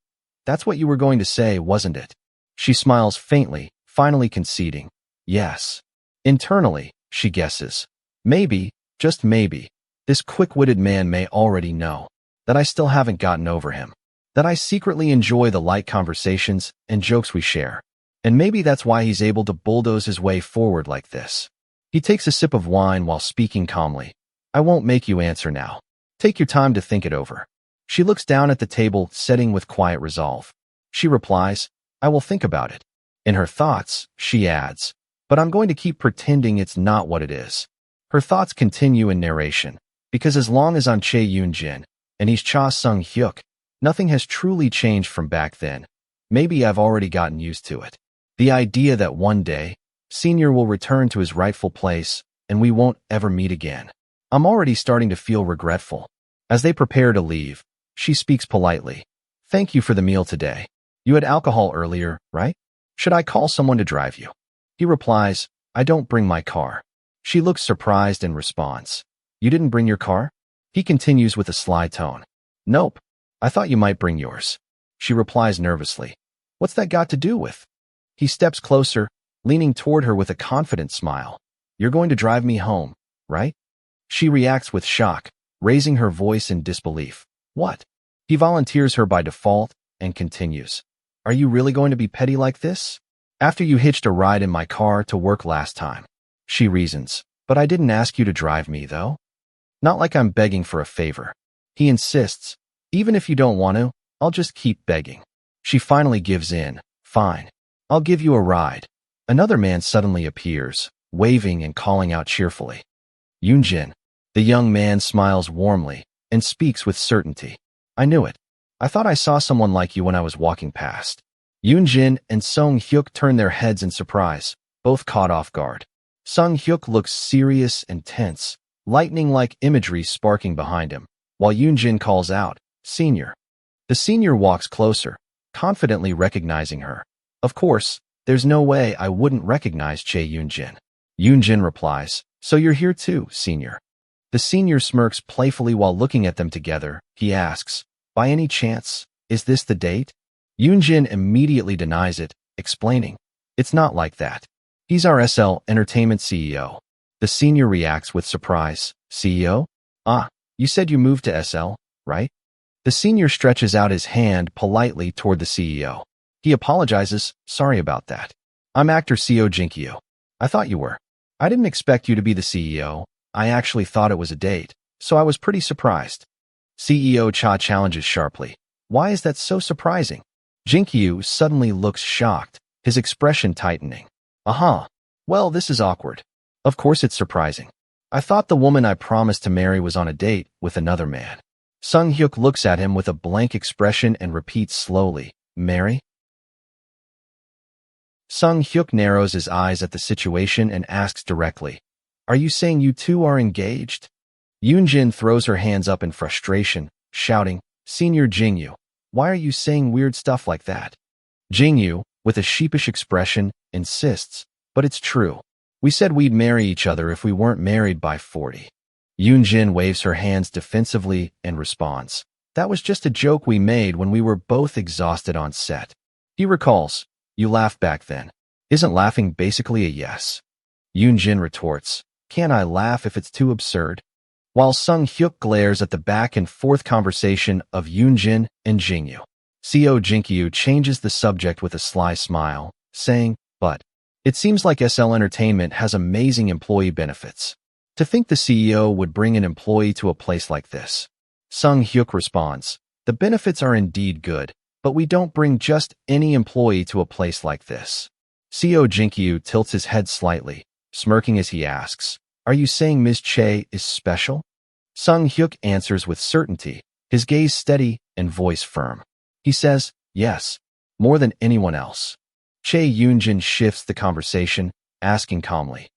That's what you were going to say, wasn't it? She smiles faintly, finally conceding. Yes. Internally, she guesses. Maybe, just maybe, this quick-witted man may already know that I still haven't gotten over him, that I secretly enjoy the light conversations and jokes we share, and maybe that's why he's able to bulldoze his way forward like this. He takes a sip of wine while speaking calmly. I won't make you answer now. Take your time to think it over. She looks down at the table setting with quiet resolve. She replies, I will think about it. In her thoughts, she adds, but I'm going to keep pretending it's not what it is. Her thoughts continue in narration, because as long as I'm Yun Jin, and he's Cha Sung-hyuk, nothing has truly changed from back then. Maybe I've already gotten used to it. The idea that one day, Senior will return to his rightful place, and we won't ever meet again. I'm already starting to feel regretful. As they prepare to leave, she speaks politely. Thank you for the meal today. You had alcohol earlier, right? Should I call someone to drive you? He replies, I don't bring my car. She looks surprised and responds, you didn't bring your car? He continues with a sly tone. Nope. I thought you might bring yours. She replies nervously. What's that got to do with? He steps closer, leaning toward her with a confident smile. You're going to drive me home, right? She reacts with shock, raising her voice in disbelief. What? He volunteers her by default and continues. Are you really going to be petty like this? After you hitched a ride in my car to work last time. She reasons. But I didn't ask you to drive me, though. Not like I'm begging for a favor. He insists. Even if you don't want to, I'll just keep begging. She finally gives in. Fine. I'll give you a ride. Another man suddenly appears, waving and calling out cheerfully. Yun Jin. The young man smiles warmly and speaks with certainty. I knew it. I thought I saw someone like you when I was walking past. Yun Jin and Sung-hyuk turn their heads in surprise, both caught off guard. Sung-hyuk looks serious and tense, lightning-like imagery sparking behind him, while Yun Jin calls out, Senior. The senior walks closer, confidently recognizing her. Of course, there's no way I wouldn't recognize Yun Jin. Yun Jin replies, so you're here too, Senior. The senior smirks playfully while looking at them together. He asks, by any chance, is this the date? Yun Jin immediately denies it, explaining, it's not like that. He's our SL Entertainment CEO. The senior reacts with surprise. CEO? Ah, you said you moved to SL, right? The senior stretches out his hand politely toward the CEO. He apologizes, sorry about that. I'm actor CEO Jinkyu. I thought you were. I didn't expect you to be the CEO. I actually thought it was a date, so I was pretty surprised. CEO Cha challenges sharply. Why is that so surprising? Jinkyu suddenly looks shocked, his expression tightening. Aha. Well, this is awkward. Of course it's surprising. I thought the woman I promised to marry was on a date with another man. Sung Hyuk looks at him with a blank expression and repeats slowly, "Marry?" Sung Hyuk narrows his eyes at the situation and asks directly, "Are you saying you two are engaged?" Yun Jin throws her hands up in frustration, shouting, "Senior Jingyu, why are you saying weird stuff like that?" Jingyu, with a sheepish expression, insists, "But it's true. We said we'd marry each other if we weren't married by 40. Yun Jin waves her hands defensively and responds, "That was just a joke we made when we were both exhausted on set." He recalls, "You laughed back then. Isn't laughing basically a yes?" Yun Jin retorts, "Can't I laugh if it's too absurd?" While Sung Hyuk glares at the back-and-forth conversation of Yun Jin and Jingyu, Co Jinkyu changes the subject with a sly smile, saying, "But it seems like SL Entertainment has amazing employee benefits. To think the CEO would bring an employee to a place like this." Sung Hyuk responds, "The benefits are indeed good, but we don't bring just any employee to a place like this." Co Jinkyu tilts his head slightly, smirking as he asks, "Are you saying Ms. Che is special?" Sung Hyuk answers with certainty, his gaze steady and voice firm. He says, "Yes, more than anyone else." Che Yunjin shifts the conversation, asking calmly,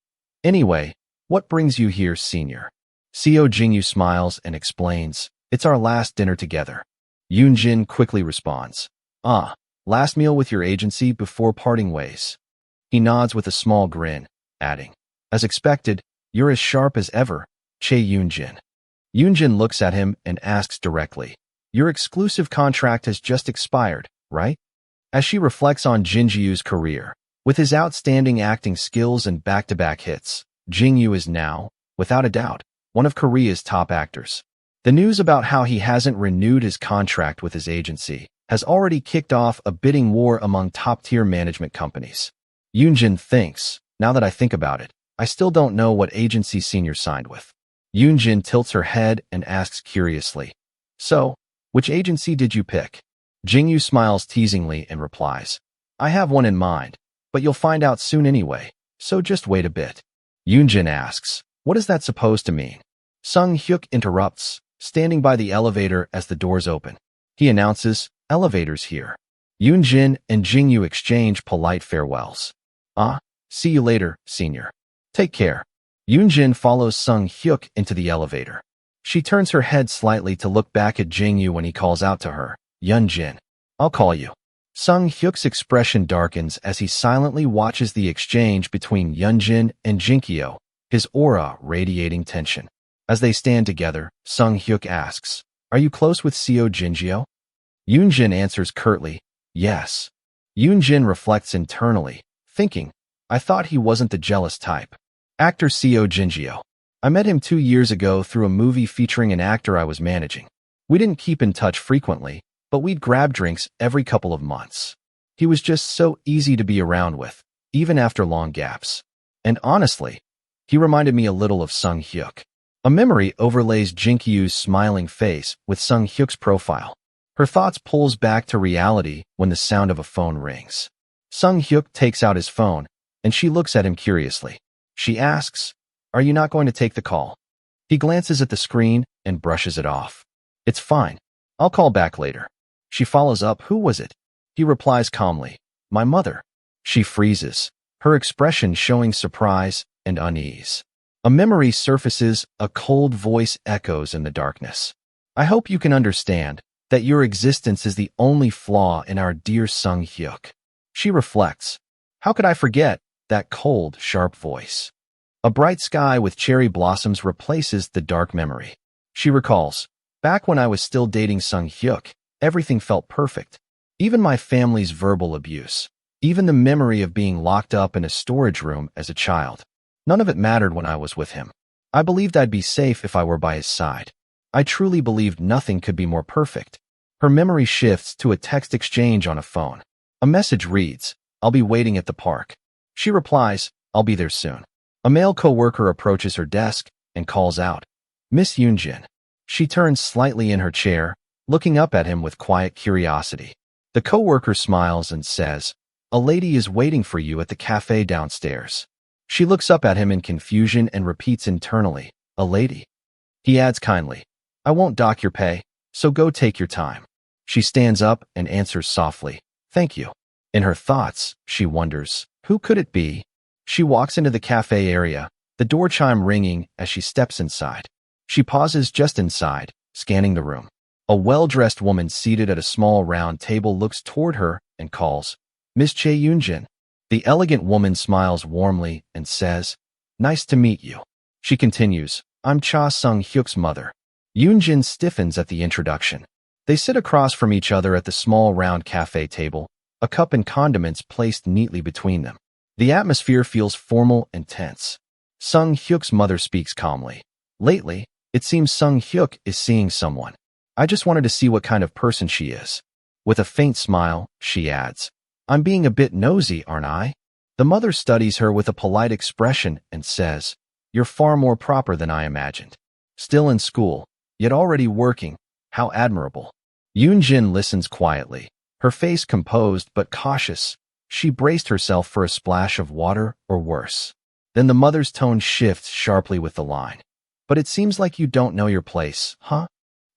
"Anyway, what brings you here, senior?" Co Jingyu smiles and explains, "It's our last dinner together." Yunjin quickly responds, "Ah, last meal with your agency before parting ways." He nods with a small grin, adding, "As expected, you're as sharp as ever, Che Yunjin." Yunjin looks at him and asks directly, "Your exclusive contract has just expired, right?" As she reflects on Jingyu's career, with his outstanding acting skills and back-to-back hits, Jingyu is now, without a doubt, one of Korea's top actors. The news about how he hasn't renewed his contract with his agency has already kicked off a bidding war among top-tier management companies. Yunjin thinks, "Now that I think about it, I still don't know what agency senior signed with." Yunjin tilts her head and asks curiously, "So, which agency did you pick?" Jingyu smiles teasingly and replies, "I have one in mind, but you'll find out soon anyway, so just wait a bit." Yunjin asks, "What is that supposed to mean?" Sung Hyuk interrupts, standing by the elevator as the doors open. He announces, "Elevator's here." Yunjin and Jingyu exchange polite farewells. "Ah, see you later, senior. Take care." Yunjin follows Sung Hyuk into the elevator. She turns her head slightly to look back at Jingyu when he calls out to her, "Yun Jin, I'll call you." Sung Hyuk's expression darkens as he silently watches the exchange between Yun Jin and Jinkyo, his aura radiating tension. As they stand together, Sung Hyuk asks, "Are you close with Co Jinjio?" Yun Jin answers curtly, "Yes." Yun Jin reflects internally, thinking, "I thought he wasn't the jealous type." Actor Co Jinjio. I met him 2 years ago through a movie featuring an actor I was managing. We didn't keep in touch frequently, but we'd grab drinks every couple of months. He was just so easy to be around with, even after long gaps. And honestly, he reminded me a little of Sung Hyuk. A memory overlays Jinkyu's smiling face with Sung Hyuk's profile. Her thoughts pulls back to reality when the sound of a phone rings. Sung Hyuk takes out his phone, and she looks at him curiously. She asks, "Are you not going to take the call?" He glances at the screen and brushes it off. "It's fine. I'll call back later." She follows up, "Who was it?" He replies calmly, "My mother." She freezes, her expression showing surprise and unease. A memory surfaces, a cold voice echoes in the darkness. "I hope you can understand that your existence is the only flaw in our dear Sung Hyuk." She reflects, "How could I forget that cold, sharp voice?" A bright sky with cherry blossoms replaces the dark memory. She recalls, "Back when I was still dating Sung Hyuk, everything felt perfect. Even my family's verbal abuse. Even the memory of being locked up in a storage room as a child. None of it mattered when I was with him. I believed I'd be safe if I were by his side. I truly believed nothing could be more perfect." Her memory shifts to a text exchange on a phone. A message reads, "I'll be waiting at the park." She replies, "I'll be there soon." A male coworker approaches her desk and calls out, "Miss Yunjin." She turns slightly in her chair, looking up at him with quiet curiosity. The coworker smiles and says, "A lady is waiting for you at the cafe downstairs." She looks up at him in confusion and repeats internally, "A lady?" He adds kindly, "I won't dock your pay. So go take your time. She stands up and answers softly, "Thank you." In her thoughts, she wonders, who could it be? She walks into the cafe area, the door chime ringing as she steps inside. She pauses just inside, scanning the room. A well-dressed woman seated at a small round table looks toward her and calls, "Miss Yun Jin." The elegant woman smiles warmly and says, "Nice to meet you." She continues, "I'm Cha Sung-hyuk's mother." Yun Jin stiffens at the introduction. They sit across from each other at the small round cafe table, a cup and condiments placed neatly between them. The atmosphere feels formal and tense. Sung-hyuk's mother speaks calmly. "Lately, it seems Sung-hyuk is seeing someone. I just wanted to see what kind of person she is." With a faint smile, she adds, "I'm being a bit nosy, aren't I?" The mother studies her with a polite expression and says, "You're far more proper than I imagined. Still in school, yet already working. How admirable." Yun Jin listens quietly, her face composed but cautious. She braced herself for a splash of water or worse. Then the mother's tone shifts sharply with the line, "But it seems like you don't know your place, huh?"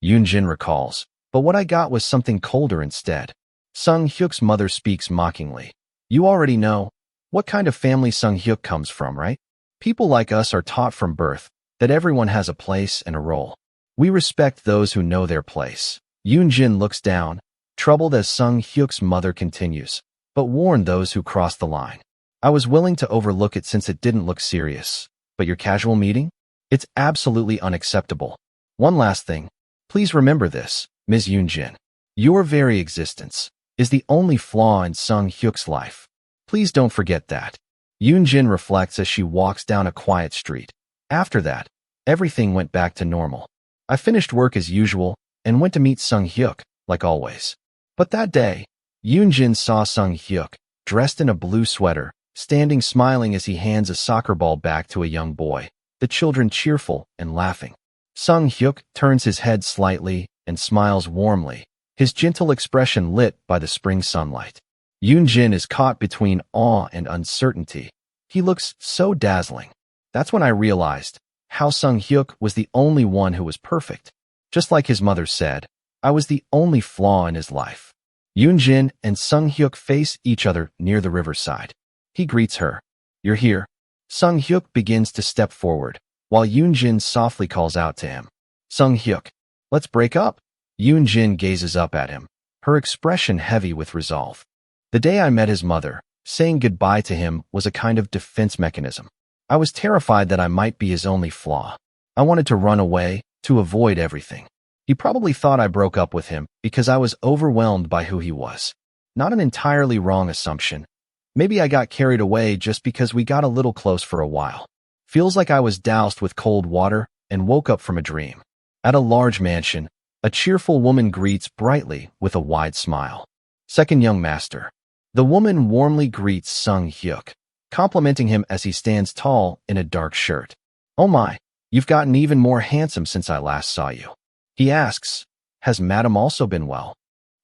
Yun Jin recalls, "But what I got was something colder instead." Sung-hyuk's mother speaks mockingly. "You already know what kind of family Sung-hyuk comes from, right? People like us are taught from birth that everyone has a place and a role. We respect those who know their place." Yun Jin looks down, troubled as Sung-hyuk's mother continues, "But warn those who cross the line. I was willing to overlook it since it didn't look serious. But your casual meeting? It's absolutely unacceptable. One last thing. Please remember this, Ms. Yun Jin. Your very existence is the only flaw in Sung-hyuk's life. Please don't forget that." Yun Jin reflects as she walks down a quiet street. After that, everything went back to normal. I finished work as usual and went to meet Sung-hyuk, like always. But that day, Yun Jin saw Sung-hyuk, dressed in a blue sweater, standing smiling as he hands a soccer ball back to a young boy, the children cheerful and laughing. Sung-hyuk turns his head slightly and smiles warmly, his gentle expression lit by the spring sunlight. Yun Jin is caught between awe and uncertainty. He looks so dazzling. That's when I realized how Sung-hyuk was the only one who was perfect. Just like his mother said, I was the only flaw in his life. Yun Jin and Sung-hyuk face each other near the riverside. He greets her. "You're here." Sung-hyuk begins to step forward, while Yun Jin softly calls out to him, "Sung-hyuk, let's break up." Yun Jin gazes up at him, her expression heavy with resolve. The day I met his mother, saying goodbye to him was a kind of defense mechanism. I was terrified that I might be his only flaw. I wanted to run away, to avoid everything. He probably thought I broke up with him because I was overwhelmed by who he was. Not an entirely wrong assumption. Maybe I got carried away just because we got a little close for a while. Feels like I was doused with cold water and woke up from a dream. At a large mansion, a cheerful woman greets brightly with a wide smile. "Second young master." The woman warmly greets Sung-hyuk, complimenting him as he stands tall in a dark shirt. "Oh my, you've gotten even more handsome since I last saw you." He asks, "Has madam also been well?"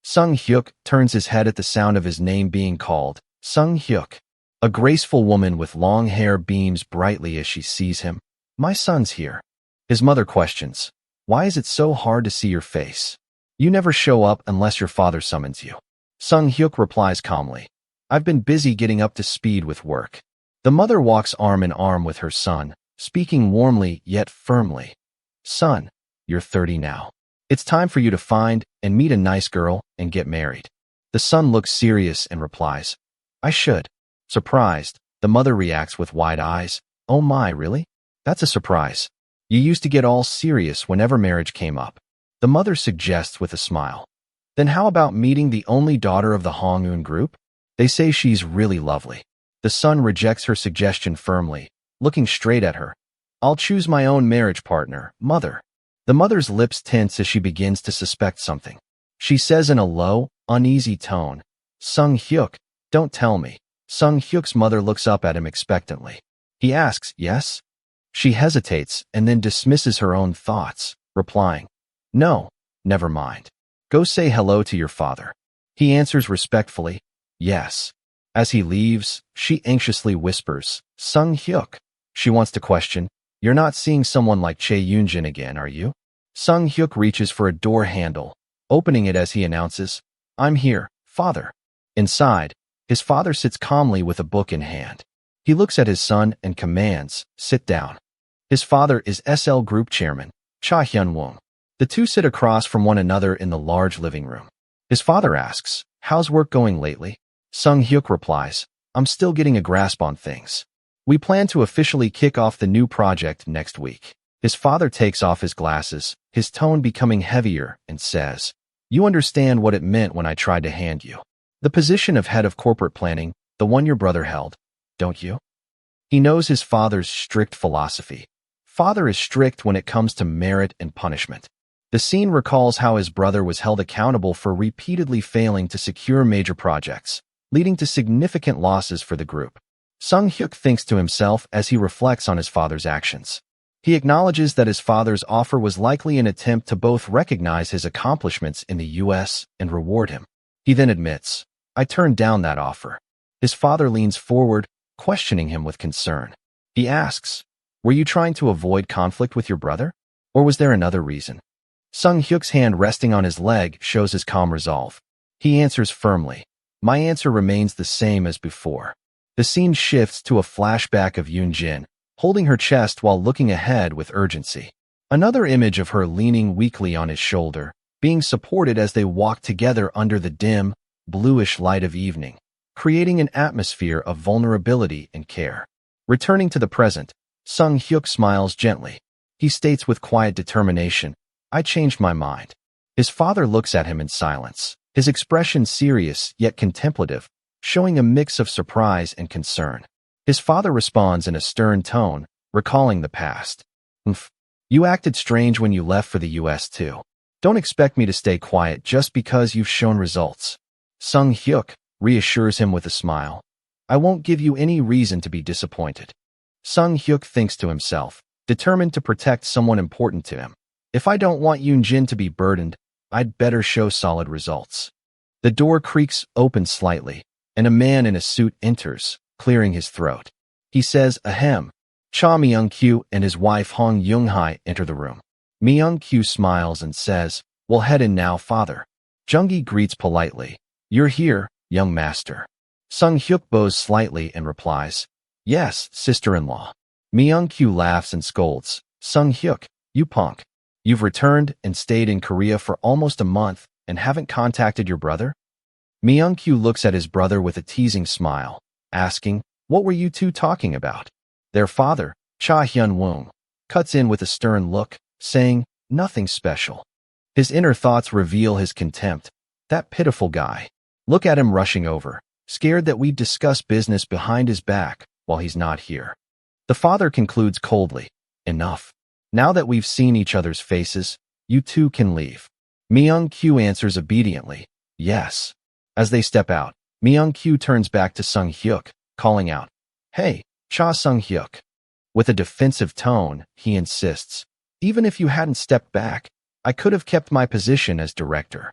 Sung-hyuk turns his head at the sound of his name being called. Sung-hyuk. A graceful woman with long hair beams brightly as she sees him. "My son's here." His mother questions, "Why is it so hard to see your face? You never show up unless your father summons you." Sung-hyuk replies calmly, "I've been busy getting up to speed with work." The mother walks arm in arm with her son, speaking warmly yet firmly. "Son, you're 30 now. It's time for you to find and meet a nice girl and get married." The son looks serious and replies, "I should." Surprised, the mother reacts with wide eyes. "Oh my, really? That's a surprise. You used to get all serious whenever marriage came up." The mother suggests with a smile, "Then how about meeting the only daughter of the Hong-un group? They say she's really lovely." The son rejects her suggestion firmly, looking straight at her. "I'll choose my own marriage partner, mother." The mother's lips tense as she begins to suspect something. She says in a low, uneasy tone, "Sung-hyuk, don't tell me." Sung-hyuk's mother looks up at him expectantly. He asks, "Yes?" She hesitates and then dismisses her own thoughts, replying, "No, never mind. Go say hello to your father." He answers respectfully, "Yes." As he leaves, she anxiously whispers, "Sung-hyuk." She wants to question, "You're not seeing someone like Yun Jin again, are you?" Sung Hyuk reaches for a door handle, opening it as he announces, "I'm here, father." Inside, his father sits calmly with a book in hand. He looks at his son and commands, "Sit down." His father is SL Group Chairman, Cha Hyun-woong. The two sit across from one another in the large living room. His father asks, "How's work going lately?" Sung Hyuk replies, "I'm still getting a grasp on things. We plan to officially kick off the new project next week." His father takes off his glasses, his tone becoming heavier, and says, "You understand what it meant when I tried to hand you the position of head of corporate planning, the one your brother held, don't you?" He knows his father's strict philosophy. Father is strict when it comes to merit and punishment. The scene recalls how his brother was held accountable for repeatedly failing to secure major projects, leading to significant losses for the group. Sung Hyuk thinks to himself as he reflects on his father's actions. He acknowledges that his father's offer was likely an attempt to both recognize his accomplishments in the U.S. and reward him. He then admits, "I turned down that offer." His father leans forward, questioning him with concern. He asks, "Were you trying to avoid conflict with your brother? Or was there another reason?" Sung Hyuk's hand resting on his leg shows his calm resolve. He answers firmly, "My answer remains the same as before." The scene shifts to a flashback of Yun Jin, holding her chest while looking ahead with urgency. Another image of her leaning weakly on his shoulder, being supported as they walk together under the dim, bluish light of evening, creating an atmosphere of vulnerability and care. Returning to the present, Sung Hyuk smiles gently. He states with quiet determination, "I changed my mind." His father looks at him in silence, his expression serious yet contemplative, showing a mix of surprise and concern. His father responds in a stern tone, recalling the past. "You acted strange when you left for the U.S. too. Don't expect me to stay quiet just because you've shown results." Sung Hyuk reassures him with a smile, "I won't give you any reason to be disappointed." Sung Hyuk thinks to himself, determined to protect someone important to him. "If I don't want Yun Jin to be burdened, I'd better show solid results." The door creaks open slightly, and a man in a suit enters, clearing his throat. He says, "Ahem." Cha Myung-kyu and his wife Hong Young-hae enter the room. Myung-kyu smiles and says, "Well, head in now, father." Jung-gi greets politely, "You're here, young master." Sung Hyuk bows slightly and replies, "Yes, sister-in-law." Myung-kyu laughs and scolds, "Sung Hyuk, you punk. You've returned and stayed in Korea for almost a month and haven't contacted your brother?" Myung-kyu looks at his brother with a teasing smile, asking, "What were you two talking about?" Their father, Cha Hyun-woong, cuts in with a stern look, saying, "Nothing special." His inner thoughts reveal his contempt. That pitiful guy. Look at him rushing over, scared that we'd discuss business behind his back while he's not here. The father concludes coldly, "Enough. Now that we've seen each other's faces, you two can leave." Myung-kyu answers obediently, "Yes." As they step out, Myung-kyu turns back to Sung Hyuk, calling out, "Hey, Cha Sung Hyuk." With a defensive tone, he insists, "Even if you hadn't stepped back, I could have kept my position as director."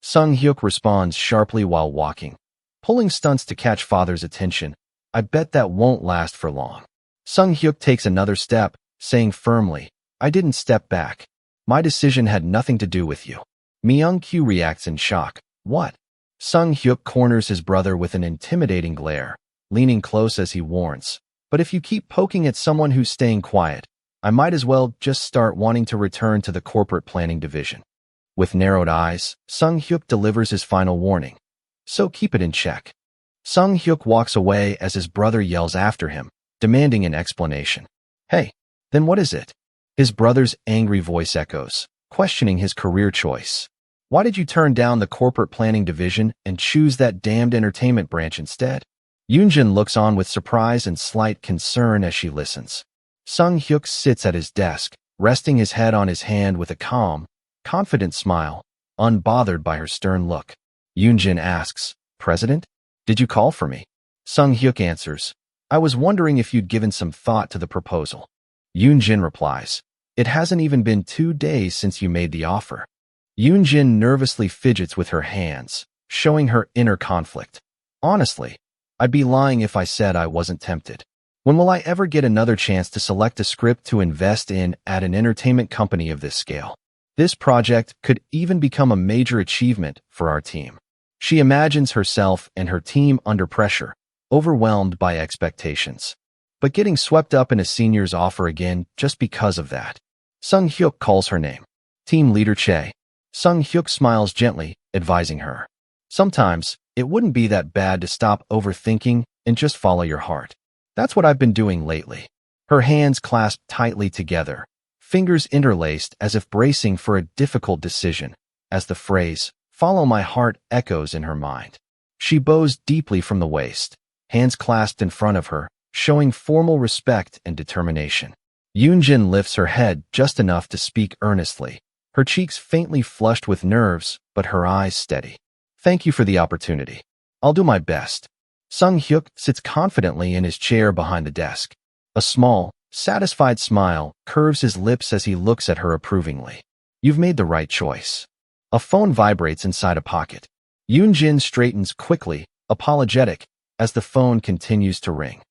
Sung Hyuk responds sharply while walking, pulling stunts to catch father's attention. "I bet that won't last for long." Sung Hyuk takes another step, saying firmly, "I didn't step back. My decision had nothing to do with you." Myung-kyu reacts in shock. "What?" Sung Hyuk corners his brother with an intimidating glare, leaning close as he warns, "But if you keep poking at someone who's staying quiet, I might as well just start wanting to return to the corporate planning division." With narrowed eyes, Sung Hyuk delivers his final warning. "So keep it in check." Sung Hyuk walks away as his brother yells after him, demanding an explanation. "Hey, then what is it?" His brother's angry voice echoes, questioning his career choice. "Why did you turn down the corporate planning division and choose that damned entertainment branch instead?" Yun Jin looks on with surprise and slight concern as she listens. Sung Hyuk sits at his desk, resting his head on his hand with a calm, confident smile, unbothered by her stern look. Yun Jin asks, "President, did you call for me?" Sung Hyuk answers, "I was wondering if you'd given some thought to the proposal." Yun Jin replies, "It hasn't even been 2 days since you made the offer." Yun Jin nervously fidgets with her hands, showing her inner conflict. "Honestly, I'd be lying if I said I wasn't tempted. When will I ever get another chance to select a script to invest in at an entertainment company of this scale?" This project could even become a major achievement for our team. She imagines herself and her team under pressure, overwhelmed by expectations. But getting swept up in a senior's offer again just because of that. Sung Hyuk calls her name. Team leader Che. Sung Hyuk smiles gently, advising her. Sometimes, it wouldn't be that bad to stop overthinking and just follow your heart. That's what I've been doing lately. Her hands clasped tightly together, fingers interlaced as if bracing for a difficult decision, as the phrase, "follow my heart," echoes in her mind. She bows deeply from the waist, hands clasped in front of her, showing formal respect and determination. Yun Jin lifts her head just enough to speak earnestly, her cheeks faintly flushed with nerves, but her eyes steady. Thank you for the opportunity. I'll do my best. Sung Hyuk sits confidently in his chair behind the desk. A small, satisfied smile curves his lips as he looks at her approvingly. You've made the right choice. A phone vibrates inside a pocket. Yun Jin straightens quickly, apologetic, as the phone continues to ring.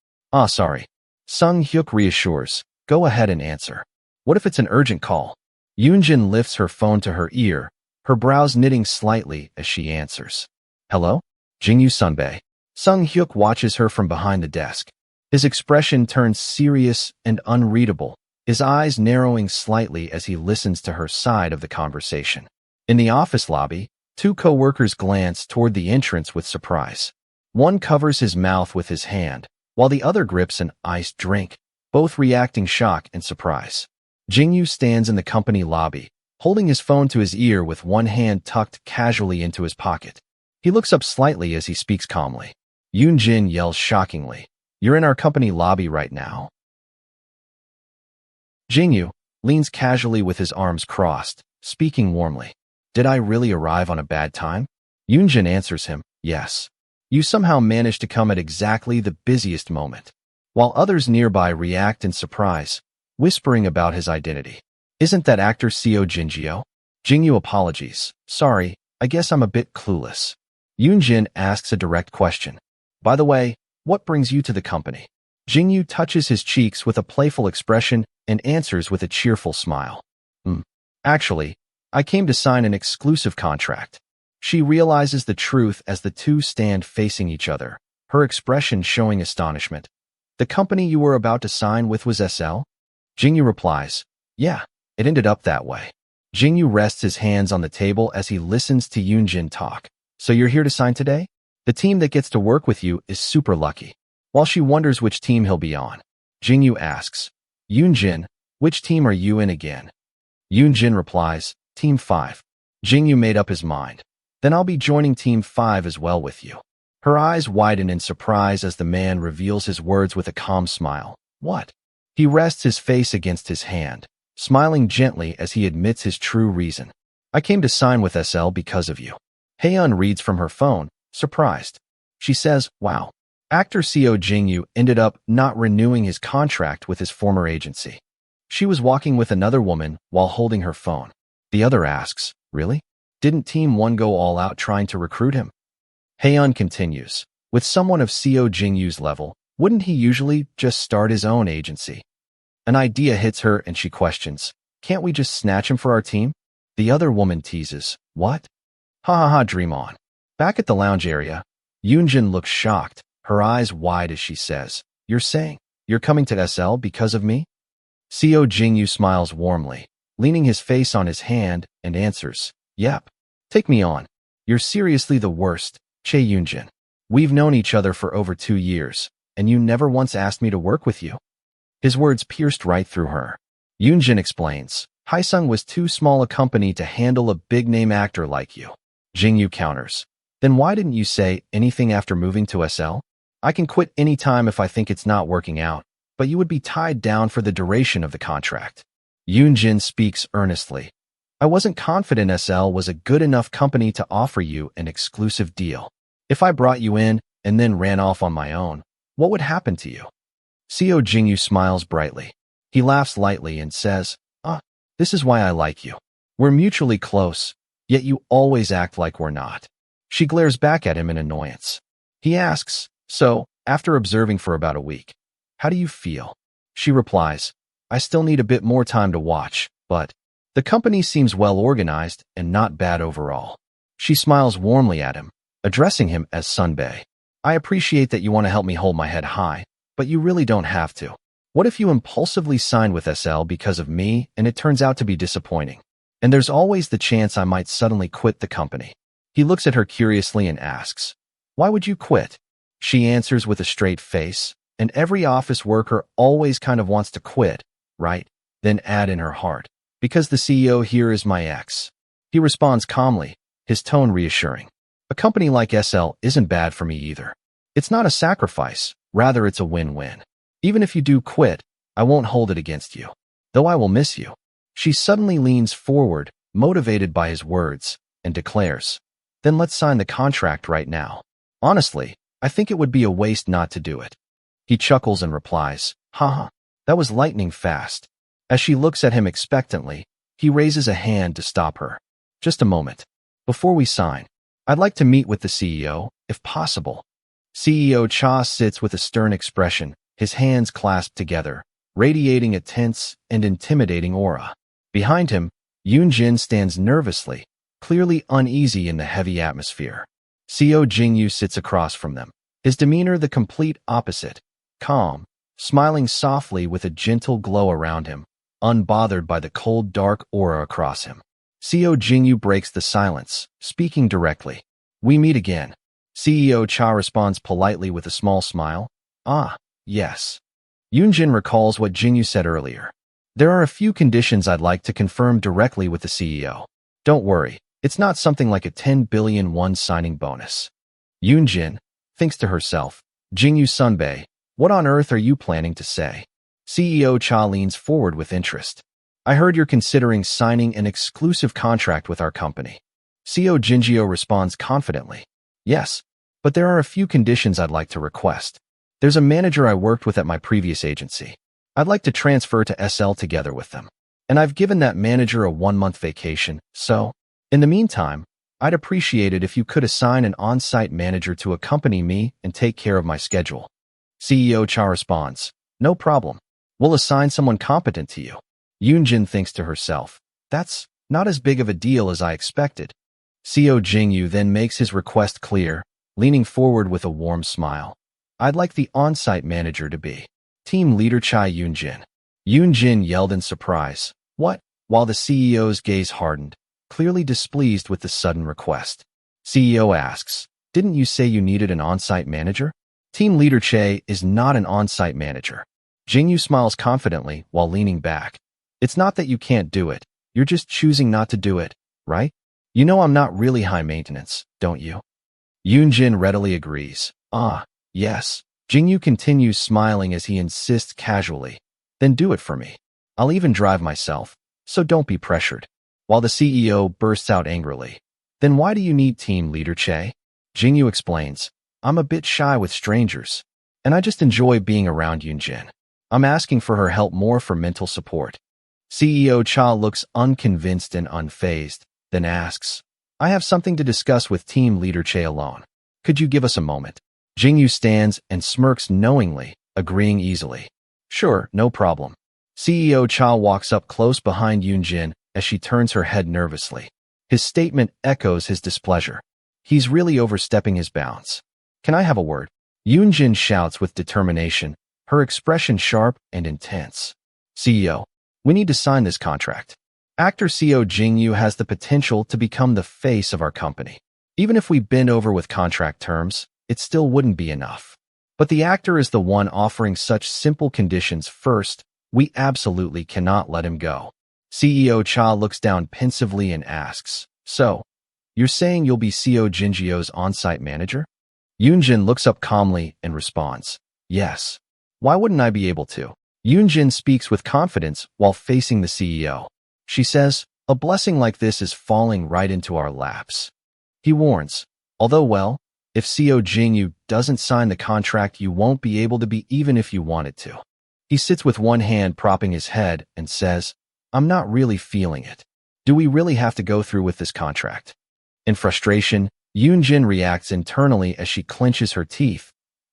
Sorry. Sung Hyuk reassures. Go ahead and answer. What if it's an urgent call? Yun Jin lifts her phone to her ear, her brows knitting slightly as she answers. Hello? Jingyu Sunbae. Sung Hyuk watches her from behind the desk. His expression turns serious and unreadable, his eyes narrowing slightly as he listens to her side of the conversation. In the office lobby, two co-workers glance toward the entrance with surprise. One covers his mouth with his hand, while the other grips an iced drink, both reacting shock and surprise. Jingyu stands in the company lobby, holding his phone to his ear with one hand tucked casually into his pocket. He looks up slightly as he speaks calmly. Yun Jin yells shockingly, "You're in our company lobby right now." Jingyu leans casually with his arms crossed, speaking warmly. Did I really arrive on a bad time? Yun Jin answers him, yes. You somehow managed to come at exactly the busiest moment. While others nearby react in surprise, whispering about his identity. Isn't that actor Seo Jinjio? Jingyu apologies. Sorry, I guess I'm a bit clueless. Yun Jin asks a direct question. By the way, what brings you to the company? Jingyu touches his cheeks with a playful expression and answers with a cheerful smile. Actually, I came to sign an exclusive contract. She realizes the truth as the two stand facing each other, her expression showing astonishment. The company you were about to sign with was SL? Jingyu replies, yeah, it ended up that way. Jingyu rests his hands on the table as he listens to Yun Jin talk. So you're here to sign today? The team that gets to work with you is super lucky. While she wonders which team he'll be on, Jingyu asks, Yun Jin, which team are you in again? Yun Jin replies, Team 5. Jingyu made up his mind. Then I'll be joining Team 5 as well with you. Her eyes widen in surprise as the man reveals his words with a calm smile. What? He rests his face against his hand, smiling gently as he admits his true reason. I came to sign with SL because of you. Haeun reads from her phone, surprised. She says, wow. Actor Seo Jingyu ended up not renewing his contract with his former agency. She was walking with another woman while holding her phone. The other asks, really? Didn't Team 1 go all out trying to recruit him? Haeun continues, with someone of Seo Jingyu's level, wouldn't he usually just start his own agency? An idea hits her and she questions, can't we just snatch him for our team? The other woman teases, what? Ha ha ha, dream on. Back at the lounge area, Yun Jin looks shocked, her eyes wide as she says, you're saying, you're coming to SL because of me? Seo Jingyu smiles warmly, leaning his face on his hand, and answers, yep. Take me on. You're seriously the worst, Che Yun Jin. We've known each other for over 2 years, and you never once asked me to work with you. His words pierced right through her. Yun Jin explains, Haesung was too small a company to handle a big-name actor like you. Jingyu counters, then why didn't you say anything after moving to SL? I can quit any time if I think it's not working out, but you would be tied down for the duration of the contract. Yun Jin speaks earnestly. I wasn't confident SL was a good enough company to offer you an exclusive deal. If I brought you in and then ran off on my own, what would happen to you? Seo Jingyu smiles brightly. He laughs lightly and says, this is why I like you. We're mutually close, yet you always act like we're not. She glares back at him in annoyance. He asks, so, after observing for about a week, how do you feel? She replies, I still need a bit more time to watch, but The company seems well organized and not bad overall. She smiles warmly at him, addressing him as Sunbae. I appreciate that you want to help me hold my head high, but you really don't have to. What if you impulsively sign with SL because of me and it turns out to be disappointing? And there's always the chance I might suddenly quit the company. He looks at her curiously and asks, "Why would you quit?" She answers with a straight face, and every office worker always kind of wants to quit, right? Then add in her heart, "Because the CEO here is my ex." He responds calmly, his tone reassuring. A company like SL isn't bad for me either. It's not a sacrifice, rather it's a win-win. Even if you do quit, I won't hold it against you. Though I will miss you. She suddenly leans forward, motivated by his words, and declares, "Then let's sign the contract right now. Honestly, I think it would be a waste not to do it." He chuckles and replies, "Haha, that was lightning fast." As she looks at him expectantly, he raises a hand to stop her. "Just a moment. Before we sign, I'd like to meet with the CEO, if possible." CEO Cha sits with a stern expression, his hands clasped together, radiating a tense and intimidating aura. Behind him, Yun Jin stands nervously, clearly uneasy in the heavy atmosphere. CEO Jingyu sits across from them, his demeanor the complete opposite, calm, smiling softly with a gentle glow around him, unbothered by the cold dark aura across him. CEO Jingyu breaks the silence, speaking directly. "We meet again." CEO Cha responds politely with a small smile. "Ah, yes." Yun Jin recalls what Jingyu said earlier. "There are a few conditions I'd like to confirm directly with the CEO. Don't worry, it's not something like a 10 billion won signing bonus." Yun Jin thinks to herself, "Jingyu Sunbae, what on earth are you planning to say?" CEO Cha leans forward with interest. "I heard you're considering signing an exclusive contract with our company." CEO Jingyo responds confidently. "Yes, but there are a few conditions I'd like to request. There's a manager I worked with at my previous agency. I'd like to transfer to SL together with them. And I've given that manager a 1-month vacation, so, in the meantime, I'd appreciate it if you could assign an on-site manager to accompany me and take care of my schedule." CEO Cha responds, "No problem. We'll assign someone competent to you." Yun Jin thinks to herself, "That's not as big of a deal as I expected." CEO Jingyu then makes his request clear, leaning forward with a warm smile. "I'd like the on-site manager to be Team Leader Chai Yun Jin." Yun Jin yelled in surprise, "What?" while the CEO's gaze hardened, clearly displeased with the sudden request. CEO asks, "Didn't you say you needed an on-site manager?" Team Leader Che is not an on-site manager. Jingyu smiles confidently while leaning back. "It's not that you can't do it, you're just choosing not to do it, right? You know I'm not really high maintenance, don't you?" Yun Jin readily agrees. "Ah, yes." Jingyu continues smiling as he insists casually, "Then do it for me. I'll even drive myself, so don't be pressured." While the CEO bursts out angrily, "Then why do you need Team Leader Che?" Jingyu explains, "I'm a bit shy with strangers, and I just enjoy being around Yun Jin. I'm asking for her help more for mental support." CEO Cha looks unconvinced and unfazed, then asks, "I have something to discuss with Team Leader Che alone. Could you give us a moment?" Jingyu stands and smirks knowingly, agreeing easily. "Sure, no problem." CEO Cha walks up close behind Yun Jin as she turns her head nervously. His statement echoes his displeasure. He's really overstepping his bounds. "Can I have a word?" Yun Jin shouts with determination, her expression sharp and intense. "CEO, we need to sign this contract. Actor CEO Jingyu has the potential to become the face of our company. Even if we bend over with contract terms, it still wouldn't be enough. But the actor is the one offering such simple conditions first, we absolutely cannot let him go." CEO Cha looks down pensively and asks, "So, you're saying you'll be CEO Jingyo's on-site manager?" Yun Jin looks up calmly and responds, "Yes. Why wouldn't I be able to?" Yun Jin speaks with confidence while facing the CEO. She says, "A blessing like this is falling right into our laps." He warns, "Although well, if CEO Jingyu doesn't sign the contract, you won't be able to be even if you wanted to." He sits with one hand propping his head and says, "I'm not really feeling it. Do we really have to go through with this contract?" In frustration, Yun Jin reacts internally as she clenches her teeth,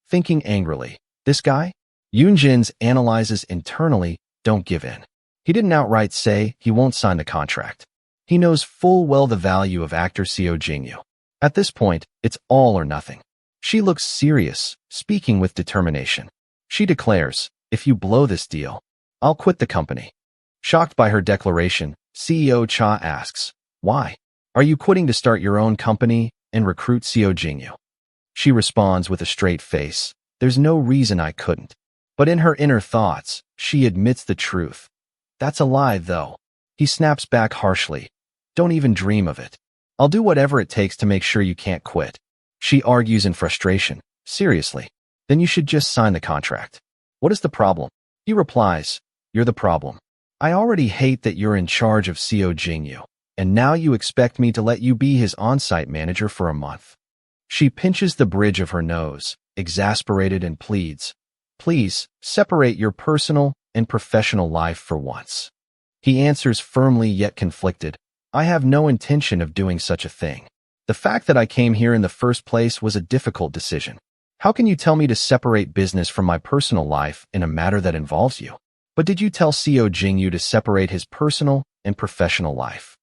thinking angrily, "This guy?" Yun Jin's analyzes internally, "Don't give in. He didn't outright say he won't sign the contract. He knows full well the value of actor Seo Jingyu. At this point, it's all or nothing. She looks serious, speaking with determination. She declares, if you blow this deal, I'll quit the company. Shocked by her declaration, CEO Cha asks, why? Are you quitting to start your own company and recruit Seo Jingyu? She responds with a straight face, there's no reason I couldn't. But in her inner thoughts, she admits the truth. That's a lie, though. He snaps back harshly. Don't even dream of it. I'll do whatever it takes to make sure you can't quit. She argues in frustration. Seriously? Then you should just sign the contract. What is the problem? He replies, you're the problem. I already hate that you're in charge of Seo Jingyu, and now you expect me to let you be his on-site manager for a month. She pinches the bridge of her nose, exasperated, and pleads, please, separate your personal and professional life for once. He answers firmly yet conflicted, I have no intention of doing such a thing. The fact that I came here in the first place was a difficult decision. How can you tell me to separate business from my personal life in a matter that involves you? But did you tell Seo Jingyu to separate his personal and professional life?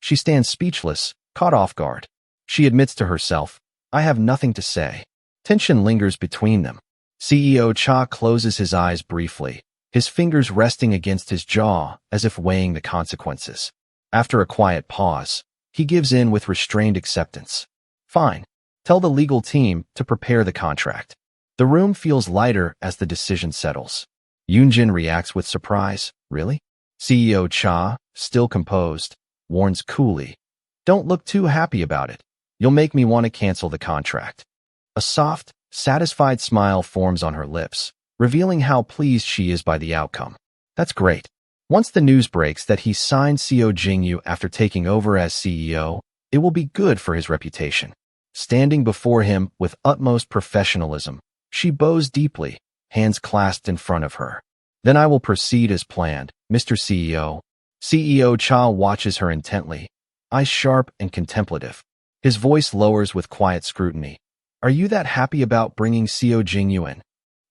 She stands speechless, caught off guard. She admits to herself, I have nothing to say. Tension lingers between them. CEO Cha closes his eyes briefly, his fingers resting against his jaw as if weighing the consequences. After a quiet pause, he gives in with restrained acceptance. Fine. Tell the legal team to prepare the contract. The room feels lighter as the decision settles. Yun Jin reacts with surprise. Really? CEO Cha, still composed, warns coolly. Don't look too happy about it. You'll make me want to cancel the contract. A soft, satisfied smile forms on her lips, revealing how pleased she is by the outcome. That's great. Once the news breaks that he signed Seo Jingyu after taking over as CEO, it will be good for his reputation. Standing before him with utmost professionalism, she bows deeply, hands clasped in front of her. Then I will proceed as planned, Mr. CEO. CEO Cha watches her intently, eyes sharp and contemplative. His voice lowers with quiet scrutiny. Are you that happy about bringing Seo Jingyu in?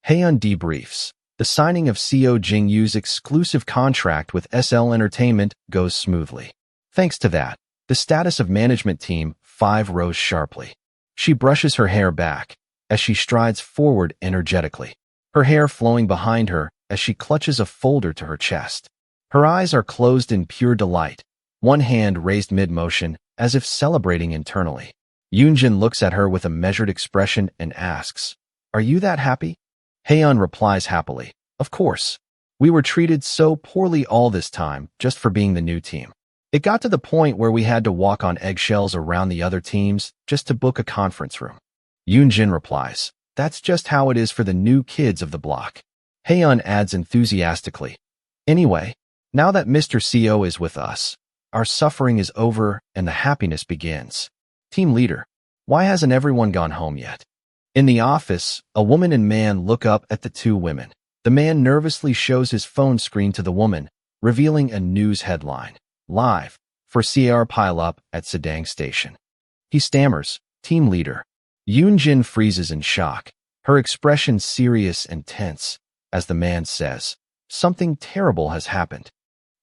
Haeun debriefs. The signing of Seo Jingyu's exclusive contract with SL Entertainment goes smoothly. Thanks to that, the status of management team 5 rose sharply. She brushes her hair back as she strides forward energetically, her hair flowing behind her as she clutches a folder to her chest. Her eyes are closed in pure delight, one hand raised mid-motion as if celebrating internally. Yun Jin looks at her with a measured expression and asks, Are you that happy? Haeun replies happily, Of course. We were treated so poorly all this time just for being the new team. It got to the point where we had to walk on eggshells around the other teams just to book a conference room. Yun Jin replies, That's just how it is for the new kids of the block. Haeun adds enthusiastically, Anyway, now that Mr. CEO is with us, our suffering is over and the happiness begins. Team leader, why hasn't everyone gone home yet? In the office, a woman and man look up at the two women. The man nervously shows his phone screen to the woman, revealing a news headline. Live, for CR pileup at Sedang Station. He stammers, Team leader. Yun Jin freezes in shock, her expression serious and tense, as the man says, Something terrible has happened.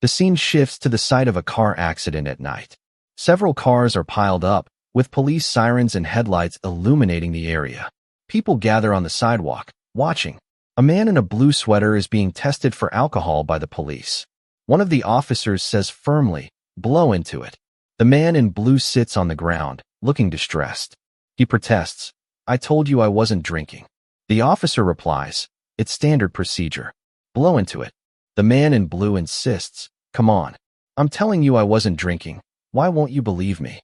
The scene shifts to the site of a car accident at night. Several cars are piled up, with police sirens and headlights illuminating the area. People gather on the sidewalk, watching. A man in a blue sweater is being tested for alcohol by the police. One of the officers says firmly, Blow into it. The man in blue sits on the ground, looking distressed. He protests, I told you I wasn't drinking. The officer replies, It's standard procedure. Blow into it. The man in blue insists, Come on. I'm telling you I wasn't drinking. Why won't you believe me?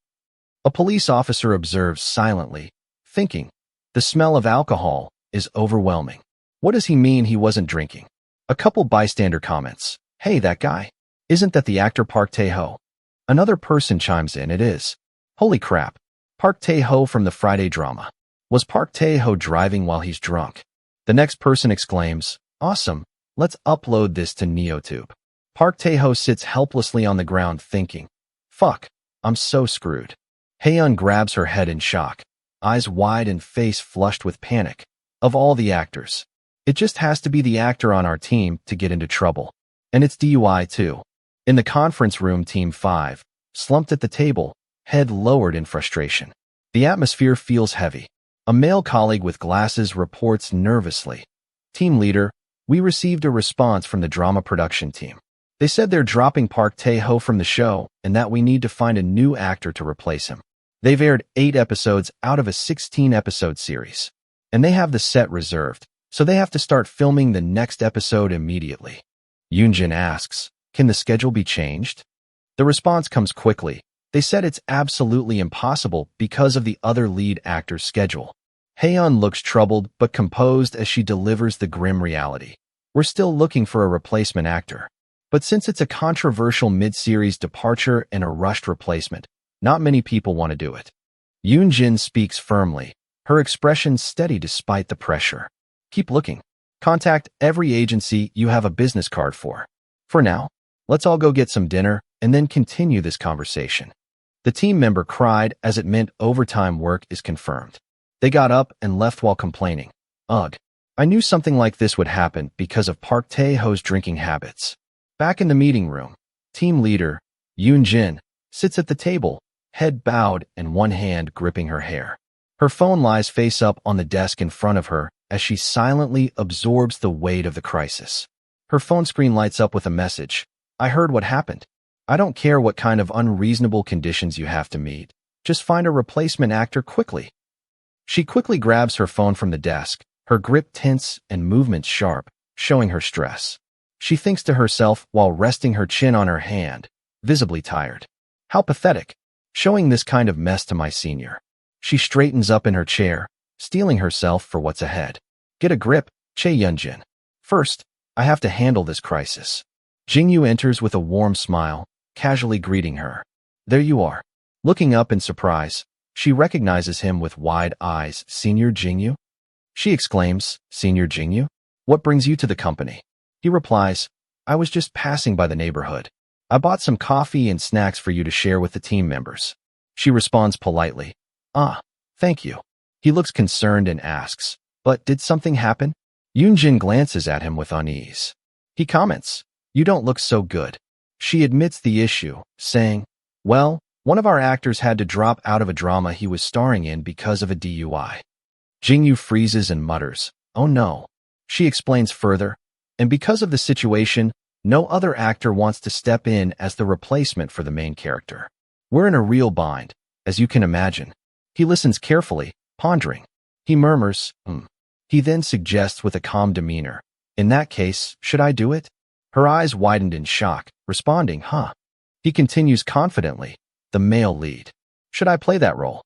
A police officer observes silently, thinking, The smell of alcohol is overwhelming. What does he mean he wasn't drinking? A couple bystander comments, Hey, that guy. Isn't that the actor Park Tae-ho? Another person chimes in, It is. Holy crap. Park Tae-ho from the Friday drama. Was Park Tae-ho driving while he's drunk? The next person exclaims, Awesome. Let's upload this to NeoTube. Park Tae-ho sits helplessly on the ground thinking, Fuck, I'm so screwed. Haeun grabs her head in shock, eyes wide and face flushed with panic. Of all the actors, it just has to be the actor on our team to get into trouble. And it's DUI too. In the conference room, Team 5, slumped at the table, head lowered in frustration. The atmosphere feels heavy. A male colleague with glasses reports nervously. Team leader, we received a response from the drama production team. They said they're dropping Park Tae-ho from the show and that we need to find a new actor to replace him. They've aired 8 episodes out of a 16-episode series. And they have the set reserved, so they have to start filming the next episode immediately. Yun Jin asks, can the schedule be changed? The response comes quickly. They said it's absolutely impossible because of the other lead actor's schedule. Haeun looks troubled but composed as she delivers the grim reality. We're still looking for a replacement actor. But since it's a controversial mid-series departure and a rushed replacement, not many people want to do it. Yun Jin speaks firmly, her expression steady despite the pressure. Keep looking. Contact every agency you have a business card for. For now, let's all go get some dinner and then continue this conversation. The team member cried as it meant overtime work is confirmed. They got up and left while complaining. Ugh, I knew something like this would happen because of Park Tae-ho's drinking habits. Back in the meeting room, team leader, Yun Jin, sits at the table, head bowed and one hand gripping her hair. Her phone lies face up on the desk in front of her as she silently absorbs the weight of the crisis. Her phone screen lights up with a message. I heard what happened. I don't care what kind of unreasonable conditions you have to meet. Just find a replacement actor quickly. She quickly grabs her phone from the desk, her grip tense and movements sharp, showing her stress. She thinks to herself while resting her chin on her hand, visibly tired. How pathetic, showing this kind of mess to my senior. She straightens up in her chair, steeling herself for what's ahead. Get a grip, Yun Jin. First, I have to handle this crisis. Jingyu enters with a warm smile, casually greeting her. There you are. Looking up in surprise, she recognizes him with wide eyes. Senior Jingyu? She exclaims, Senior Jingyu? What brings you to the company? He replies, I was just passing by the neighborhood. I bought some coffee and snacks for you to share with the team members. She responds politely, Ah, thank you. He looks concerned and asks, But did something happen? Yun Jin glances at him with unease. He comments, You don't look so good. She admits the issue, saying, Well, one of our actors had to drop out of a drama he was starring in because of a DUI. Jingyu freezes and mutters, Oh no. She explains further, And because of the situation, no other actor wants to step in as the replacement for the main character. We're in a real bind, as you can imagine. He listens carefully, pondering. He murmurs, He then suggests with a calm demeanor, In that case, should I do it? Her eyes widened in shock, responding, Huh. He continues confidently, the male lead. Should I play that role?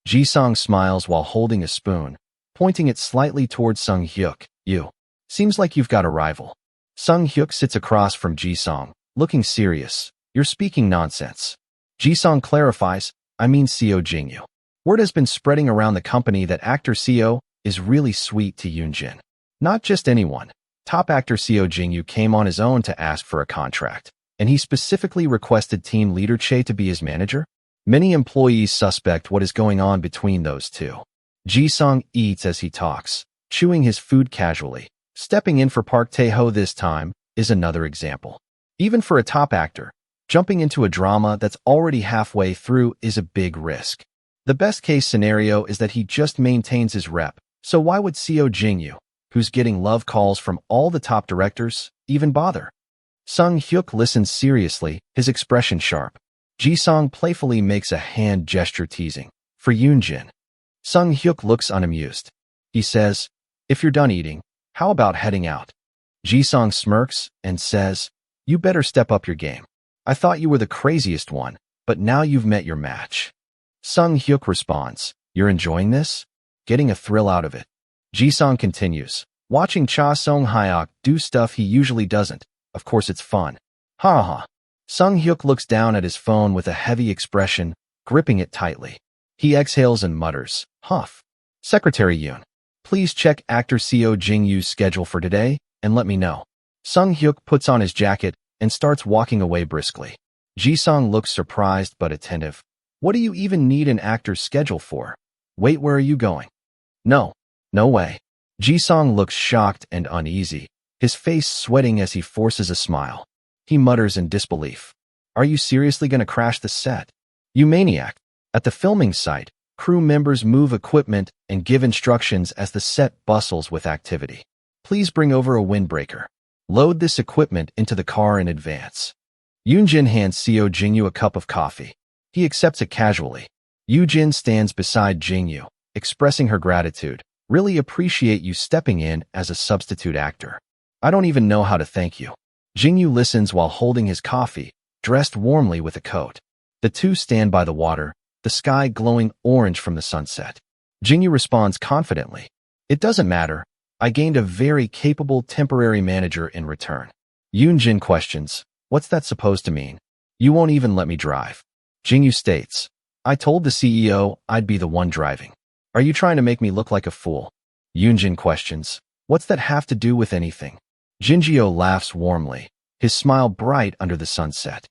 Ji-sung smiles while holding a spoon, pointing it slightly towards Sung-hyuk. You. Seems like you've got a rival. Sung-hyuk sits across from Ji-sung, looking serious. You're speaking nonsense. Ji-sung clarifies, I mean Seo Jingyu. Word has been spreading around the company that actor Seo is really sweet to Yun Jin. Not just anyone. Top actor Seo Jingyu came on his own to ask for a contract, and he specifically requested team leader Che to be his manager. Many employees suspect what is going on between those two. Ji-sung eats as he talks, chewing his food casually. Stepping in for Park Tae-ho this time is another example. Even for a top actor, jumping into a drama that's already halfway through is a big risk. The best case scenario is that he just maintains his rep, so why would Seo Jingyu, who's getting love calls from all the top directors, even bother? Sung-hyuk listens seriously, his expression sharp. Ji-sung playfully makes a hand gesture teasing. For Yun Jin. Sung-hyuk looks unamused. He says, If you're done eating, how about heading out? Ji-sung smirks and says, You better step up your game. I thought you were the craziest one, but now you've met your match. Sung-hyuk responds, You're enjoying this? Getting a thrill out of it. Ji-sung continues, Watching Cha Sung-hyuk do stuff he usually doesn't. Of course it's fun. Ha ha. Sung-hyuk looks down at his phone with a heavy expression, gripping it tightly. He exhales and mutters, Huff. Secretary Yun, please check actor Seo Jingyu's schedule for today and let me know. Sung-hyuk puts on his jacket and starts walking away briskly. Ji-sung looks surprised but attentive. What do you even need an actor's schedule for? Wait, where are you going? No way. Ji-sung looks shocked and uneasy, his face sweating as he forces a smile. He mutters in disbelief. Are you seriously going to crash the set? You maniac. At the filming site, crew members move equipment and give instructions as the set bustles with activity. Please bring over a windbreaker. Load this equipment into the car in advance. Yun Jin hands CEO Jingyu a cup of coffee. He accepts it casually. Yun Jin stands beside Jingyu, expressing her gratitude. Really appreciate you stepping in as a substitute actor. I don't even know how to thank you. Jingyu listens while holding his coffee, dressed warmly with a coat. The two stand by the water, the sky glowing orange from the sunset. Jingyu responds confidently. It doesn't matter. I gained a very capable temporary manager in return. Yun Jin questions, what's that supposed to mean? You won't even let me drive. Jingyu states, I told the CEO I'd be the one driving. Are you trying to make me look like a fool? Yun Jin questions, what's that have to do with anything? Jingyu laughs warmly, his smile bright under the sunset.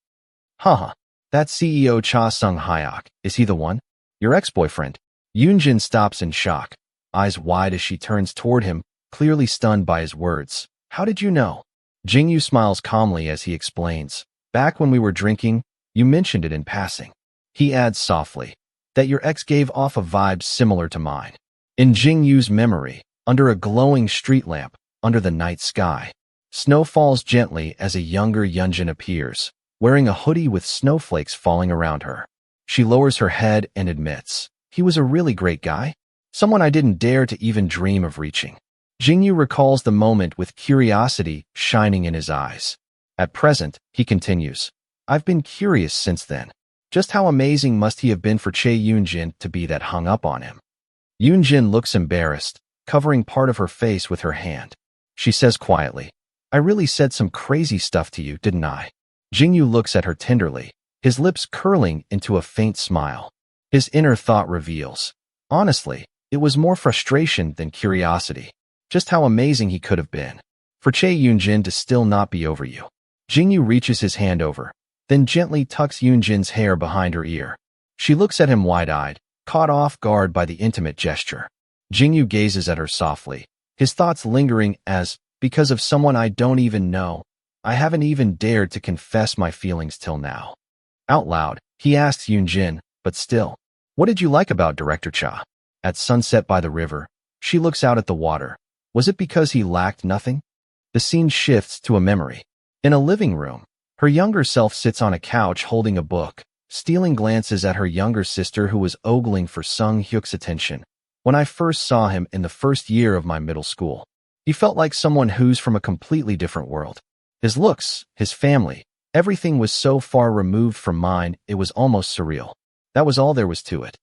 Haha, that CEO Cha Sung-hyuk, is he the one? Your ex-boyfriend? Yun Jin stops in shock, eyes wide as she turns toward him, clearly stunned by his words. How did you know? Jingyu smiles calmly as he explains. Back when we were drinking, you mentioned it in passing. He adds softly, that your ex gave off a vibe similar to mine. In Jingyu's memory, under a glowing street lamp, under the night sky, snow falls gently as a younger Yun Jin appears, wearing a hoodie with snowflakes falling around her. She lowers her head and admits, he was a really great guy, someone I didn't dare to even dream of reaching. Jingyu recalls the moment with curiosity shining in his eyes. At present, he continues, I've been curious since then. Just how amazing must he have been for Yun Jin to be that hung up on him? Yun Jin looks embarrassed, covering part of her face with her hand. She says quietly, I really said some crazy stuff to you, didn't I? Jingyu looks at her tenderly, his lips curling into a faint smile. His inner thought reveals, honestly, it was more frustration than curiosity. Just how amazing he could have been. For Yun Jin to still not be over you. Jingyu reaches his hand over, then gently tucks Yun Jin's hair behind her ear. She looks at him wide-eyed, caught off guard by the intimate gesture. Jingyu gazes at her softly, his thoughts lingering as, because of someone I don't even know, I haven't even dared to confess my feelings till now. Out loud, he asks Yun Jin, but still, what did you like about Director Cha? At sunset by the river, she looks out at the water. Was it because he lacked nothing? The scene shifts to a memory. In a living room, her younger self sits on a couch holding a book, stealing glances at her younger sister who was ogling for Sung-hyuk's attention. When I first saw him in the first year of my middle school, he felt like someone who's from a completely different world. His looks, his family, everything was so far removed from mine it was almost surreal. That was all there was to it.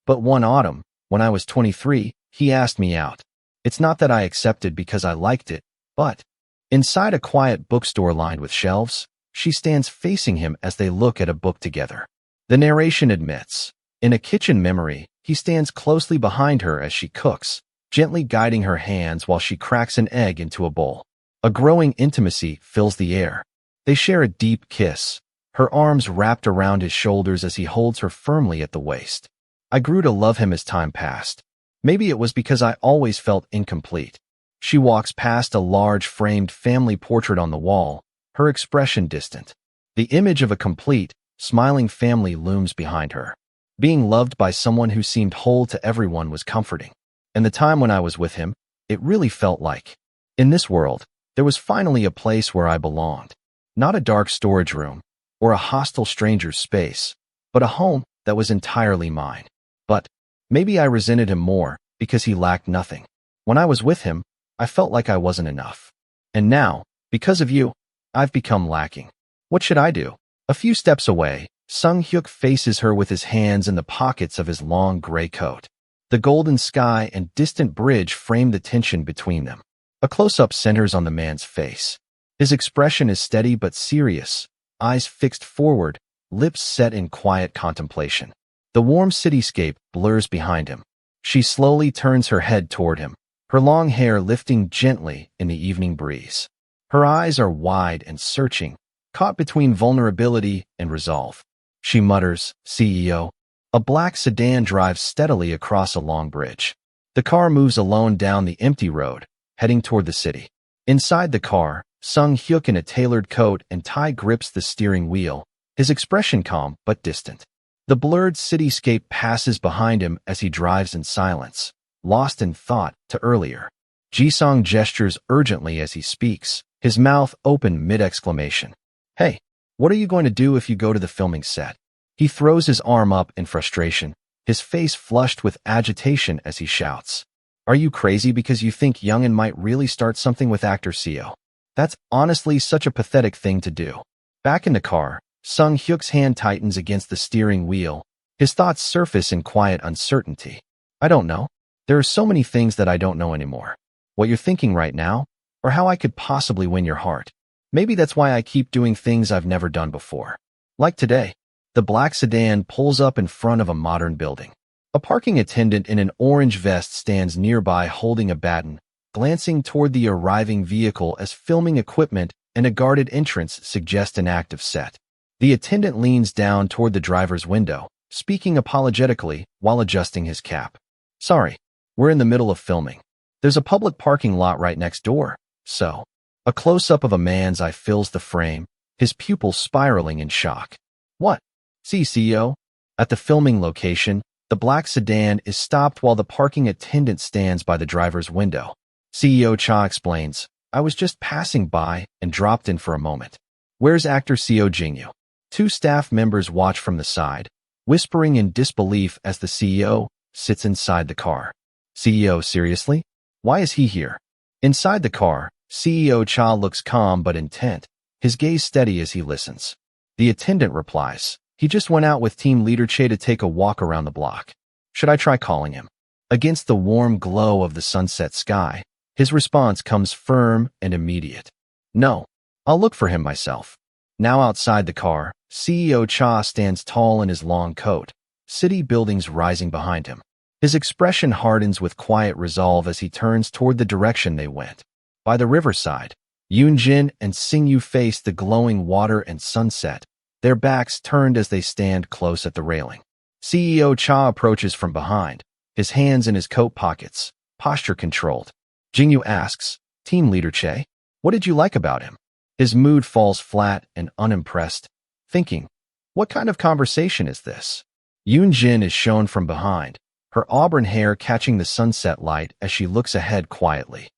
But one autumn, when I was 23, he asked me out. It's not that I accepted because I liked it, but inside a quiet bookstore lined with shelves, she stands facing him as they look at a book together. The narration admits, in a kitchen memory, he stands closely behind her as she cooks, gently guiding her hands while she cracks an egg into a bowl. A growing intimacy fills the air. They share a deep kiss, her arms wrapped around his shoulders as he holds her firmly at the waist. I grew to love him as time passed. Maybe it was because I always felt incomplete. She walks past a large framed family portrait on the wall, her expression distant. The image of a complete, smiling family looms behind her. Being loved by someone who seemed whole to everyone was comforting. And the time when I was with him, it really felt like, in this world, there was finally a place where I belonged. Not a dark storage room, or a hostile stranger's space, but a home that was entirely mine. But maybe I resented him more because he lacked nothing. When I was with him, I felt like I wasn't enough. And now, because of you, I've become lacking. What should I do? A few steps away, Sung-hyuk faces her with his hands in the pockets of his long gray coat. The golden sky and distant bridge frame the tension between them. A close-up centers on the man's face. His expression is steady but serious, eyes fixed forward, lips set in quiet contemplation. The warm cityscape blurs behind him. She slowly turns her head toward him, her long hair lifting gently in the evening breeze. Her eyes are wide and searching, caught between vulnerability and resolve. She mutters, CEO. A black sedan drives steadily across a long bridge. The car moves alone down the empty road, heading toward the city. Inside the car, Sung Hyuk in a tailored coat and tie grips the steering wheel, his expression calm but distant. The blurred cityscape passes behind him as he drives in silence, lost in thought to earlier. Ji-sung gestures urgently as he speaks, his mouth open mid-exclamation. Hey, what are you going to do if you go to the filming set? He throws his arm up in frustration, his face flushed with agitation as he shouts. Are you crazy because you think Youngin might really start something with actor Seo? That's honestly such a pathetic thing to do. Back in the car, Sung Hyuk's hand tightens against the steering wheel. His thoughts surface in quiet uncertainty. I don't know. There are so many things that I don't know anymore. What you're thinking right now, or how I could possibly win your heart. Maybe that's why I keep doing things I've never done before. Like today, the black sedan pulls up in front of a modern building. A parking attendant in an orange vest stands nearby holding a baton, glancing toward the arriving vehicle as filming equipment and a guarded entrance suggest an active set. The attendant leans down toward the driver's window, speaking apologetically while adjusting his cap. Sorry, we're in the middle of filming. There's a public parking lot right next door, so. A close-up of a man's eye fills the frame, his pupils spiraling in shock. What? See, CEO? At the filming location, the black sedan is stopped while the parking attendant stands by the driver's window. CEO Cha explains, I was just passing by and dropped in for a moment. Where's actor Seo Jingyu? Two staff members watch from the side, whispering in disbelief as the CEO sits inside the car. CEO, seriously? Why is he here? Inside the car, CEO Cha looks calm but intent, his gaze steady as he listens. The attendant replies, he just went out with team leader Che to take a walk around the block. Should I try calling him? Against the warm glow of the sunset sky, his response comes firm and immediate. No, I'll look for him myself. Now outside the car, CEO Cha stands tall in his long coat, city buildings rising behind him. His expression hardens with quiet resolve as he turns toward the direction they went. By the riverside, Yun Jin and Singyu face the glowing water and sunset, their backs turned as they stand close at the railing. CEO Cha approaches from behind, his hands in his coat pockets, posture controlled. Jingyu asks, Team Leader Che, what did you like about him? His mood falls flat and unimpressed, thinking, what kind of conversation is this? Yun Jin is shown from behind, her auburn hair catching the sunset light as she looks ahead quietly.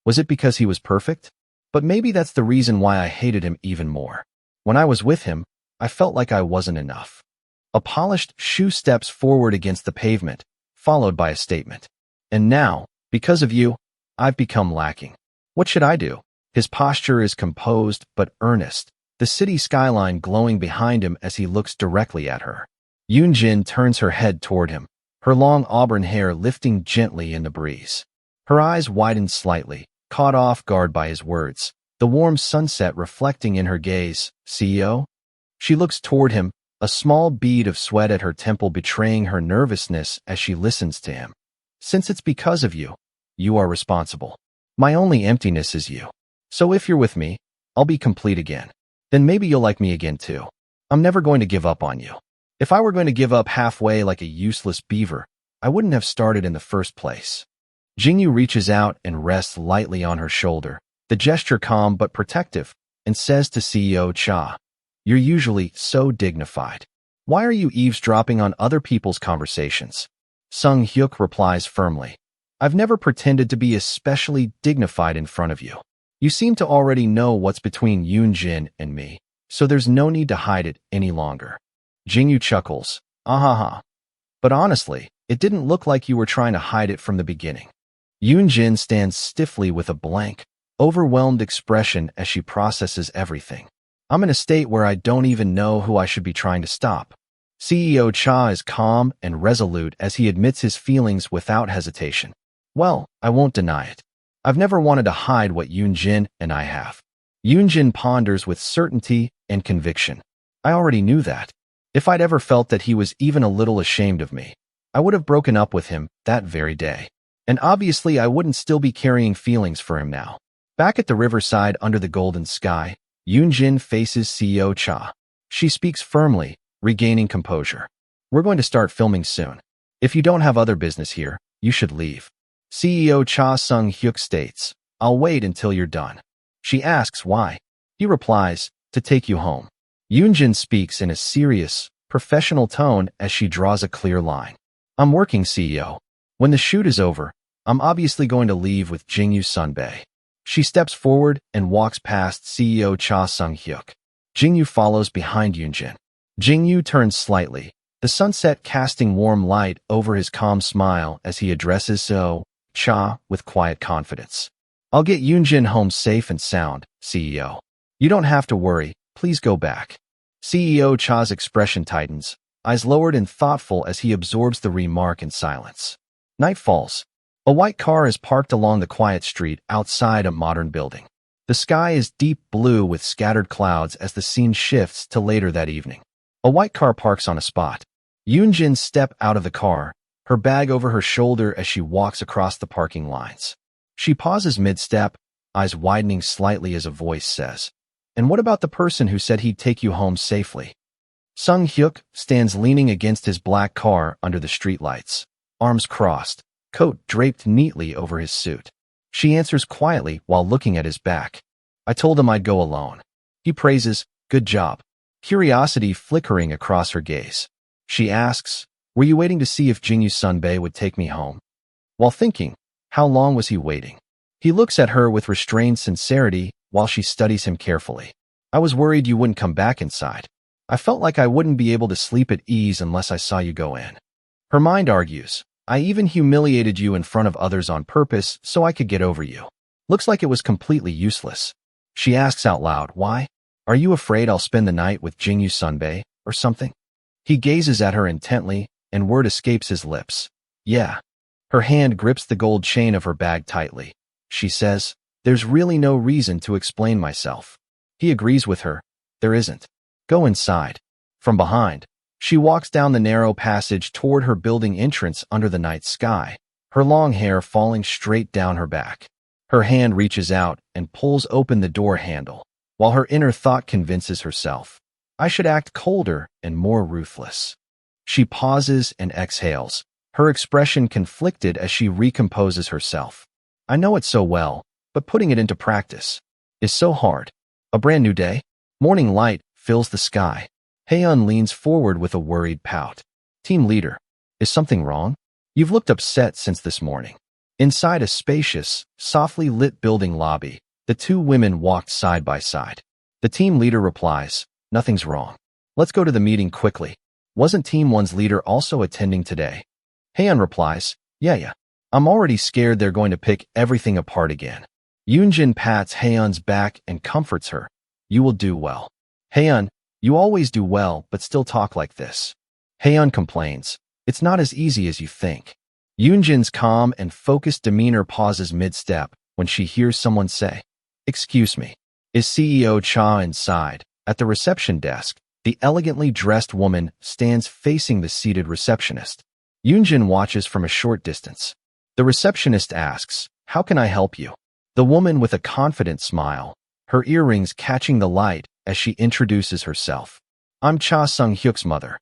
Was it because he was perfect? But maybe that's the reason why I hated him even more. When I was with him, I felt like I wasn't enough. A polished shoe steps forward against the pavement, followed by a statement. And now, because of you, I've become lacking. What should I do? His posture is composed but earnest, the city skyline glowing behind him as he looks directly at her. Yun Jin turns her head toward him, her long auburn hair lifting gently in the breeze. Her eyes widen slightly, caught off guard by his words, the warm sunset reflecting in her gaze. CEO? She looks toward him, a small bead of sweat at her temple betraying her nervousness as she listens to him. Since it's because of you, you are responsible. My only emptiness is you. So if you're with me, I'll be complete again. Then maybe you'll like me again too. I'm never going to give up on you. If I were going to give up halfway like a useless beaver, I wouldn't have started in the first place. Jingyu reaches out and rests lightly on her shoulder, the gesture calm but protective, and says to CEO Cha, you're usually so dignified. Why are you eavesdropping on other people's conversations? Sung Hyuk replies firmly, I've never pretended to be especially dignified in front of you. You seem to already know what's between Yun Jin and me, so there's no need to hide it any longer. Jingyu chuckles, ahaha. But honestly, it didn't look like you were trying to hide it from the beginning. Yun Jin stands stiffly with a blank, overwhelmed expression as she processes everything. I'm in a state where I don't even know who I should be trying to stop. CEO Cha is calm and resolute as he admits his feelings without hesitation. Well, I won't deny it. I've never wanted to hide what Yun Jin and I have. Yun Jin ponders with certainty and conviction. I already knew that. If I'd ever felt that he was even a little ashamed of me, I would have broken up with him that very day. And obviously I wouldn't still be carrying feelings for him now. Back at the riverside under the golden sky, Yun Jin faces CEO Cha. She speaks firmly, regaining composure. We're going to start filming soon. If you don't have other business here, you should leave. CEO Cha Sung Hyuk states, I'll wait until you're done. She asks why. He replies, to take you home. Yun Jin speaks in a serious, professional tone as she draws a clear line. I'm working, CEO. When the shoot is over, I'm obviously going to leave with Jingyu Sunbae. She steps forward and walks past CEO Cha Sung-hyuk. Jingyu follows behind Yun Jin. Jingyu turns slightly, the sunset casting warm light over his calm smile as he addresses Cha with quiet confidence. I'll get Yun Jin home safe and sound, CEO. You don't have to worry, please go back. CEO Cha's expression tightens, eyes lowered and thoughtful as he absorbs the remark in silence. Night falls. A white car is parked along the quiet street outside a modern building. The sky is deep blue with scattered clouds as the scene shifts to later that evening. A white car parks on a spot. Yun Jin steps out of the car, her bag over her shoulder as she walks across the parking lines. She pauses mid-step, eyes widening slightly as a voice says, "And what about the person who said he'd take you home safely?" Sung-hyuk stands leaning against his black car under the streetlights, arms crossed, coat draped neatly over his suit. She answers quietly while looking at his back. I told him I'd go alone. He praises, good job. Curiosity flickering across her gaze. She asks, were you waiting to see if Jingyu Sunbae would take me home? While thinking, how long was he waiting? He looks at her with restrained sincerity while she studies him carefully. I was worried you wouldn't come back inside. I felt like I wouldn't be able to sleep at ease unless I saw you go in. Her mind argues, I even humiliated you in front of others on purpose so I could get over you. Looks like it was completely useless. She asks out loud, why? Are you afraid I'll spend the night with Jingyu Sunbae or something? He gazes at her intently, and word escapes his lips. Yeah. Her hand grips the gold chain of her bag tightly. She says, there's really no reason to explain myself. He agrees with her. There isn't. Go inside. From behind, she walks down the narrow passage toward her building entrance under the night sky, her long hair falling straight down her back. Her hand reaches out and pulls open the door handle, while her inner thought convinces herself, I should act colder and more ruthless. She pauses and exhales, her expression conflicted as she recomposes herself. I know it so well, but putting it into practice is so hard. A brand new day. Morning light fills the sky. Haeun leans forward with a worried pout. Team leader, is something wrong? You've looked upset since this morning. Inside a spacious, softly lit building lobby, the two women walked side by side. The team leader replies, nothing's wrong. Let's go to the meeting quickly. Wasn't Team 1's leader also attending today? Haeun replies, yeah. I'm already scared they're going to pick everything apart again. Yun Jin pats Haeun's back and comforts her. You will do well. Haeun, you always do well but still talk like this. Haeun complains, it's not as easy as you think. Yun Jin's calm and focused demeanor pauses mid-step when she hears someone say, excuse me. Is CEO Cha inside? At the reception desk, the elegantly dressed woman stands facing the seated receptionist. Yun Jin watches from a short distance. The receptionist asks, how can I help you? The woman with a confident smile, her earrings catching the light as she introduces herself. I'm Cha Sung-hyuk's mother,